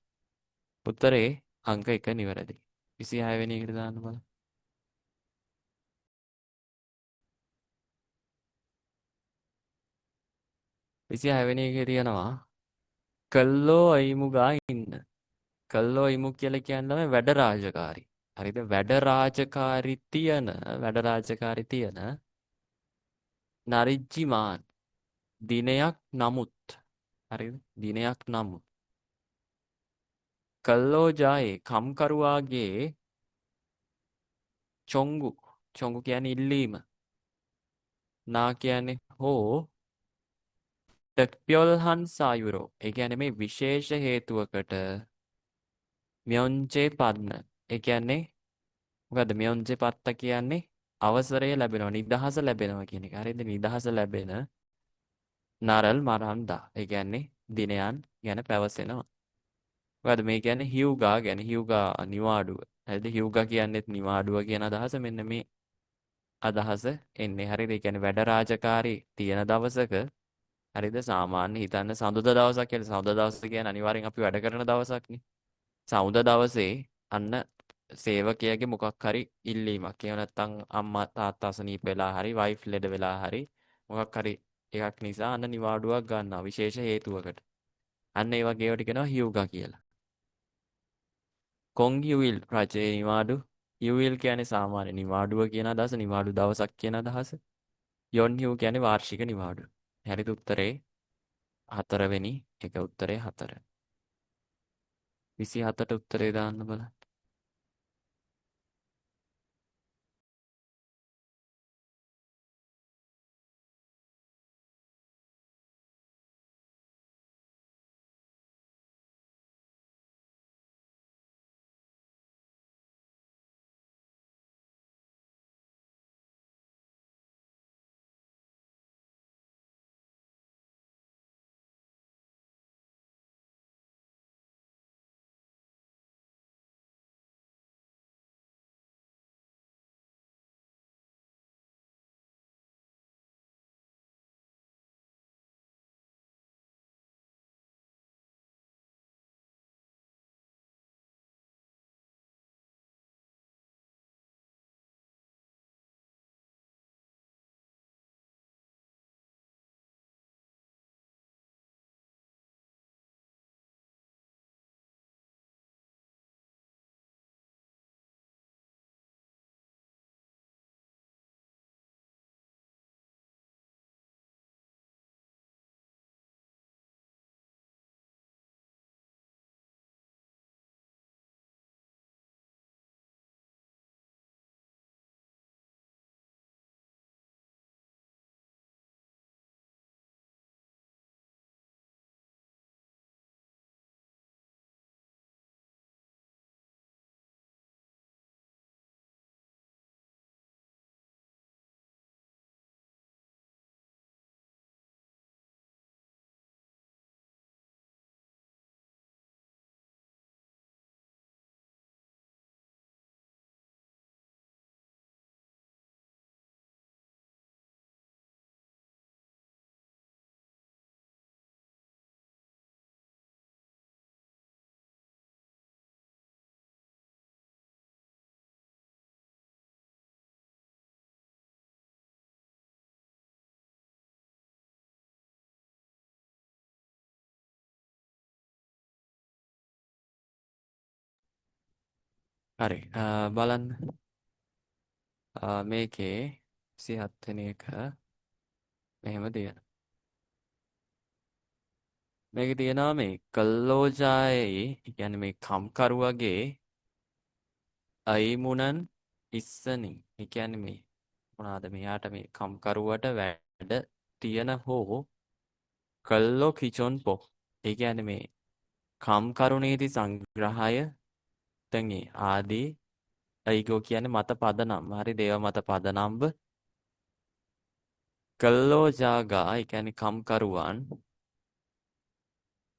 උත්තරේ අංක 1 නිවැරදි. 26 වෙනි එකට දාන්න බලන්න. 26 වෙනි එකේ තියෙනවා කල්ලෝ අයිමුගා ඉන්න. කල්ලෝ අයිමු කියලා කියන්නේ තමයි වැඩ රාජකාරී. හරිද? වැඩ රාජකාරී තියන නරිජ්ජිමාන් දිනයක් නමුත් හරිද? දිනයක් නමුත් කල්ලෝ ජායේ කම්කරුවාගේ චොංගු කියන්නේ ඉල්ලීම. නා කියන්නේ හෝ ටෙක්පියොල්හන් සායුරෝ. ඒ කියන්නේ මේ විශේෂ හේතුවකට මියොන්ජේ පන්න. ඒ කියන්නේ මොකද්ද මියොන්ජේ පත්ත කියන්නේ අවසරය ලැබෙනවා නිදහස ලැබෙනවා කියන එක. හරිද? නිදහස ලැබෙන නරල් මරන්දා. ඒ කියන්නේ දිනයන් ගැන පැවසෙනවා. මොකද මේ කියන්නේ හියුගා ගැන හියුගා නිවාඩුව. හරිද? හියුගා කියන්නේත් නිවාඩුව කියන අදහස මෙන්න මේ අදහස එන්නේ. හරිද? ඒ කියන්නේ වැඩ රාජකාරී තියෙන දවසක හරිද? සාමාන්‍ය හිතන්න සඳුදා දවසක් කියලා. සඳුදා දවස කියන්නේ අනිවාර්යෙන් අපි වැඩ කරන දවසක්නේ. සඳුදා දවසේ අන්න සේවකයාගේ මොකක් හරි ඉල්ලීමක්. එහෙම නැත්නම් අම්මා තාත්තා අසනීප වෙලා හරි වයිෆ් ලෙඩ වෙලා හරි මොකක් හරි එකක් නිසා අන්න නිවාඩුවක් ගන්නවා විශේෂ හේතුවකට. අන්න ඒ වගේ ඒවට කියනවා හියුගා කියලා. කොංගියුවිල් රජයේ නිවාඩු. යුවිල් කියන්නේ සාමාන්‍ය නිවාඩුව කියන අදහස, නිවාඩු දවසක් කියන අදහස. යොන්හියු කියන්නේ වාර්ෂික නිවාඩු. හරිද? උත්තරේ 4 වෙනි එක උත්තරේ 4. 27ට උත්තරේ දාන්න බලන්න. හරි. බලන්න. මේකේ 27 වෙනි එක මෙහෙම තියෙනවා. මේකේ තියෙනවා මේ කල්ලෝජායේ කියන්නේ මේ කම්කරුවගේ අයිමුණන් ඉස්සනි. ඒ කියන්නේ මේ මොනවාද මෙයාට මේ කම්කරුවට වැඩ තියෙන හෝ කල්ලෝ කිචොන් පො. ඒ කියන්නේ මේ කම්කරුණේදී සංග්‍රහය තංගේ ආදී අයිගෝ කියන්නේ මත පදනම්. හරි දේව මත පදනම්බ කල්ලෝජාගා ඒ කියන්නේ කම්කරුවන්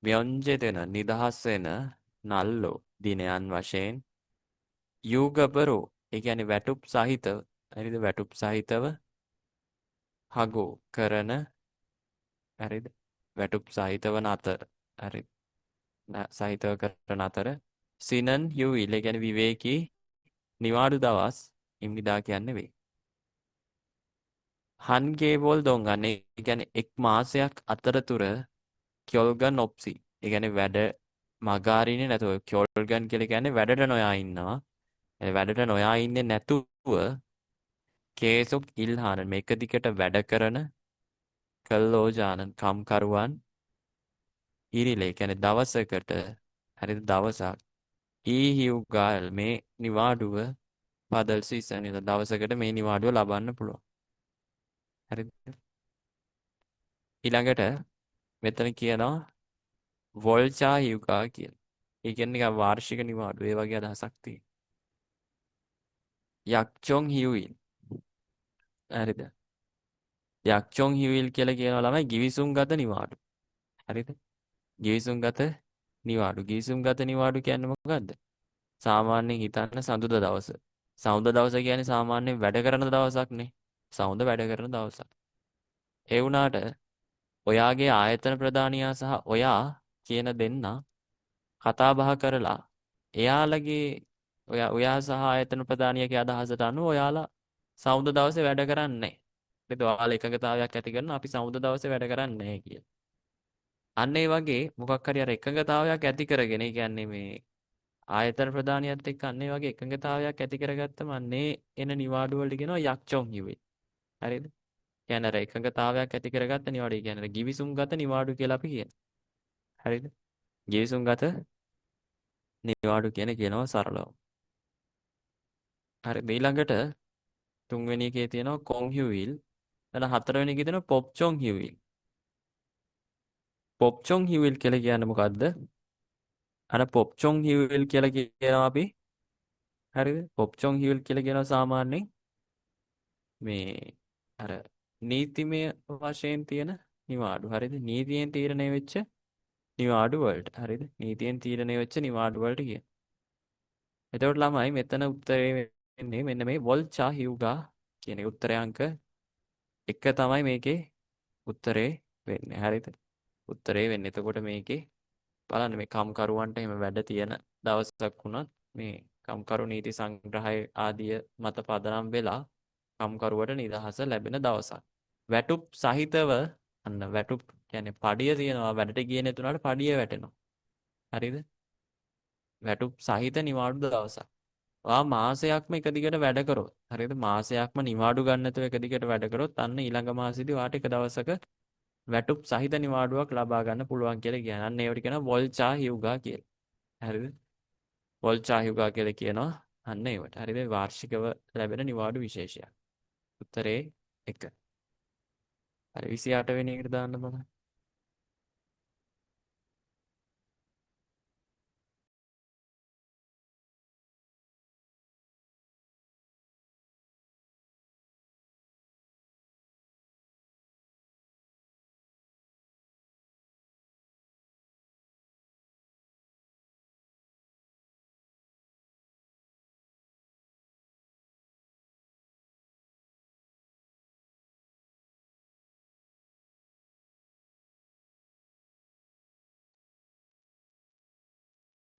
ව්‍යංජෙතන නිදහස් වෙන නල්ලෝ දිනයන් වශයෙන් යූගබරෝ ඒ කියන්නේ වැටුප් සහිතව හරිද වැටුප් සහිතව හගෝ කරන හරිද වැටුප් සහිතව නතර හරි සහිතව කරන අතර සිනන් යුවිල් ඒ කියන්නේ විවේකී නිවාඩු දවස් ඉම්නිදා කියන්නේ වේ. හන්ගේවෝල් දොංගන්නේ ඒ කියන්නේ එක් මාසයක් අතරතුර කියොල්ගන් ඔප්සි ඒ කියන්නේ වැඩ මගාරින්නේ නැතුව කියොල්ගන් කියලා කියන්නේ වැඩට නොයා ඉන්නවා. වැඩට නොයා ඉන්නේ නැතුව කේසොක් ඉල්හාන මේක දිකට වැඩ කරන කල්ලෝජානන් කම්කරුවන් ඉරිලේ කියන්නේ දවසකට හරිද දවසක් ඊහිව්ගාල් මේ නිවාඩුව පදල් සීසන් දවසකට මේ නිවාඩුව ලබන්න පුළුවන්. හරිද? ඊළඟට මෙතන කියනවා වොල්චා හිව්ගා කියලා. ඒ කියන්නේ නිකන් වාර්ෂික නිවාඩුව ඒ වගේ අදහසක් තියෙනවා. යක්චොන් හිව්විල්. හරිද? යක්චොන් හිව්විල් කියලා කියනවා ළමයි ගිවිසුම්ගත නිවාඩු. හරිද? ගිවිසුම්ගත නිවාඩු. ගිවිසුම්ගත නිවාඩු කියන්නේ මොකද්ද? සාමාන්‍යයෙන් හිතන්න සඳුදා දවස. සඳුදා දවස කියන්නේ සාමාන්‍යයෙන් වැඩ කරන දවසක්නේ. සඳුදා වැඩ කරන දවසක්. ඒ වුණාට ඔයාගේ ආයතන ප්‍රධානියා සහ ඔයා කියන දෙන්නා කතා බහ කරලා එයාලගේ ඔයා සහ ආයතන ප්‍රධානියාගේ අදහසට අනුව ඔයාලා සඳුදා දවසේ වැඩ කරන්නේ නැහැ. ඒකද ඔයාලා එකඟතාවයක් ඇති කරනවා අපි සඳුදා දවසේ වැඩ කරන්නේ නැහැ කියලා. අන්න ඒ වගේ මොකක් හරි අර එකඟතාවයක් ඇති කරගෙන ඒ කියන්නේ මේ ආයතන ප්‍රධානියත් එක්ක අන්න ඒ වගේ එකඟතාවයක් ඇති කරගත්තම අන්නේ එන නිවාඩු වලට කියනවා යක්චොන් හිවේ. හරිද? කියන්නේ අර එකඟතාවයක් ඇති කරගත්ත නිවාඩු කියන්නේ ගිවිසුම්ගත නිවාඩු කියලා අපි කියනවා. හරිද? ගිවිසුම්ගත නිවාඩු කියනවා සරලව. හරි ඊළඟට තුන්වෙනි එකේ තියෙනවා කොන් හිවිල්. ඊළඟ හතරවෙනි එකේ තියෙනවා පොප්චොන් හිවිල්. පොප්චොන් හිවිල් කියලා කියන්නේ මොකද්ද? අර පොප්චොන් හිවිල් කියලා කියනවා අපි. හරිද? පොප්චොන් හිවිල් කියලා කියනවා සාමාන්‍යයෙන් මේ අර නීතිමය වශයෙන් තියෙන නිවාඩු. හරිද? නීතියෙන් තීරණය වෙච්ච නිවාඩු වලට. හරිද? නීතියෙන් තීරණය වෙච්ච නිවාඩු වලට කියන. එතකොට ළමයි මෙතන උත්තරේ වෙන්නේ මෙන්න මේ වොල්චා හිව්ගා කියන උත්තරේ අංක 1 තමයි මේකේ උත්තරේ වෙන්නේ. හරිද? උත්තරේ වෙන්නේ. එතකොට මේකේ බලන්න මේ කම්කරුවන්ට එහෙම වැඩ තියෙන දවසක් වුණත් මේ කම්කරු නීති සංග්‍රහය ආදිය මත පදනම් වෙලා කම්කරුවට නිදහස ලැබෙන දවසක්. වැටුප් සහිතව අන්න වැටුප් කියන්නේ පඩිය තියෙනවා වැඩට ගියේ නැතුණාට පඩිය වැටෙනවා. හරිද? වැටුප් සහිත නිවාඩු දවසක්. ඔයා මාසයක්ම එක දිගට වැඩ කරොත් හරිද? මාසයක්ම නිවාඩු ගන්න නැතුව එක දිගට වැඩ කරොත් අන්න ඊළඟ මාසෙදී ඔයාට එක දවසක වැටුප් සහිත නිවාඩුවක් ලබා ගන්න පුළුවන් කියලා කියනවා. අන්න ඒවට කියනවා වොල්චා හිව්ගා කියලා. හරිද? වොල්චා හිව්ගා කියලා කියනවා අන්න ඒවට. හරිද? වාර්ෂිකව ලැබෙන නිවාඩු විශේෂයක්. උත්තරේ 1. හරි 28 වෙනි එකට දාන්න බලන්න.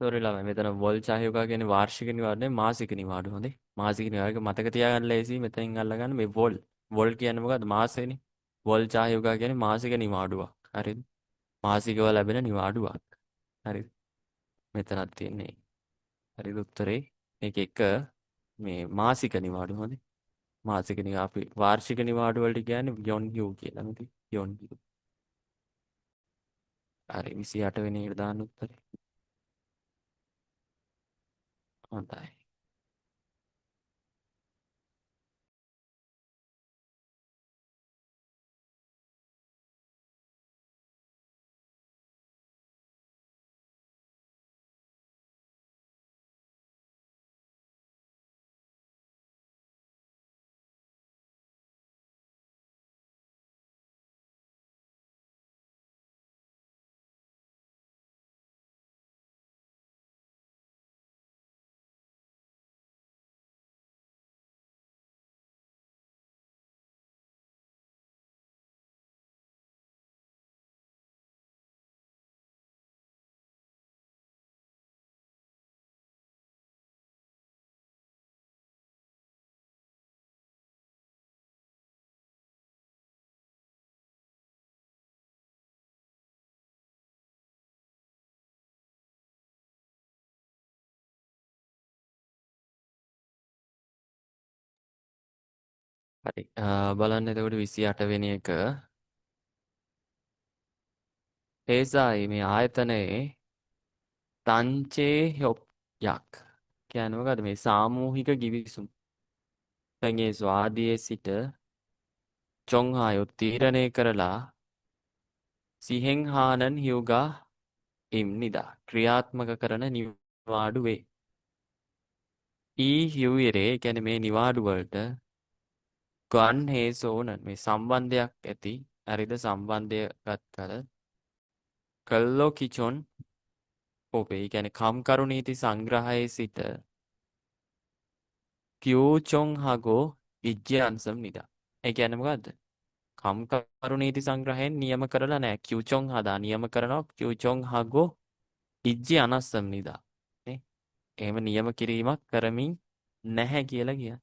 සෝරි ළමයි මෙතන වොල්චා හිව්ගා කියන්නේ වාර්ෂික නිවාඩු නෙවෙයි මාසික නිවාඩු. හොඳේ. මාසික නිවාඩු මතක තියාගන්න ලේසි මෙතනින් අල්ලගන්න මේ වොල්. වොල් කියන්නේ මොකද්ද? මාසෙනේ. වොල්චා හිව්ගා කියන්නේ මාසික නිවාඩුවක්. හරිද? මාසිකව ලැබෙන නිවාඩුවක්. හරිද? මෙතනක් තියෙන්නේ. හරිද උත්තරේ මේක එක මේ මාසික නිවාඩු හොඳේ. මාසික අපි වාර්ෂික නිවාඩු වලට කියන්නේ යොන්හියු කියලා නේද? යොන්හියු. හරි 28 වෙනි එකට දාන්න උත්තරේ. හොඳයි. හරි. බලන්න එතකොට 28 වෙනි එක. හේසායි මේ ආයතනයේ තංචේ යක් කියන්නේ මොකද්ද මේ සාමූහික ගිවිසුම්. දැන් ඒ ස්වාදියේ සිට චොංහායෝ තීරණය කරලා සිහෙන් හානන් හියුගා ඉම්නිදා ක්‍රියාත්මක කරන නිවාඩු වේ. ඊ හියුයරේ කියන්නේ මේ නිවාඩු වලට ගන් හේසෝනන් මේ සම්බන්ධයක් ඇති හරිද සම්බන්ධය ගත්තල කල්ලෝ කිචොන් ඔබේ කියන්නේ කම්කරු නීති සංග්‍රහයේ සිට කියූචොන් හගෝ ඉජ්ජයන්සම් නිදා. ඒ කියන්නේ මොකද්ද? කම්කරු නීති සංග්‍රහයෙන් නියම කරලා නැහැ. කියූචොන් හදා නියම කරනවා කියූචොන් හගෝ ඉජ්ජි අනස්සම් නිදා. නේ? එහෙම නියම කිරීමක් කරමින් නැහැ කියලා කියන.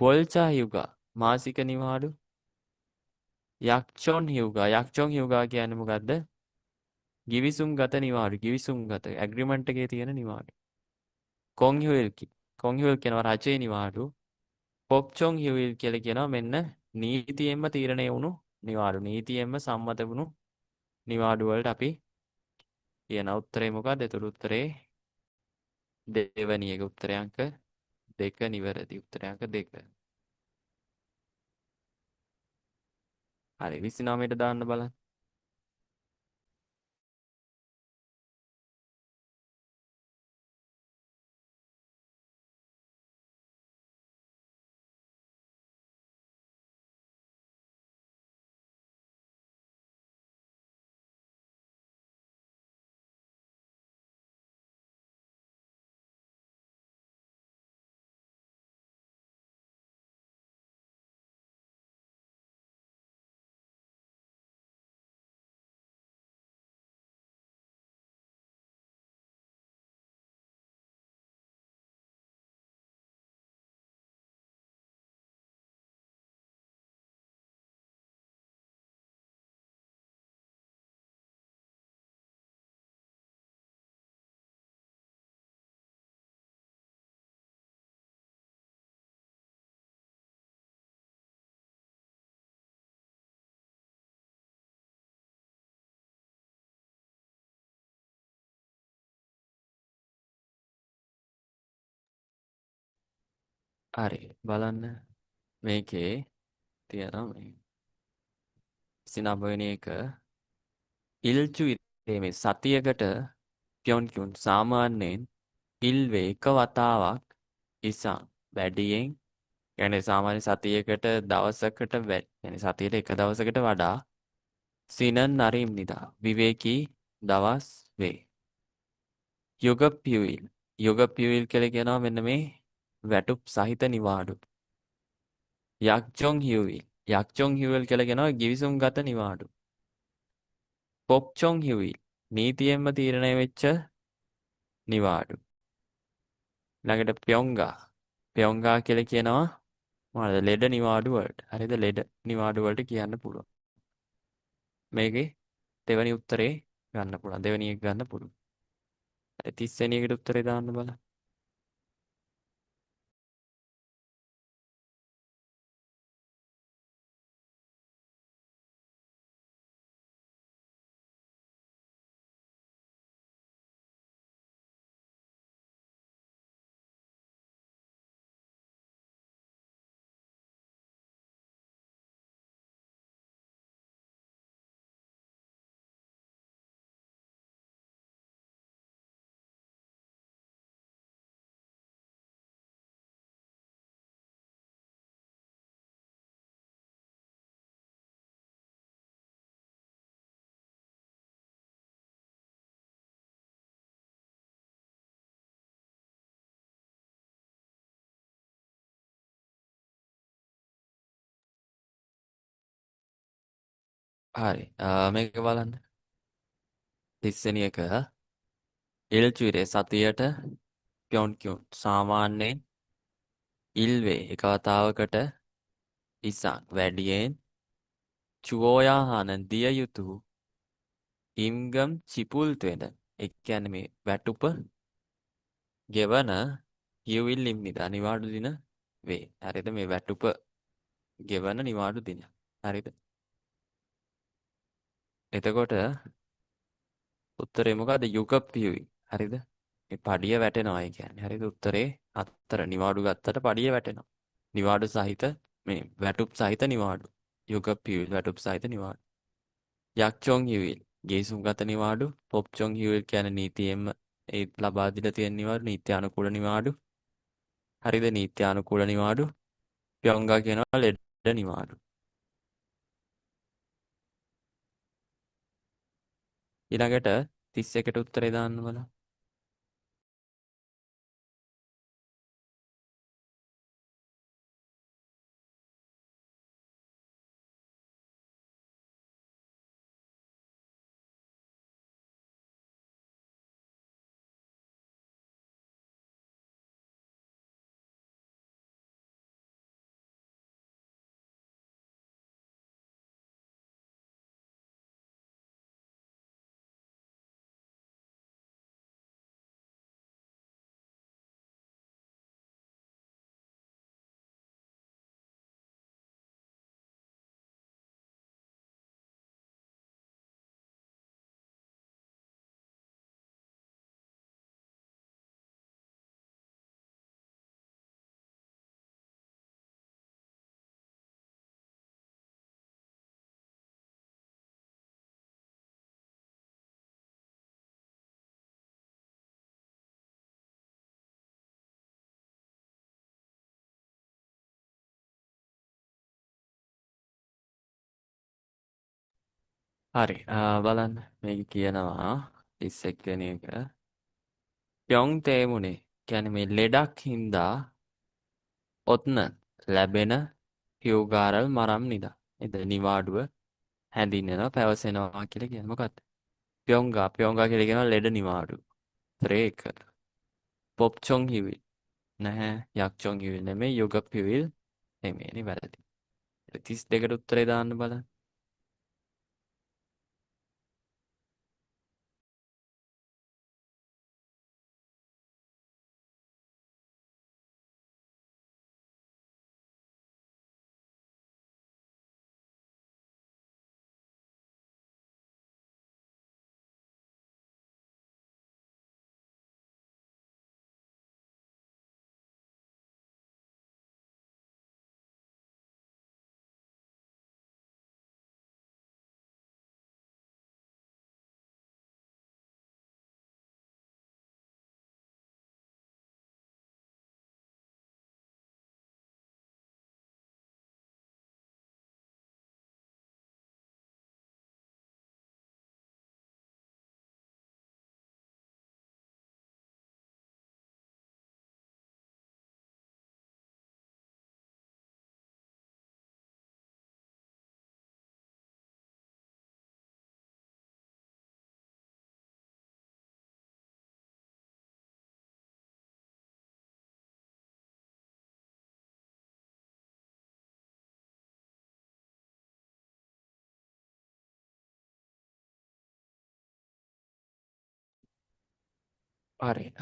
බොල්චා යුගා මාසික නිවාඩු යක්චොන් හියුගා කියන්නේ මොකද්ද? ගිවිසුම් ගත නිවාඩු ගිවිසුම් ගත ඇග්‍රීමන්ට් එකේ තියෙන නිවාඩු. කොන් හියුල් කියනවා රජයේ නිවාඩු. පොක්චොන් හියුල් කියලා කියනවා මෙන්න නීතියෙන්ම තීරණය වුණු නිවාඩු. නීතියෙන්ම සම්මත වුණු නිවාඩු වලට අපි කියන උත්තරේ මොකක්ද? ඒතර උත්තරේ දෙවැනි එක උත්තරය අංක 2 නිවැරදි උත්තරය අංක 2. හරි 29ට දාන්න බලන්න. හරි බලන්න මේකේ තියෙනවා මේ 29 වෙනි එක ඉල්චු මේ සතියකට පියොන්කියුන් සාමාන්‍යයෙන් ඉල්වේ එක වතාවක් ඉසං වැඩියෙන් කියන්නේ සාමාන්‍ය සතියකට දවසකට يعني සතියට එක දවසකට වඩා සිනන් නරීම් නිදා විවේකී දවස් වේ. යුග පියුවිල් කියලා කියනවා මෙන්න මේ වැටුප් සහිත නිවාඩු. යක්චොන් හියුවිල් කියලා කියනවා ගිවිසුම් ගත නිවාඩු. පොක්චොන් හියුවිල් නීතියෙන්ම තීරණය වෙච්ච නිවාඩු. ළඟට පියොංගා කියලා කියනවා මොනවද ලෙඩ නිවාඩු වලට. හරිද? ලෙඩ නිවාඩු වලට කියන්න පුළුවන්. මේකේ දෙවෙනි උත්තරේ ගන්න පුළුවන්. දෙවෙනි එක ගන්න පුළුවන්. 30 වෙනි එකට උත්තරේ දාන්න බලන්න. හරි. මේක බලන්න. 30 වෙනි එක 일주일에 සතියට ප්යොන්ක්‍යොන් සාමාන්‍යයෙන් ඉල්වේ එක වතාවකට ඉසක් වැඩියෙන් චුවෝයා හානන් දිය යුතු ඉම්ගම් චිපුල්තෙන ඒ කියන්නේ මේ වැටුප ගෙවන හියවිල් ඉම්නිදා නිවාඩු දින වේ. හරිද? මේ වැටුප ගෙවන නිවාඩු දින. හරිද? එතකොට උත්තරේ මොකද්ද? යුගප්පියුයි. හරිද? මේ පඩිය වැටෙනවා ඒ කියන්නේ. හරිද? උත්තරේ අත්තර නිවාඩු ගත්තට පඩිය වැටෙනවා. නිවාඩු සහිත මේ වැටුප් සහිත නිවාඩු. යුගප්පියුයි වැටුප් සහිත නිවාඩු. යක්චොන් හිවිල් ගේසුම් ගත නිවාඩු. පොප්චොන් හිවිල් කියන්නේ නීතියෙන්ම ඒ ලබා දීලා තියෙන නිවාඩු. නීත්‍ය අනුකූල නිවාඩු. හරිද? නීත්‍ය අනුකූල නිවාඩු. ප්යොංගා කියනවා ලෙඩ නිවාඩු. ඊළඟට 31ට උත්තරේ දාන්න බලන්න. හරි. බලන්න. මේක කියනවා 31 වෙනි එක. ප්යොං තේමුනේ කියන්නේ මේ ලෙඩක් හින්දා ඔත්න ලැබෙන හියුගාරල් මරම් නිදා. එද නිවාඩුව හැඳින්වෙනවා පැවසෙනවා කියලා කියන්නේ මොකක්ද? ප්යොංගා කියලා කියනවා ලෙඩ නිවාඩු. ත්‍රේක. පොප්චොං හිවිල් නැහැ. යක්චොං හිවිල් නෙමෙයි. යුගප් හිවිල් නෙමෙයි. වැරදි. 32ට උත්තරේ දාන්න බලන්න. හරි.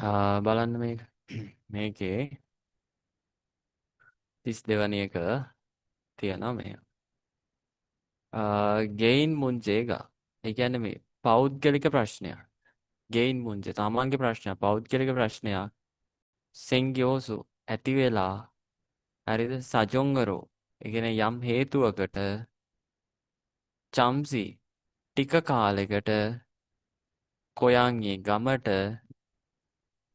බලන්න මේක. මේකේ 32 වෙනි එක තියෙනවා මේ. ගෙයින් මුංජේගා. ඒ කියන්නේ මේ පෞද්ගලික ප්‍රශ්නයක්. ගෙයින් මුංජේ තමන්ගේ ප්‍රශ්නයක් පෞද්ගලික ප්‍රශ්නයක්. සෙන්ගියෝසු ඇති වෙලා හරිද සජොංගරෝ. ඒ කියන්නේ යම් හේතුවකට චම්සි ටික කාලෙකට කොයන්ගේ ගමට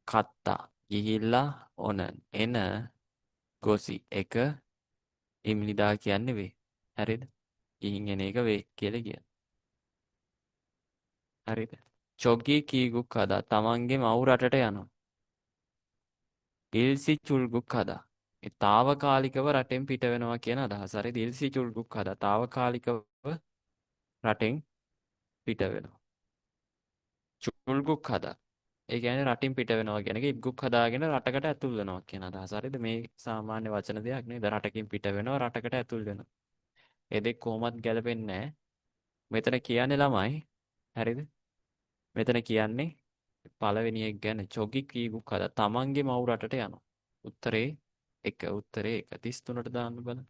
කත්තා ගිහිල්ලා ඔනන් එන ගොසි එක ඉම්ලිදා කියන්නේ වේ. හරිද? ගිහින් එන එක වේ කියලා කියන. හරිද? චොග්ගී කීගුක් හදා තමන්ගේ මව් රටට යනවා. ඉල්සි චුල්ගුක් හදා. ඒ తాවකාලිකව රටෙන් පිට වෙනවා කියන අදහස. හරිද? ඉල්සි චුල්ගුක් හදා తాවකාලිකව රටෙන් පිට වෙනවා. චුල්ගුක් හදා. ඒ කියන්නේ රටින් පිට වෙනවා කියන එක ඉබ්ගුක් හදාගෙන රටකට ඇතුල් වෙනවා කියන අදහස. හරිද? මේ සාමාන්‍ය වචන දෙයක් නේද? රටකින් පිට වෙනවා රටකට ඇතුල් වෙනවා. ඒ දෙක කොහොමත් ගැලපෙන්නේ නැහැ. මෙතන කියන්නේ ළමයි. හරිද? මෙතන කියන්නේ පළවෙනි එක ගැන චොගි කීගුක් හදා තමන්ගේ මව් රටට යනවා. උත්තරේ 1 උත්තරේ 1 33ට දාන්න බලන්න.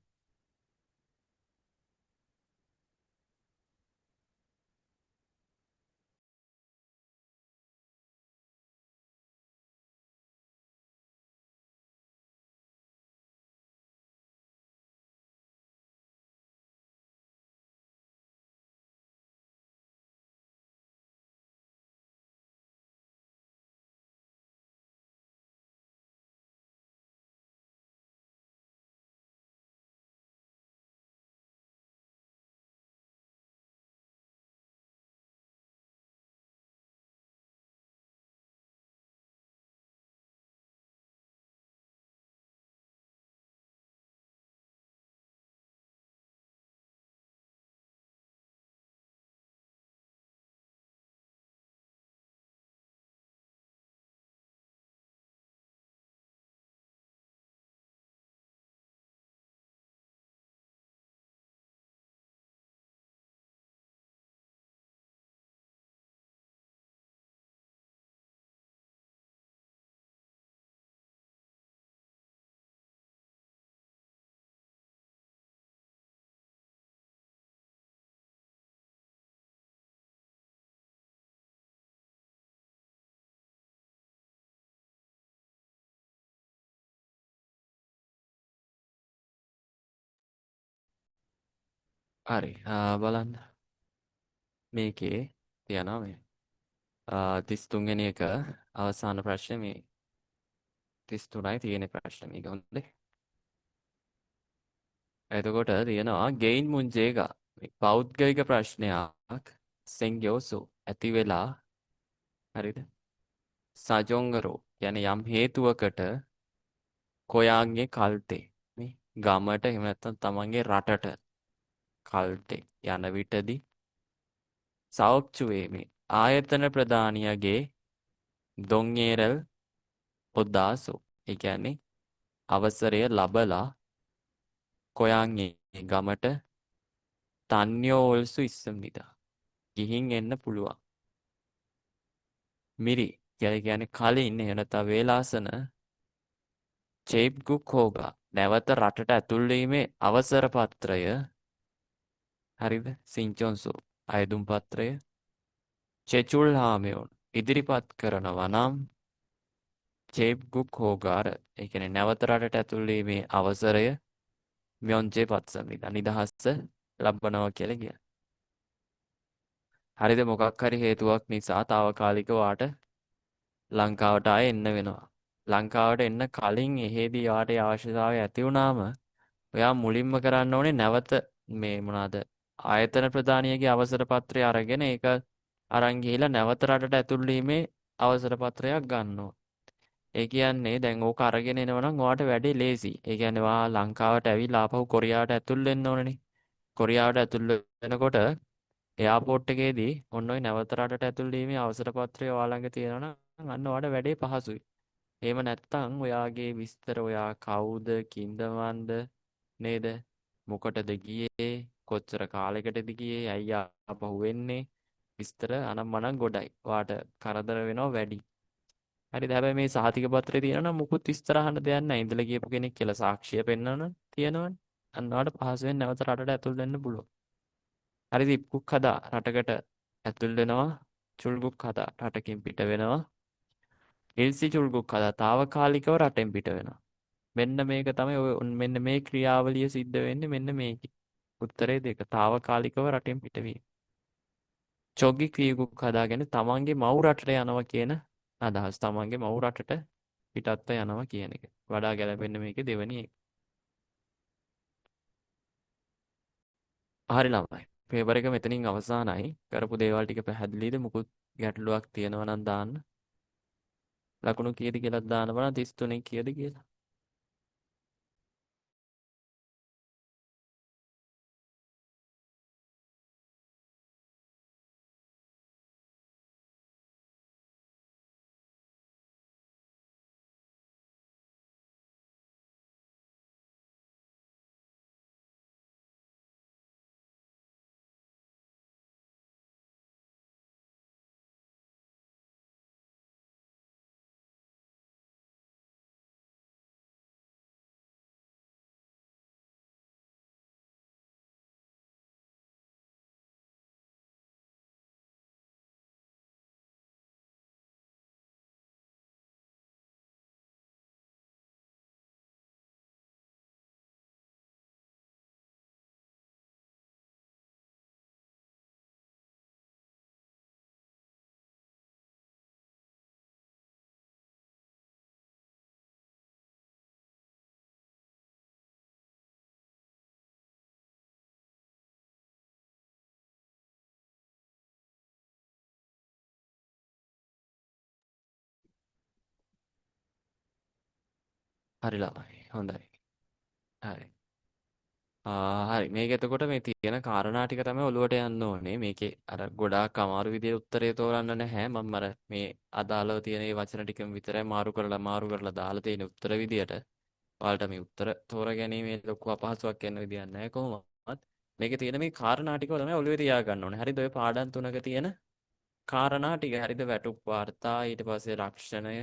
හරි. බලන්න. මේකේ තියනවා මේ 33 වෙනි එක අවසාන ප්‍රශ්නේ මේ 33යි තියෙන ප්‍රශ්නේ මේක හොඳේ. එතකොට තියෙනවා ගෙයින් මුංජේග මේ පෞද්ගලික ප්‍රශ්නයක් සෙන්ග්‍යෝසු ඇති වෙලා හරිද? සජොංගරෝ කියන්නේ යම් හේතුවකට කොයාන්ගේ කල්තේ මේ ගමට එහෙම නැත්නම් තමන්ගේ රටට කල්තේ යන විටදී සෞක්චුවේ මේ ආයතන ප්‍රධානියගේ දොංගේරල් පොද්දාසෝ ඒ කියන්නේ අවසරය ලබලා කොයාන්ගේ ගමට තන්යෝ ඔල්සු ඉස්සම්නිදා ගිහින් එන්න පුළුවන්. මිරි කියන්නේ කලින් එහෙම නැත්නම් වේලාසන චේප්ගුක් හෝගා නැවත රටට ඇතුල් වීමේ අවසර පත්‍රය හරිද? සින්චොන්සු අයදුම් පත්‍රය චෙචුල් හාමියෝන් ඉදිරිපත් කරනවා නම් චේප්ගුක් හෝගාර ඒ කියන්නේ නැවත රටට ඇතුල් වීමේ අවසරය මියොන්ජේ පත්සමිදා නිදහස ලබනවා කියලා කියනවා. හරිද? මොකක් හරි හේතුවක් නිසා తాවකාලිකව වාට ලංකාවට ආයෙ එන්න වෙනවා. ලංකාවට එන්න කලින් එහෙදී යාට අවශ්‍යතාවය ඇති වුණාම ඔයා මුලින්ම කරන්න ඕනේ නැවත මේ මොනවාද ආයතන ප්‍රධානියගේ අවසර පත්‍රය අරගෙන ඒක අරන් ගිහිලා නැවත රටට ඇතුල් වීමේ අවසර පත්‍රයක් ගන්න ඕන. ඒ කියන්නේ දැන් ඕක අරගෙන එනවා නම් ඔයාට වැඩේ ලේසි. ඒ කියන්නේ ඔයා ලංකාවට ඇවිල්ලා ආපහු කොරියාවට ඇතුල් වෙන්න ඕනනේ. කොරියාවට ඇතුල් වෙනකොට එයාපෝට් එකේදී ඔන්න ඔය නැවත රටට ඇතුල් වීමේ අවසර පත්‍රය ඔයා ළඟ තියෙනවා නම් අන්න ඔයාට වැඩේ පහසුයි. එහෙම නැත්නම් ඔයාගේ විස්තර ඔයා කවුද කින්දමන්ද නේද? මොකටද ගියේ? කොච්චර කාලයකටද ගියේ? අයියා ආපහු වෙන්නේ? විස්තර අනම්මනම් ගොඩයි. ඔයාට කරදර වෙනවා වැඩි. හරිද? හැබැයි මේ සහතික පත්‍රේ තියෙනවා නම් මුකුත් විස්තර අහන්න දෙයක් නැහැ. ඉඳලා ගියපු කෙනෙක් කියලා සාක්ෂිය පෙන්වන්න තියෙනවනේ. අන්න ඔයාට පහසුවෙන් නැවත රටට ඇතුල් වෙන්න පුළුවන්. හරිද? ඉක්කුක් හදා රටකට ඇතුල් වෙනවා. චුල්ගුක් හදා රටකින් පිට වෙනවා. එල්සි චුල්ගුක් හදා తాවකාලිකව රටෙන් පිට වෙනවා. මෙන්න මේක තමයි ඔය මෙන්න මේ ක්‍රියාවලිය සිද්ධ වෙන්නේ මෙන්න මේකේ. උත්තරේ 2 తాවකාලිකව රටෙන් පිටවීම. චොග්ගි ක්‍රියකුක් හදාගෙන තමන්ගේ මව් රටට යනවා කියන අදහස්. තමන්ගේ මව් රටට පිටත්ව යනවා කියන එක. වඩා ගැළපෙන්නේ මේකේ දෙවෙනි එක. හරි ළමයි. පේපර් එක මෙතනින් අවසానයි. කරපු දේවල් ටික පැහැදිලිද? මුකුත් ගැටලුවක් තියෙනවා නම් දාන්න. ලකුණු කීයද කියලා දාන්න බලන්න 33 කීයද කියලා. හරි ළමයි. හොඳයි. හරි. හරි මේක එතකොට මේ තියෙන කාරණා ටික තමයි ඔලුවට යන්න ඕනේ. මේකේ අර ගොඩාක් අමාරු විදිහට උත්තරේ තෝරන්න නැහැ. මම අර මේ අදාළව තියෙන මේ වචන ටිකම විතරයි මාරු කරලා දාලා තියෙන උත්තර විදියට. ඔයාලට මේ උත්තර තෝරගැනීමේ ලොකු අපහසුයක් එන්න විදියක් නැහැ කොහොමවත්. මේකේ තියෙන මේ කාරණා ටික තමයි ඔලුවේ තියාගන්න ඕනේ. හරිද? ඔය පාඩම් තුනක තියෙන කාරණා ටික. හරිද? වැටුප් වාර්තා, ඊට පස්සේ රක්ෂණය,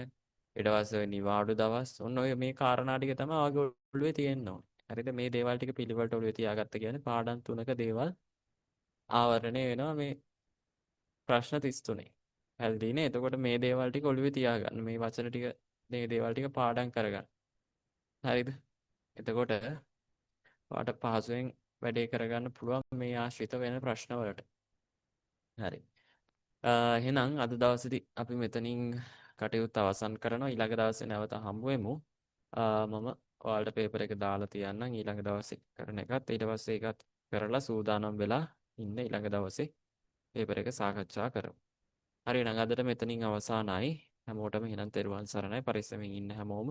ඊට පස්සේ නිවාඩු දවස්. ඔන්න ඔය මේ කාරණා ටික තමයි ඔයගේ ඔලුවේ තියෙන්න ඕනේ. හරිද? මේ දේවල් ටික පිළිවෙලට ඔලුවේ තියාගත්ත කියන්නේ පාඩම් තුනක දේවල් ආවරණය වෙනවා මේ ප්‍රශ්න 33. පැහැදිලිනේ? එතකොට මේ දේවල් ටික ඔලුවේ තියාගන්න. මේ වචන ටික මේ දේවල් ටික පාඩම් කරගන්න. හරිද? එතකොට ඔයාට පහසුවෙන් වැඩේ කරගන්න පුළුවන් මේ ආශ්‍රිත වෙන ප්‍රශ්න වලට. හරි. එහෙනම් අද දවසේදී අපි මෙතනින් කටයුත්ත අවසන් කරනවා. ඊළඟ දවසේ නැවත හම්බ වෙමු. මම ඔයාලට පේපර් එක දාලා තියන්නම් ඊළඟ දවසේ කරන එකත්. ඊට පස්සේ ඒකත් කරලා සූදානම් වෙලා ඉන්න ඊළඟ දවසේ පේපර් එක සාකච්ඡා කරමු. හරි එහෙනම් අදට මෙතනින් අවසానයි. හැමෝටම එහෙනම් තෙරුවන් සරණයි. පරිස්සමෙන් ඉන්න හැමෝම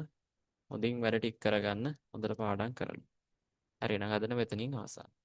හොඳින් වැඩ ටික කරගන්න. හොඳට පාඩම් කරන්න. හරි එහෙනම් අදට මෙතනින් අවසానයි.